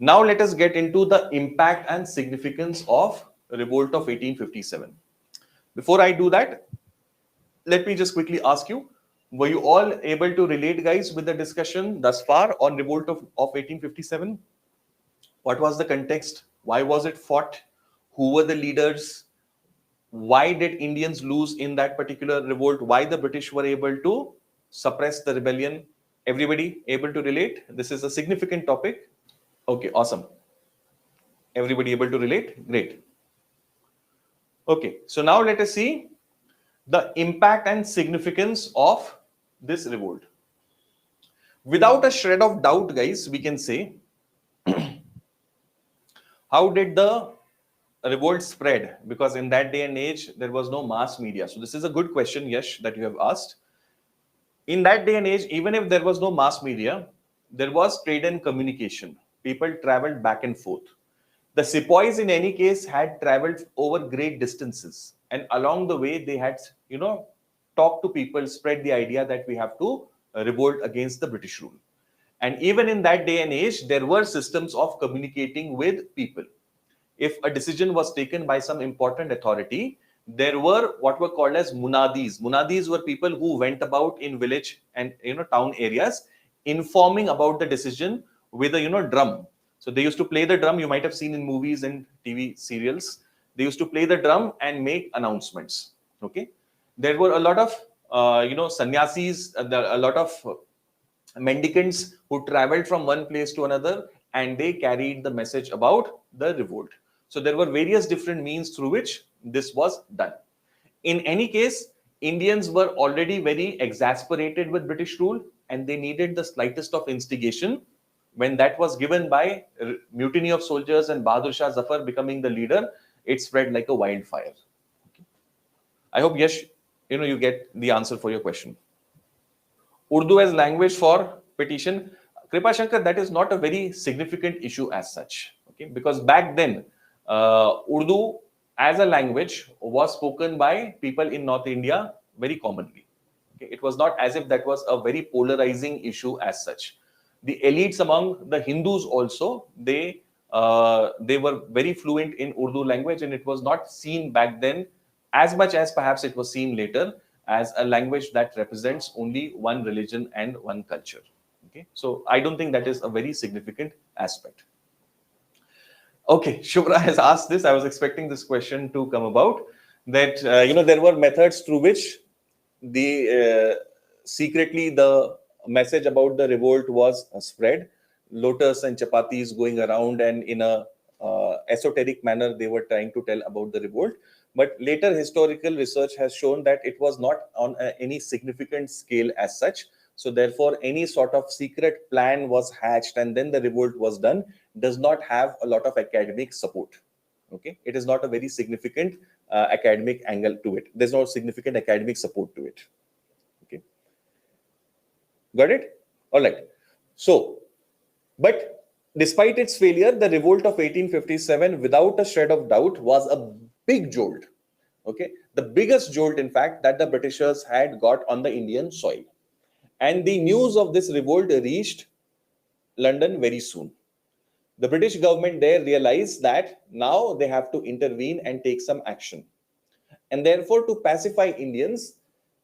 Now let us get into the impact and significance of Revolt of 1857. Before I do that, let me just quickly ask you, were you all able to relate, guys, with the discussion thus far on Revolt of 1857? What was the context? Why was it fought? Who were the leaders? Why did Indians lose in that particular revolt? Why the British were able to suppress the rebellion? Everybody able to relate? This is a significant topic. Okay, awesome. Everybody able to relate? Great. Okay, so now let us see the impact and significance of this revolt. Without a shred of doubt, guys, we can say, how did the revolt spread? Because in that day and age, there was no mass media. So this is a good question, Yash, that you have asked. In that day and age, even if there was no mass media, there was trade and communication. People traveled back and forth. The sepoys, in any case, had traveled over great distances, and along the way, they had, talked to people, spread the idea that we have to revolt against the British rule. And even in that day and age, there were systems of communicating with people. If a decision was taken by some important authority, there were what were called as munadis. Munadis were people who went about in village and town areas, informing about the decision with a drum. So they used to play the drum. You might have seen in movies and TV serials. They used to play the drum and make announcements. Okay, there were a lot of sannyasis, a lot of mendicants who traveled from one place to another, and they carried the message about the revolt. So there were various different means through which this was done. In any case, Indians were already very exasperated with British rule, and they needed the slightest of instigation. When that was given by mutiny of soldiers and Bahadur Shah Zafar becoming the leader, it spread like a wildfire. Okay. I hope, Yash, you get the answer for your question. Urdu as language for petition. Kripa Shankar, that is not a very significant issue as such. Okay, because back then, Urdu as a language was spoken by people in North India very commonly. Okay, it was not as if that was a very polarizing issue as such. The elites among the Hindus also, they were very fluent in Urdu language, and it was not seen back then as much as perhaps it was seen later as a language that represents only one religion and one culture. Okay, so I don't think that is a very significant aspect. Okay, Shubhra has asked this. I was expecting this question to come about. That there were methods through which the secretly the message about the revolt was spread. Lotus and chapatis going around, and in a esoteric manner, they were trying to tell about the revolt. But later historical research has shown that it was not on any significant scale as such. So therefore, any sort of secret plan was hatched and then the revolt was done does not have a lot of academic support. Okay, it is not a very significant academic angle to it. There's no significant academic support to it. Okay, got it? All right. So, but despite its failure, the revolt of 1857, without a shred of doubt, was a big jolt. Okay, the biggest jolt, in fact, that the Britishers had got on the Indian soil. And the news of this revolt reached London very soon. The British government there realized that now they have to intervene and take some action. And therefore, to pacify Indians,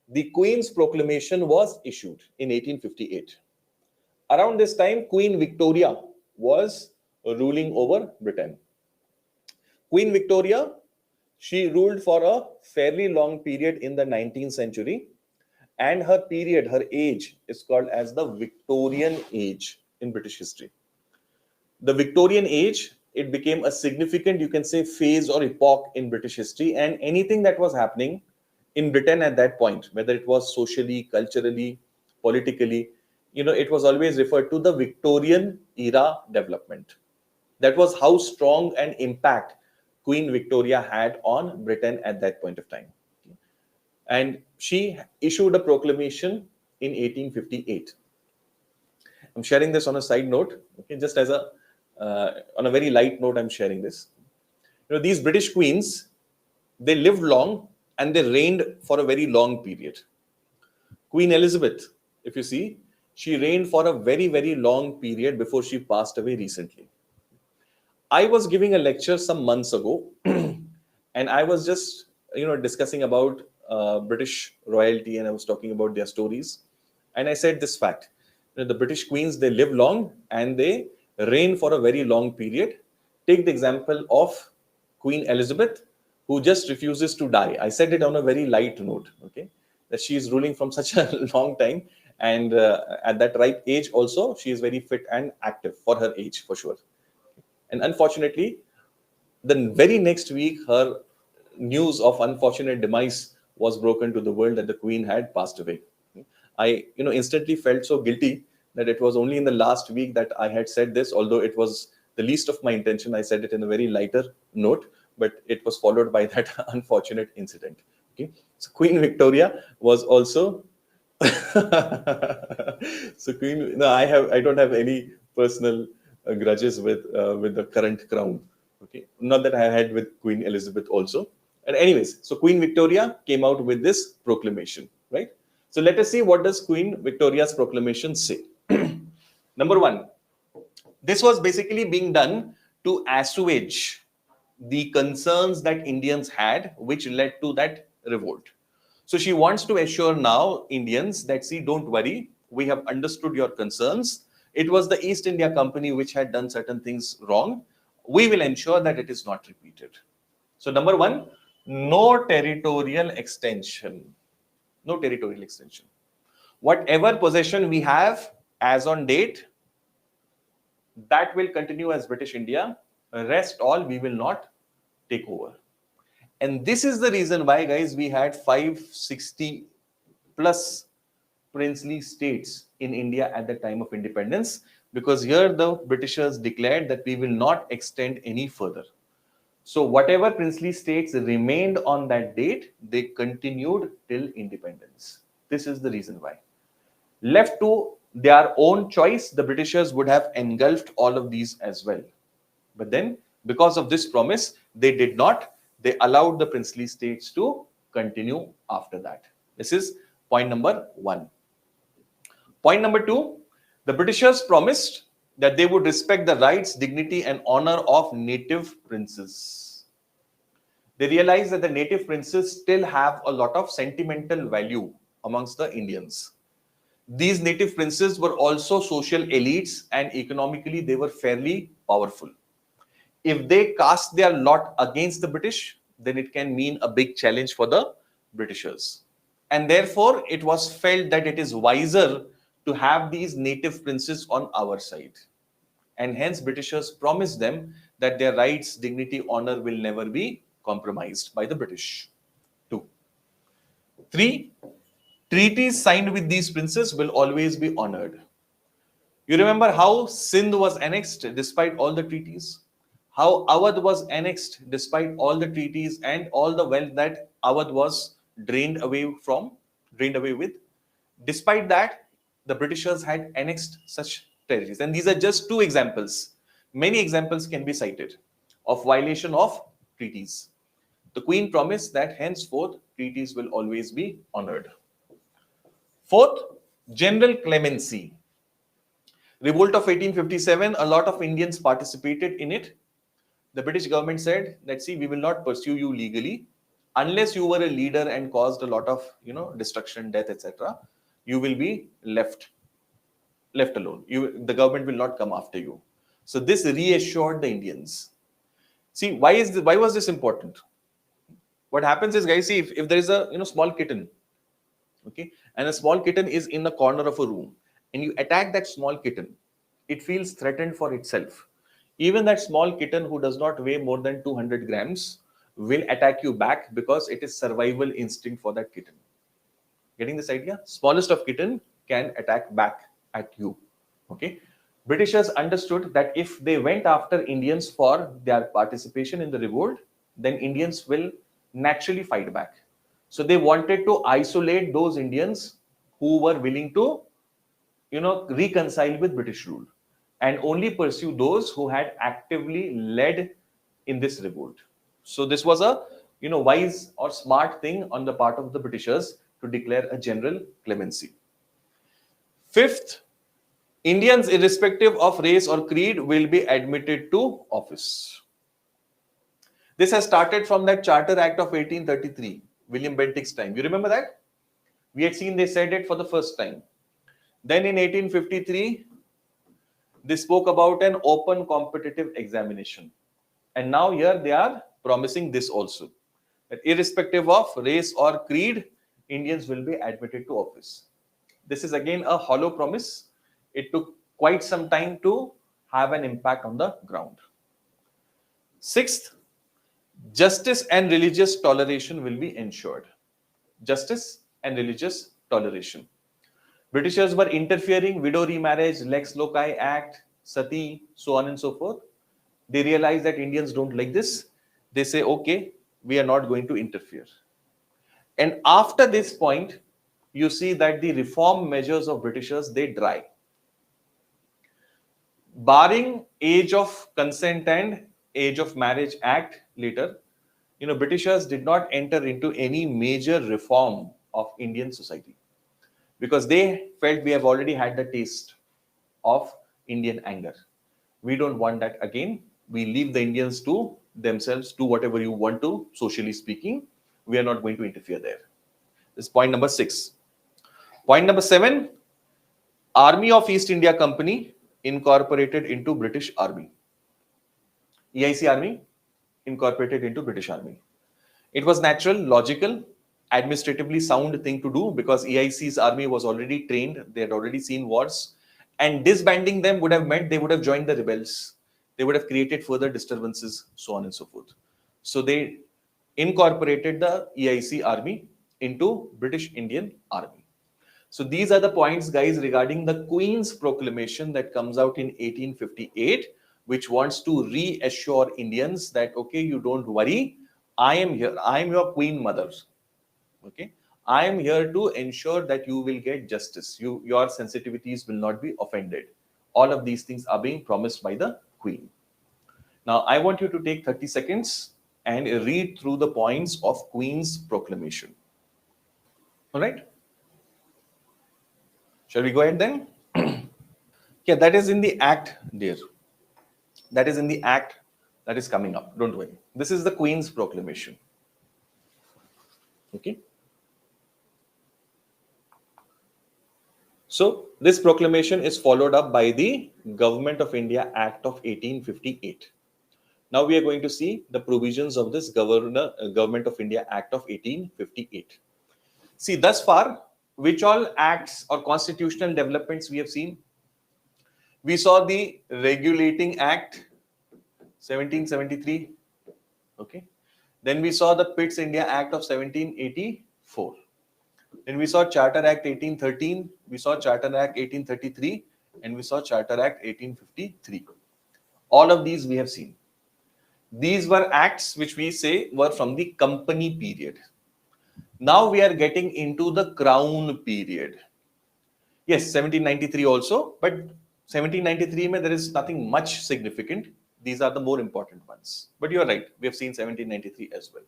the Queen's proclamation was issued in 1858. Around this time, Queen Victoria was ruling over Britain. Queen Victoria, she ruled for a fairly long period in the 19th century, and her period, her age, is called as the Victorian age in British history. The Victorian age, it became a significant, you can say, phase or epoch in British history, and anything that was happening in Britain at that point, whether it was socially, culturally, politically, it was always referred to the Victorian era development. That was how strong an impact Queen Victoria had on Britain at that point of time. And she issued a proclamation in 1858. I'm sharing this on a side note, okay, just as a on a very light note, I'm sharing this. These British queens, they lived long and they reigned for a very long period. Queen Elizabeth, if you see, she reigned for a very, very long period before she passed away recently. I was giving a lecture some months ago, and I was just discussing about British royalty, and I was talking about their stories, and I said this fact: the British queens, they live long and they reign for a very long period. Take the example of Queen Elizabeth, who just refuses to die. I said it on a very light note, okay, that she is ruling from such a long time, and at that ripe age also, she is very fit and active for her age, for sure. And unfortunately, the very next week, her news of unfortunate demise was broken to the world that the queen had passed away. I, instantly felt so guilty that it was only in the last week that I had said this, although it was the least of my intention. I said it in a very lighter note, but it was followed by that unfortunate incident. Okay, so Queen Victoria was also so Queen. No, I don't have any personal grudges with the current crown. Okay, not that I had with Queen Elizabeth also. And anyways, so Queen Victoria came out with this proclamation, right? So let us see, what does Queen Victoria's proclamation say. Number one, this was basically being done to assuage the concerns that Indians had, which led to that revolt. So she wants to assure now Indians that, see, don't worry, we have understood your concerns. It was the East India Company which had done certain things wrong. We will ensure that it is not repeated. So number one, no territorial extension. No territorial extension. Whatever possession we have as on date, that will continue as British India. Rest all we will not take over. And this is the reason why, guys, we had 560 plus princely states in India at the time of independence, because here the Britishers declared that we will not extend any further. So whatever princely states remained on that date, they continued till independence. This is the reason why. Left to their own choice, the Britishers would have engulfed all of these as well. But then, because of this promise, they did not. They allowed the princely states to continue after that. This is point number one. Point number two, the Britishers promised that they would respect the rights, dignity, and honor of native princes. They realized that the native princes still have a lot of sentimental value amongst the Indians. These native princes were also social elites, and economically they were fairly powerful. If they cast their lot against the British, then it can mean a big challenge for the Britishers. And therefore, it was felt that it is wiser to have these native princes on our side. And hence, Britishers promised them that their rights, dignity, honor will never be compromised by the British. 2. 3. Treaties signed with these princes will always be honored. You remember how Sindh was annexed despite all the treaties? How Awadh was annexed despite all the treaties and all the wealth that Awadh was drained away with. Despite that, the Britishers had annexed such territories. And these are just two examples. Many examples can be cited of violation of treaties. The Queen promised that henceforth treaties will always be honored. Fourth, general clemency. Revolt of 1857, a lot of Indians participated in it. The British government said that, see, we will not pursue you legally unless you were a leader and caused a lot of, destruction, death, etc. You will be left alone. The government will not come after you. So this reassured the Indians. See, why was this important? What happens is, guys, see, if there is a small kitten, okay, and a small kitten is in the corner of a room, and you attack that small kitten, it feels threatened for itself. Even that small kitten who does not weigh more than 200 grams will attack you back, because it is survival instinct for that kitten. Getting this idea? Smallest of kitten can attack back at you. Okay. Britishers understood that if they went after Indians for their participation in the revolt, then Indians will naturally fight back. So they wanted to isolate those Indians who were willing to, reconcile with British rule, and only pursue those who had actively led in this revolt. So this was a, wise or smart thing on the part of the Britishers to declare a general clemency. Fifth, Indians, irrespective of race or creed, will be admitted to office. This has started from that Charter Act of 1833, William Bentinck's time. You remember that? We had seen they said it for the first time. Then in 1853, they spoke about an open competitive examination. And now here they are promising this also. That irrespective of race or creed, Indians will be admitted to office. This is again a hollow promise. It took quite some time to have an impact on the ground. Sixth, justice and religious toleration will be ensured. Justice and religious toleration. Britishers were interfering, widow remarriage, Lex Loci Act, Sati, so on and so forth. They realize that Indians don't like this. They say, okay, we are not going to interfere. And after this point, you see that the reform measures of Britishers, they dry. Barring age of consent and age of marriage act later, Britishers did not enter into any major reform of Indian society because they felt we have already had the taste of Indian anger. We don't want that again. We leave the Indians to themselves, do whatever you want to, socially speaking. We are not going to interfere there. This is point number 6. Point number 7, Army of East India Company incorporated into British Army. EIC Army incorporated into British Army. It was natural, logical, administratively sound thing to do because EIC's army was already trained. They had already seen wars. And disbanding them would have meant they would have joined the rebels. They would have created further disturbances, so on and so forth. So they incorporated the EIC army into British Indian Army. So these are the points, guys, regarding the Queen's proclamation that comes out in 1858, which wants to reassure Indians that, okay, you don't worry, I am here. I am your Queen Mother. Okay, I am here to ensure that you will get justice. Your sensitivities will not be offended. All of these things are being promised by the Queen. Now, I want you to take 30 seconds and read through the points of Queen's proclamation. All right. Shall we go ahead then? Yeah, that is in the act, dear. That is in the act that is coming up. Don't worry. This is the Queen's proclamation. Okay. So this proclamation is followed up by the Government of India Act of 1858. Now we are going to see the provisions of this Government of India Act of 1858. See, thus far, which all acts or constitutional developments we have seen? We saw the Regulating Act 1773. Okay. Then we saw the Pitt's India Act of 1784. Then we saw Charter Act 1813. We saw Charter Act 1833. And we saw Charter Act 1853. All of these we have seen. These were acts which we say were from the company period. Now we are getting into the crown period. Yes, 1793 also, but 1793 there is nothing much significant. These are the more important ones. But you are right, we have seen 1793 as well.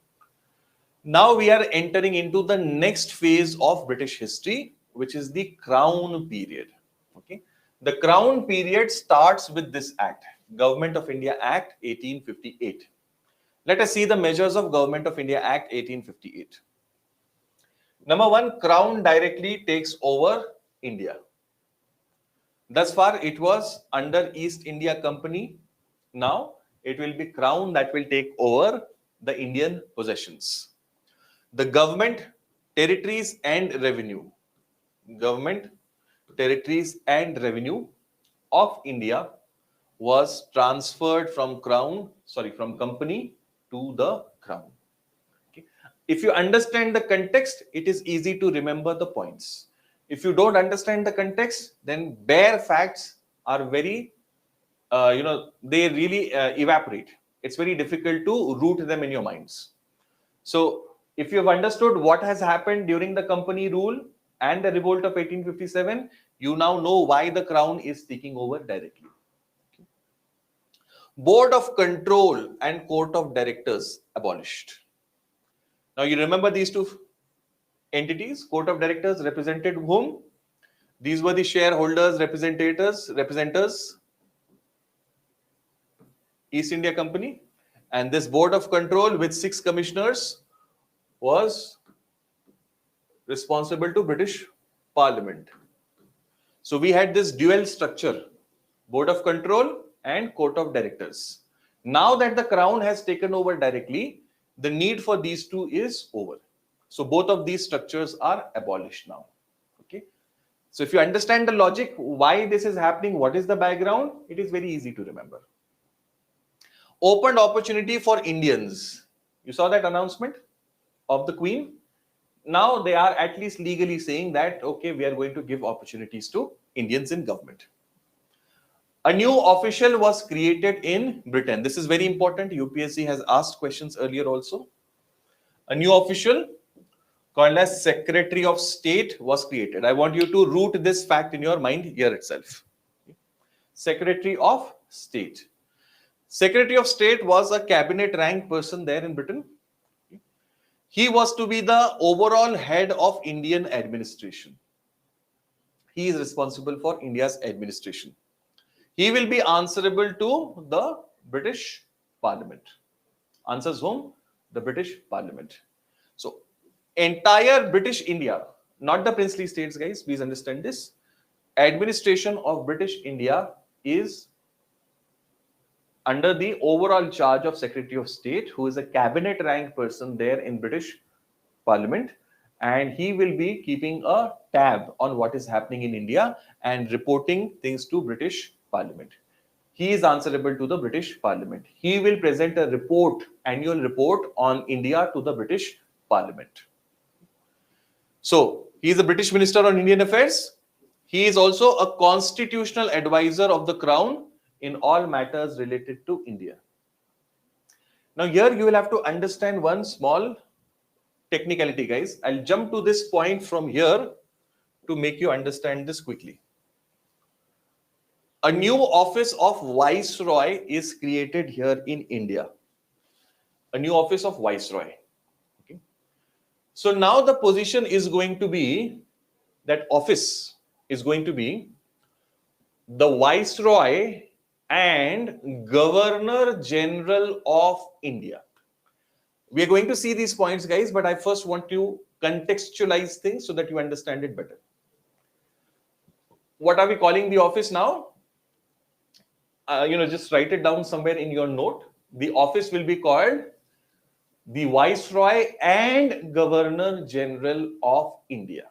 Now we are entering into the next phase of British history, which is the crown period. Okay, the crown period starts with this act, Government of India Act 1858. Let us see the measures of Government of India Act 1858. Number 1, Crown directly takes over India. Thus far, it was under East India Company. Now, it will be Crown that will take over the Indian possessions. The government, territories and revenue. Government, territories and revenue of India was transferred from company to the Crown. If you understand the context, it is easy to remember the points. If you don't understand the context, then bare facts are very, they really evaporate. It's very difficult to root them in your minds. So if you have understood what has happened during the company rule and the revolt of 1857, you now know why the Crown is taking over directly. Board of Control and Court of Directors abolished. Now you remember these two entities. Court of Directors represented whom? These were the shareholders, representatives, East India Company. And this board of control with 6 commissioners was responsible to British Parliament. So we had this dual structure, board of control and court of directors. Now that the crown has taken over directly, the need for these two is over. So both of these structures are abolished now. Okay. So if you understand the logic, why this is happening, what is the background, it is very easy to remember. Opened opportunity for Indians. You saw that announcement of the Queen? Now they are at least legally saying that, okay, we are going to give opportunities to Indians in government. A new official was created in Britain. This is very important. UPSC has asked questions earlier also. A new official called as Secretary of State was created. I want you to root this fact in your mind here itself. Secretary of State. Secretary of State was a cabinet rank person there in Britain. He was to be the overall head of Indian administration. He is responsible for India's administration. He will be answerable to the British Parliament. Answers whom? The British Parliament. So, entire British India, not the princely states, guys, please understand this. Administration of British India is under the overall charge of Secretary of State, who is a cabinet rank person there in British Parliament, and he will be keeping a tab on what is happening in India and reporting things to British Parliament. He is answerable to the British Parliament. He will present a report, annual report on India to the British Parliament. So, he is a British Minister on Indian Affairs. He is also a constitutional advisor of the Crown in all matters related to India. Now, here you will have to understand one small technicality, guys. I'll jump to this point from here to make you understand this quickly. A new office of Viceroy is created here in India. A new office of Viceroy. Okay. So now the position is going to be, that office is going to be the Viceroy and Governor General of India. We are going to see these points, guys, but I first want to contextualize things so that you understand it better. What are we calling the office now? Just write it down somewhere in your note. The office will be called the Viceroy and Governor General of India.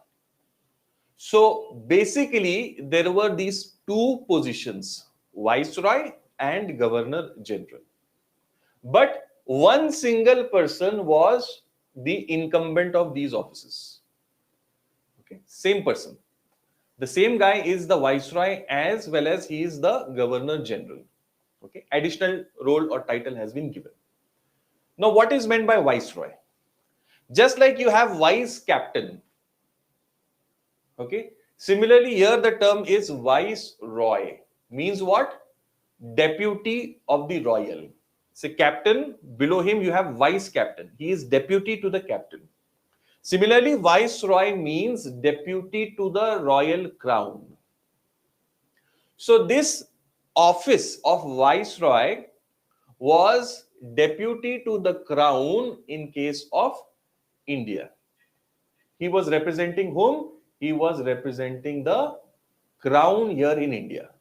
So basically, there were these two positions, Viceroy and Governor General. But one single person was the incumbent of these offices. Okay, same person. The same guy is the Viceroy as well as he is the Governor General. Okay, additional role or title has been given. Now, what is meant by Viceroy? Just like you have Vice Captain. Okay, similarly here the term is Viceroy. Means what? Deputy of the royal. Say captain, below him you have Vice Captain. He is deputy to the captain. Similarly, Viceroy means deputy to the royal crown. So this office of Viceroy was deputy to the crown in case of India. He was representing whom? He was representing the crown here in India.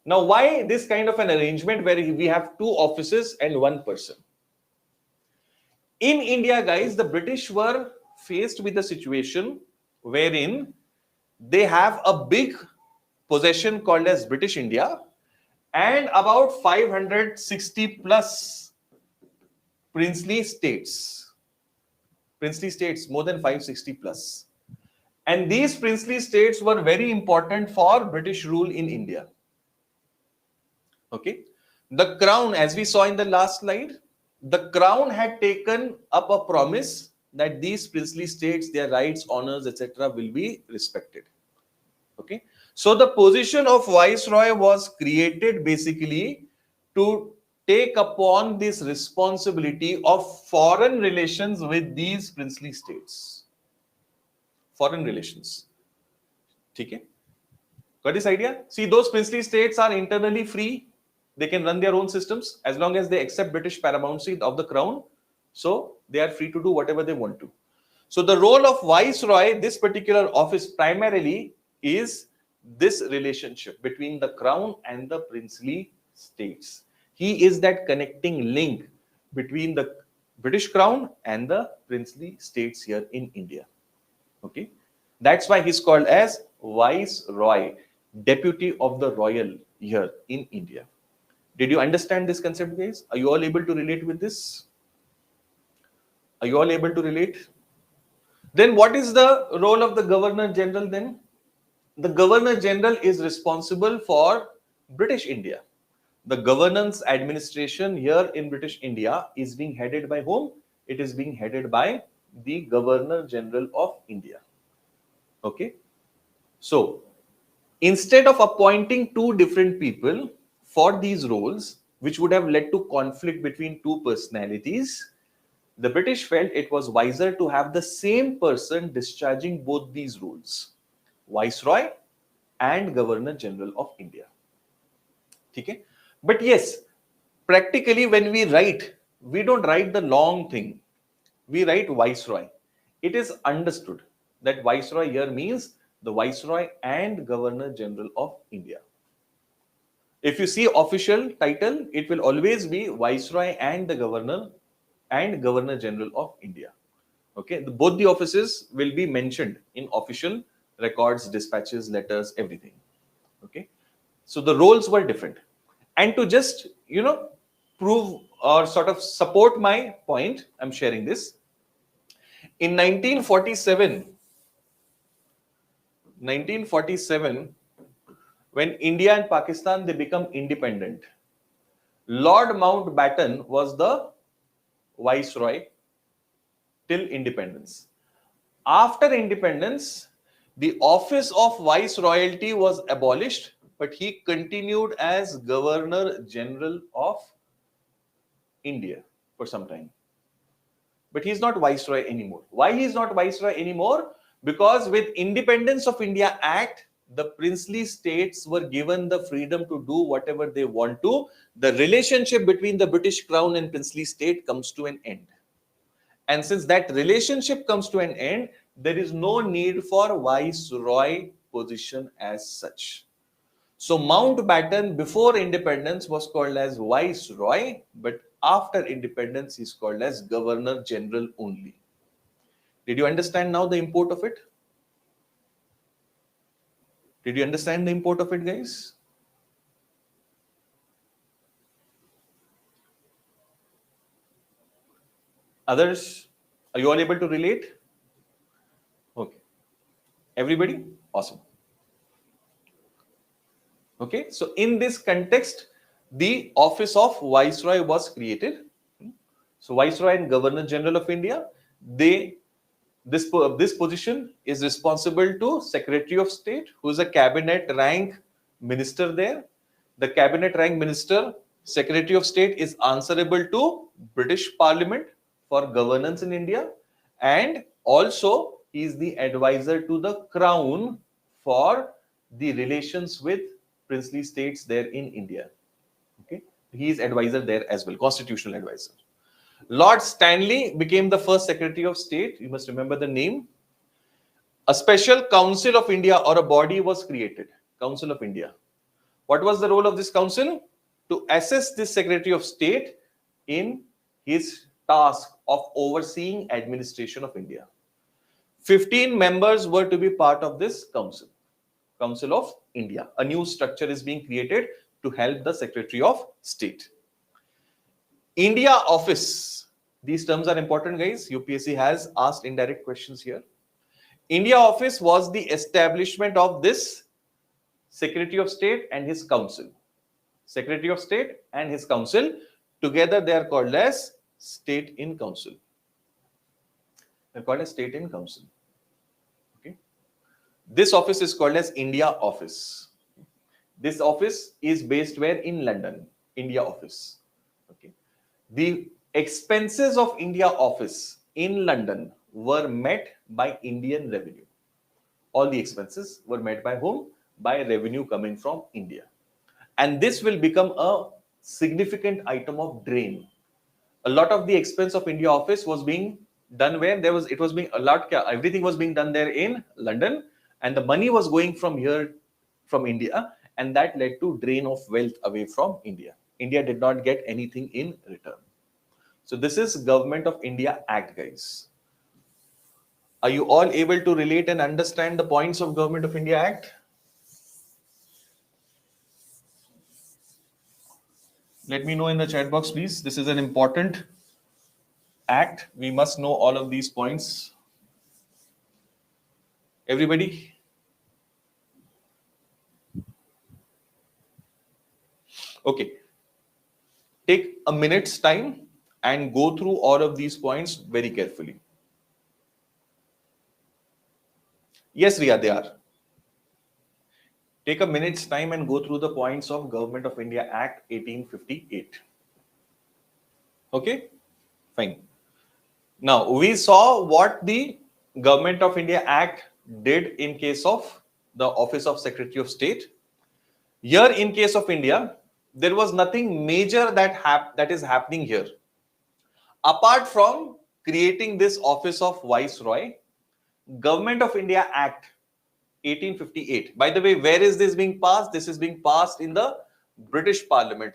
Now, why this kind of an arrangement where we have two offices and one person? In India, guys, the British were faced with a situation wherein they have a big possession called as British India and about 560 plus princely states. Princely states, more than 560 plus. And these princely states were very important for British rule in India. Okay. The crown, as we saw in the last slide, the crown had taken up a promise that these princely states, their rights, honors, etc. will be respected. Okay. So the position of Viceroy was created basically to take upon this responsibility of foreign relations with these princely states. Foreign relations. Okay. Got this idea? See, those princely states are internally free. They can run their own systems as long as they accept British paramountcy of the crown. So they are free to do whatever they want to. So the role of viceroy, this particular office primarily is this relationship between the crown and the princely states. He is that connecting link between the British crown and the princely states here in India. Okay, that's why he's called as viceroy, deputy of the royal here in India. Did you understand this concept, guys? Are you all able to relate with this? Are you all able to relate? Then what is the role of the Governor General then? The Governor General is responsible for British India. The governance administration here in British India is being headed by whom? It is being headed by the Governor General of India. Okay. So instead of appointing two different people for these roles, which would have led to conflict between two personalities, the British felt it was wiser to have the same person discharging both these roles, Viceroy and Governor General of India. Okay? But yes, practically when we write, we don't write the long thing. We write Viceroy. It is understood that Viceroy here means the Viceroy and Governor General of India. If you see official title, it will always be Viceroy and the Governor and Governor General of India. Okay, both the offices will be mentioned in official records, dispatches, letters, everything. Okay, so the roles were different. And to just, prove or sort of support my point, I'm sharing this. In 1947, when India and Pakistan, they become independent, Lord Mountbatten was the viceroy till independence. After independence, the office of viceroyalty was abolished, but he continued as Governor General of India for some time. But he's not viceroy anymore. Why he's not viceroy anymore? Because with Independence of India Act, the princely states were given the freedom to do whatever they want to. The relationship between the British Crown and princely state comes to an end. And since that relationship comes to an end, there is no need for viceroy position as such. So Mountbatten before independence was called as viceroy, but after independence is called as Governor General only. Did you understand now the import of it? Did you understand the import of it, guys? Others, are you all able to relate? Okay. Everybody? Awesome. Okay. So in this context, the office of Viceroy was created. So Viceroy and Governor General of India, this position is responsible to Secretary of State, who is a cabinet rank minister there. The cabinet rank minister, Secretary of State, is answerable to British Parliament for governance in India, and also he is the advisor to the Crown for the relations with princely states there in India. Okay, he is advisor there as well, constitutional advisor. Lord Stanley became the first Secretary of State. You must remember the name. A special Council of India or a body was created. Council of India. What was the role of this council? To assess this Secretary of State in his task of overseeing administration of India. 15 members were to be part of this council. Council of India. A new structure is being created to help the Secretary of State. India office. These terms are important, guys. UPSC has asked indirect questions here. India office was the establishment of this Secretary of State and his council. Secretary of State and his council. Together they are called as State in Council. They are called as State in Council. Okay. This office is called as India office. This office is based where? In London. India office. Okay. The expenses of India office in London were met by Indian revenue. All the expenses were met by whom? by revenue coming from India. And this will become a significant item of drain. A lot of the expense of India office was being done where it was being a lot, everything was being done there in London, and the money was going from here, from India, and that led to drain of wealth away from India. India did not get anything in return. So this is Government of India Act, guys. Are you all able to relate and understand the points of Government of India Act? Let me know in the chat box, please. This is an important act. We must know all of these points. Everybody? Okay. Take a minute's time and go through all of these points very carefully. Yes, Ria, they are. Take a minute's time and go through the points of Government of India Act 1858. Okay, fine. Now, we saw what the Government of India Act did in case of the Office of Secretary of State. Here, in case of India, there was nothing major that is happening here. Apart from creating this Office of Viceroy, Government of India Act 1858. By the way, where is this being passed? This is being passed in the British Parliament.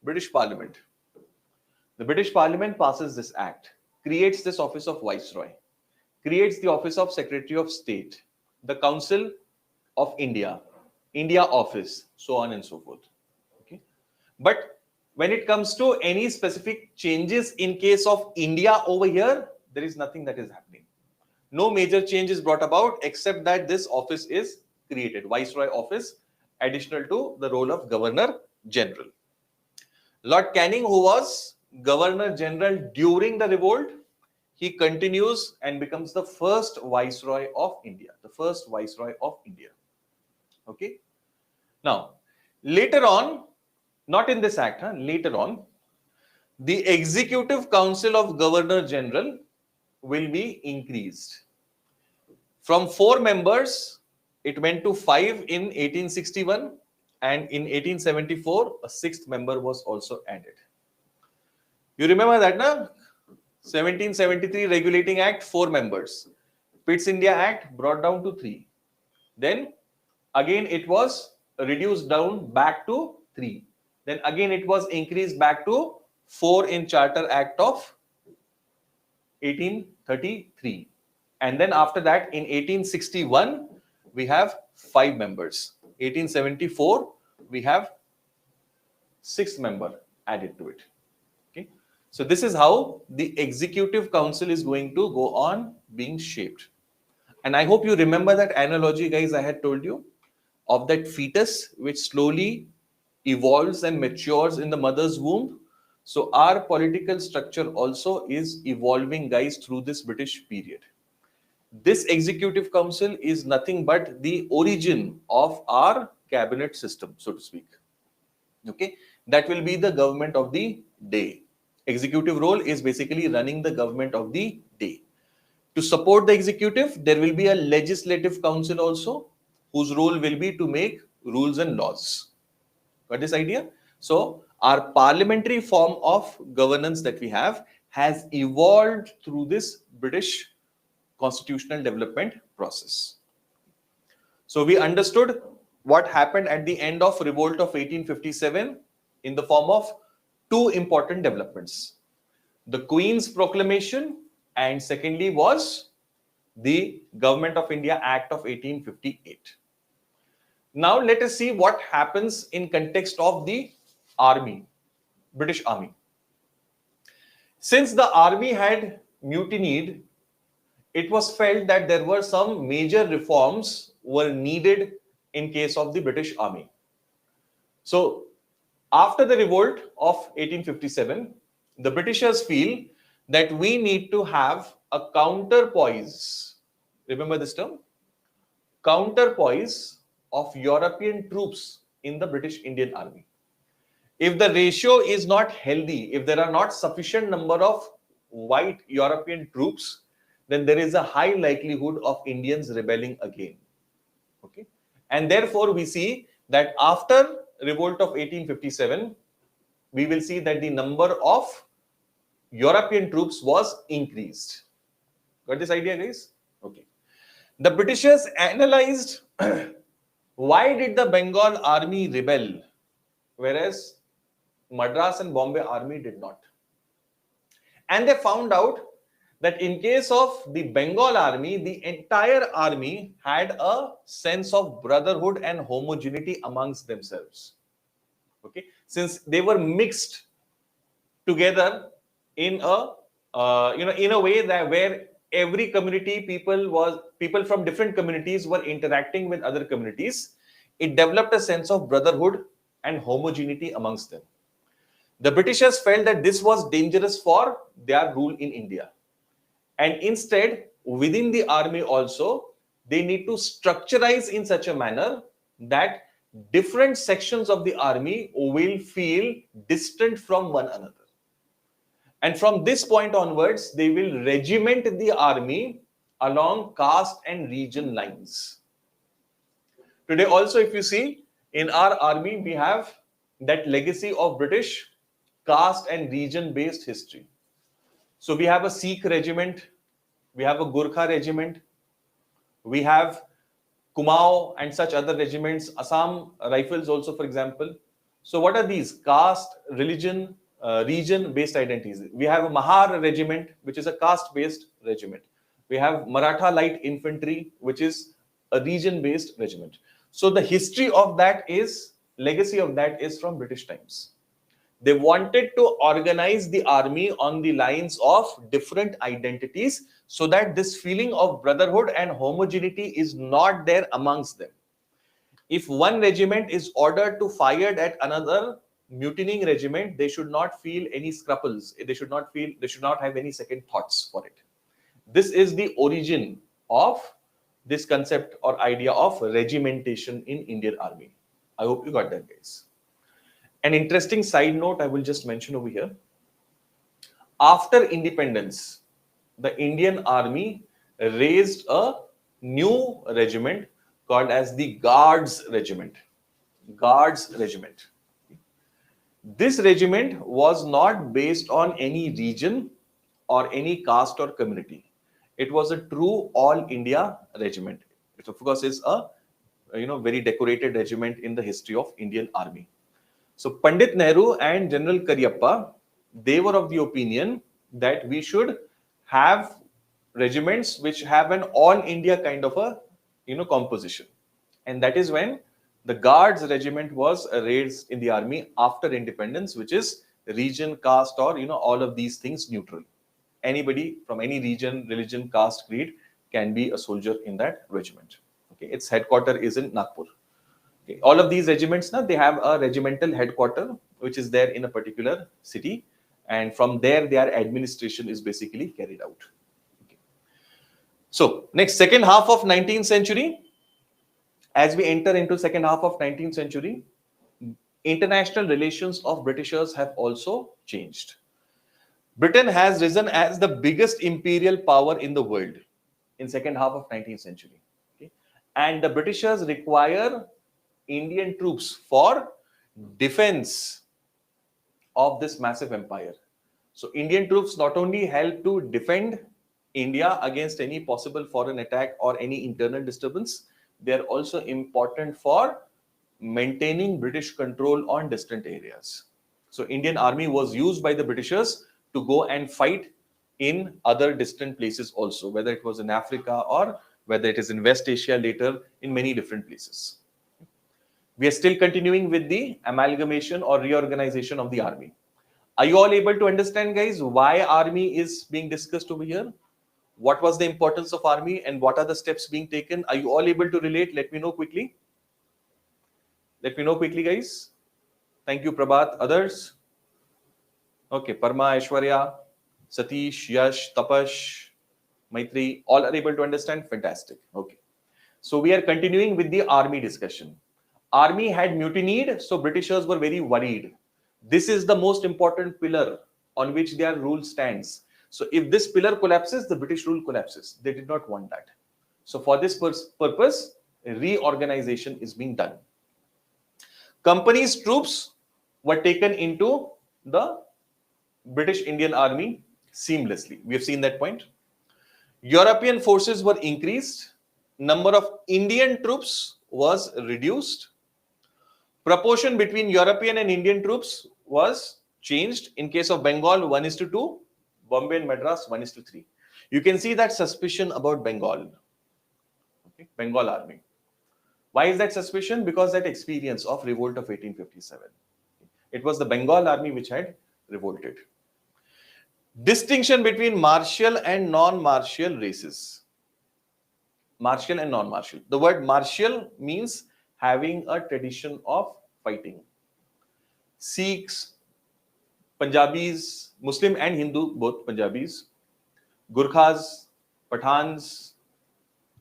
British Parliament. The British Parliament passes this act, creates this Office of Viceroy, creates the Office of Secretary of State, the Council of India, India Office, so on and so forth. Okay. But when it comes to any specific changes in case of India over here, there is nothing that is happening. No major change is brought about except that this office is created, Viceroy Office, additional to the role of Governor General. Lord Canning, who was Governor General during the revolt, he continues and becomes the first Viceroy of India. The first Viceroy of India. Okay. Now, later on, not in this act, later on, the Executive Council of Governor General will be increased. From 4 members, it went to 5 in 1861, and in 1874, a 6th member was also added. You remember that, na? 1773 Regulating Act, 4 members. Pitt's India Act brought down to 3. Then again it was reduced down back to 3. Then again it was increased back to 4 in Charter Act of 1833. And then after that in 1861 we have 5 members. 1874 we have 6th member added to it. Okay. So this is how the Executive Council is going to go on being shaped. And I hope you remember that analogy, guys, I had told you of that fetus which slowly evolves and matures in the mother's womb. So our political structure also is evolving, guys, through this British period. This Executive Council is nothing but the origin of our cabinet system, so to speak. Okay, that will be the government of the day. Executive role is basically running the government of the day. To support the executive, there will be a legislative council also, whose role will be to make rules and laws. Got this idea? So our parliamentary form of governance that we have has evolved through this British constitutional development process. So we understood what happened at the end of Revolt of 1857 in the form of 2 important developments. The Queen's Proclamation, and secondly was the Government of India Act of 1858. Now let us see what happens in context of the army, British Army. Since the army had mutinied, it was felt that there were some major reforms were needed in case of the British Army. So after the revolt of 1857, the Britishers feel that we need to have a counterpoise. Remember this term? Counterpoise of European troops in the British Indian Army. If the ratio is not healthy, if there are not sufficient number of white European troops, then there is a high likelihood of Indians rebelling again. Okay, and therefore we see that after revolt of 1857, we will see that the number of European troops was increased. Got this idea, guys? Okay. The Britishers analyzed why did the Bengal army rebel, whereas Madras and Bombay army did not. And they found out that in case of the Bengal army, the entire army had a sense of brotherhood and homogeneity amongst themselves. Okay, since they were mixed together in a in a way that where every community people from different communities were interacting with other communities, it developed a sense of brotherhood and homogeneity amongst them. The Britishers felt that this was dangerous for their rule in India, and instead within the army also they need to structurize in such a manner that different sections of the army will feel distant from one another. And from this point onwards, they will regiment the army along caste and region lines. Today also, if you see, in our army, we have that legacy of British caste and region-based history. So we have a Sikh regiment, we have a Gurkha regiment, we have Kumaon and such other regiments, Assam Rifles also, for example. So what are these? Caste, religion, region-based identities. We have a Mahar regiment, which is a caste-based regiment. We have Maratha Light Infantry, which is a region-based regiment. So the history of that is, legacy of that is from British times. They wanted to organize the army on the lines of different identities so that this feeling of brotherhood and homogeneity is not there amongst them. If one regiment is ordered to fire at another mutinying regiment, they should not feel any scruples. They should not have any second thoughts for it. This is the origin of this concept or idea of regimentation in Indian Army. I hope you got that, guys. An interesting side note I will just mention over here. After independence, the Indian Army raised a new regiment called as the Guards Regiment. Guards Regiment. This regiment was not based on any region or any caste or community. It was a true all India regiment. It of course is a very decorated regiment in the history of Indian Army. So Pandit Nehru and General Cariappa, they were of the opinion that we should have regiments which have an all India kind of a composition, and that is when the Guards Regiment was raised in the army after independence, which is region, caste, or all of these things neutral. Anybody from any region, religion, caste, creed can be a soldier in that regiment. Okay, its headquarters is in Nagpur. Okay. All of these regiments now they have a regimental headquarters which is there in a particular city, and from there their administration is basically carried out. Okay. So next, second half of 19th century. As we enter into second half of 19th century, international relations of Britishers have also changed. Britain has risen as the biggest imperial power in the world in second half of 19th century. Okay. And the Britishers require Indian troops for defense of this massive empire. So Indian troops not only help to defend India against any possible foreign attack or any internal disturbance, they are also important for maintaining British control on distant areas. So Indian Army was used by the Britishers to go and fight in other distant places also, whether it was in Africa or whether it is in West Asia later, in many different places. We are still continuing with the amalgamation or reorganization of the army. Are you all able to understand, guys, why army is being discussed over here? What was the importance of army and what are the steps being taken? Are you all able to relate? Let me know quickly. Let me know quickly, guys. Thank you, Prabhat. Others? Okay, Parma, Aishwarya, Satish, Yash, Tapash, Maitri, all are able to understand? Fantastic. Okay. So we are continuing with the army discussion. Army had mutinied, so Britishers were very worried. This is the most important pillar on which their rule stands. So if this pillar collapses, the British rule collapses. They did not want that. So for this purpose, reorganization is being done. Company's troops were taken into the British Indian Army seamlessly. We have seen that point. European forces were increased. Number of Indian troops was reduced. Proportion between European and Indian troops was changed. In case of Bengal, 1:2. Bombay and Madras, 1:3. You can see that suspicion about Bengal. Okay? Bengal Army. Why is that suspicion? Because that experience of revolt of 1857. It was the Bengal Army which had revolted. Distinction between martial and non-martial races. Martial and non-martial. The word martial means having a tradition of fighting. Sikhs, Punjabis, Muslim and Hindu, both Punjabis, Gurkhas, Pathans,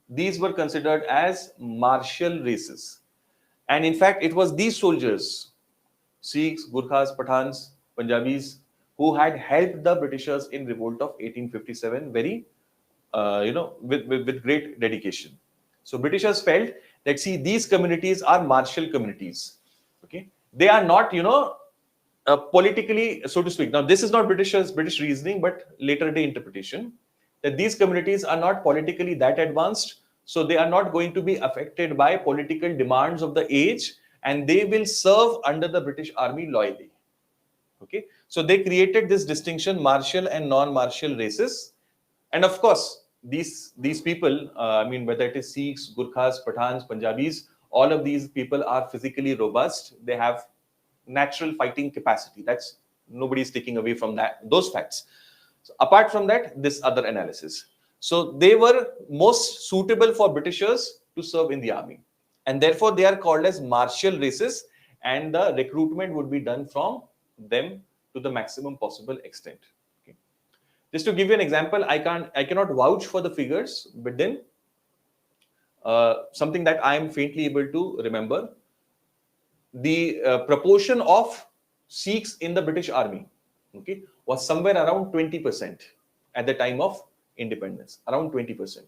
these were considered as martial races. And in fact, it was these soldiers, Sikhs, Gurkhas, Pathans, Punjabis, who had helped the Britishers in revolt of 1857 very, with great dedication. So Britishers felt that, see, these communities are martial communities. Okay, they are not, politically, so to speak. Now, this is not British reasoning, but later day interpretation, that these communities are not politically that advanced, so they are not going to be affected by political demands of the age, and they will serve under the British Army loyally. Okay, so they created this distinction, martial and non-martial races. And of course, these people, whether it is Sikhs, Gurkhas, Pathans, Punjabis, all of these people are physically robust. They have natural fighting capacity. That's, nobody's taking away from that, those facts. So apart from that, this other analysis. So they were most suitable for Britishers to serve in the army. And therefore, they are called as martial races, and the recruitment would be done from them to the maximum possible extent. Okay. Just to give you an example, I cannot vouch for the figures, but then something that I am faintly able to remember, the proportion of Sikhs in the British Army, okay, was somewhere around 20% at the time of independence, around 20%.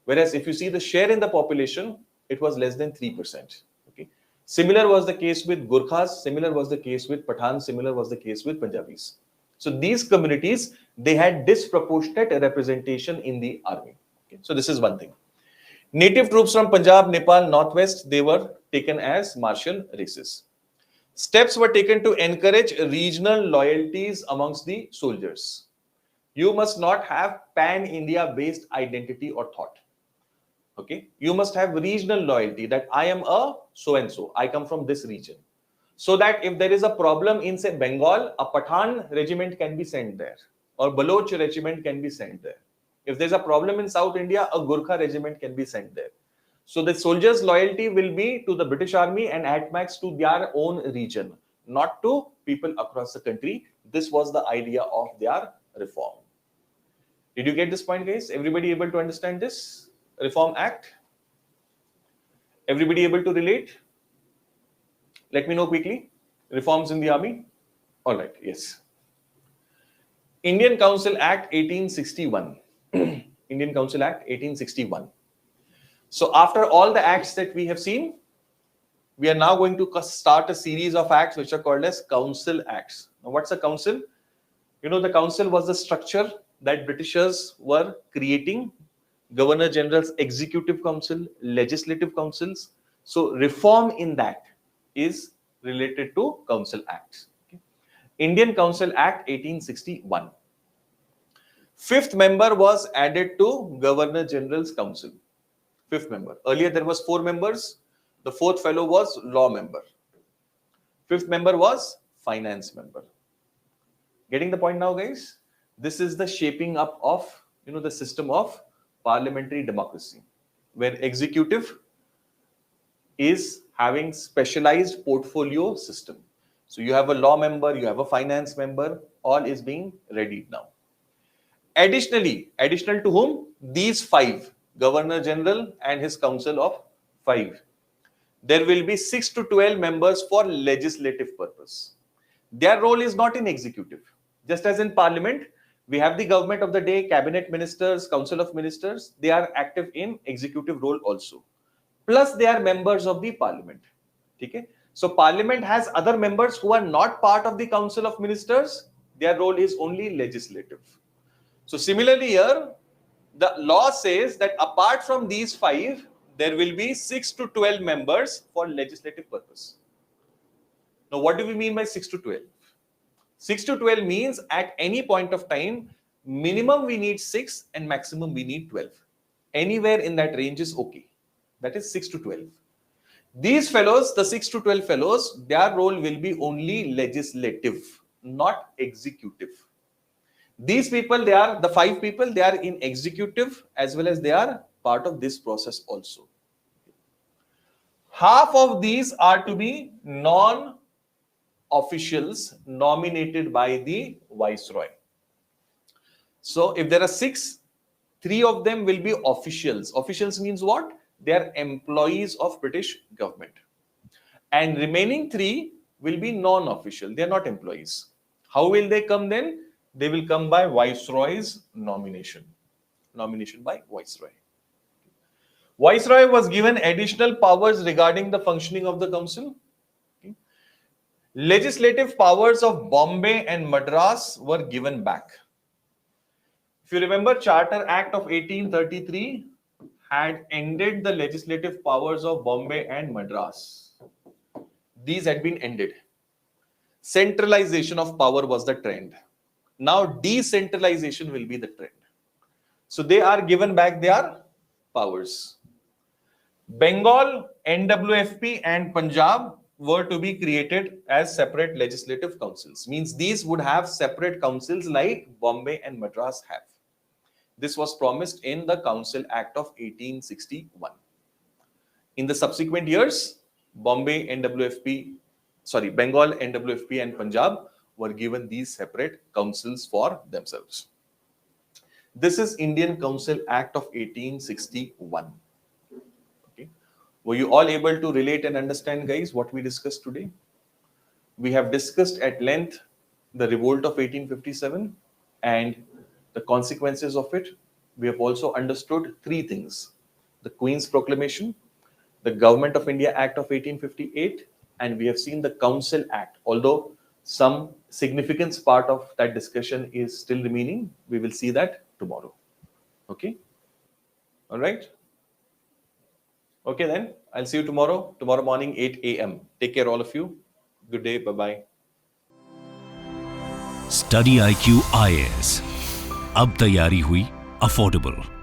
Whereas if you see the share in the population, it was less than 3%. Okay. Similar was the case with Gurkhas, similar was the case with Pathans, similar was the case with Punjabis. So these communities, they had disproportionate representation in the army. Okay. So this is one thing. Native troops from Punjab, Nepal, Northwest, they were taken as martial races. Steps were taken to encourage regional loyalties amongst the soldiers. You must not have pan-India based identity or thought. Okay, you must have regional loyalty, that I am a so-and-so, I come from this region. So that if there is a problem in, say, Bengal, a Pathan regiment can be sent there, or Baloch regiment can be sent there. If there's a problem in South India, a Gurkha regiment can be sent there. So the soldiers' loyalty will be to the British Army and at max to their own region, not to people across the country. This was the idea of their reform. Did you get this point, guys? Everybody able to understand this Reform Act? Everybody able to relate? Let me know quickly. Reforms in the army? All right, yes. Indian Council Act 1861. Indian Council Act 1861. So after all the acts that we have seen, we are now going to start a series of acts which are called as Council Acts. Now, what's a council? You know, the council was the structure that Britishers were creating. Governor General's Executive Council, Legislative Councils. So reform in that is related to Council Acts. Okay. Indian Council Act 1861. Fifth member was added to Governor General's Council. Fifth member. Earlier there was 4 members. The fourth fellow was law member. Fifth member was finance member. Getting the point now, guys? This is the shaping up of, the system of parliamentary democracy, where executive is having specialized portfolio system. So you have a law member, you have a finance member, all is being readied now. Additional to whom? These 5, Governor General and his council of 5. There will be 6 to 12 members for legislative purpose. Their role is not in executive. Just as in parliament, we have the government of the day, cabinet ministers, council of ministers. They are active in executive role also. plus they are members of the parliament. Okay? So parliament has other members who are not part of the council of ministers. Their role is only legislative. So similarly here, the law says that apart from these 5, there will be 6 to 12 members for legislative purpose. Now, what do we mean by 6 to 12? 6 to 12 means at any point of time, minimum we need 6 and maximum we need 12. Anywhere in that range is okay. That is 6 to 12. These fellows, the 6 to 12 fellows, their role will be only legislative, not executive. These people, they are the 5 people, they are in executive as well as they are part of this process also. Half of these are to be non-officials nominated by the viceroy. So if there are 6, 3 of them will be officials. Officials means what? They are employees of British government. And remaining 3 will be non-official. They are not employees. How will they come then? They will come by viceroy's nomination. Nomination by viceroy. Viceroy was given additional powers regarding the functioning of the council. Okay. Legislative powers of Bombay and Madras were given back. If you remember, Charter Act of 1833 had ended the legislative powers of Bombay and Madras. These had been ended. Centralization of power was the trend. Now decentralization will be the trend. So they are given back their powers. Bengal, NWFP and Punjab were to be created as separate legislative councils. Means these would have separate councils like Bombay and Madras have. This was promised in the Council Act of 1861. In the subsequent years, Bengal, NWFP and Punjab were given these separate councils for themselves. This is Indian Council Act of 1861. Okay. Were you all able to relate and understand, guys, what we discussed today? We have discussed at length the revolt of 1857 and the consequences of it. We have also understood 3 things: the Queen's Proclamation, the Government of India Act of 1858, and we have seen the Council Act. Although some significance part of that discussion is still remaining, we will see that tomorrow. Okay? All right? Okay, then I'll see you tomorrow morning, 8 a.m. Take care, all of you. Good day. Bye-bye. StudyIQ IAS. अब तैयारी हुई affordable.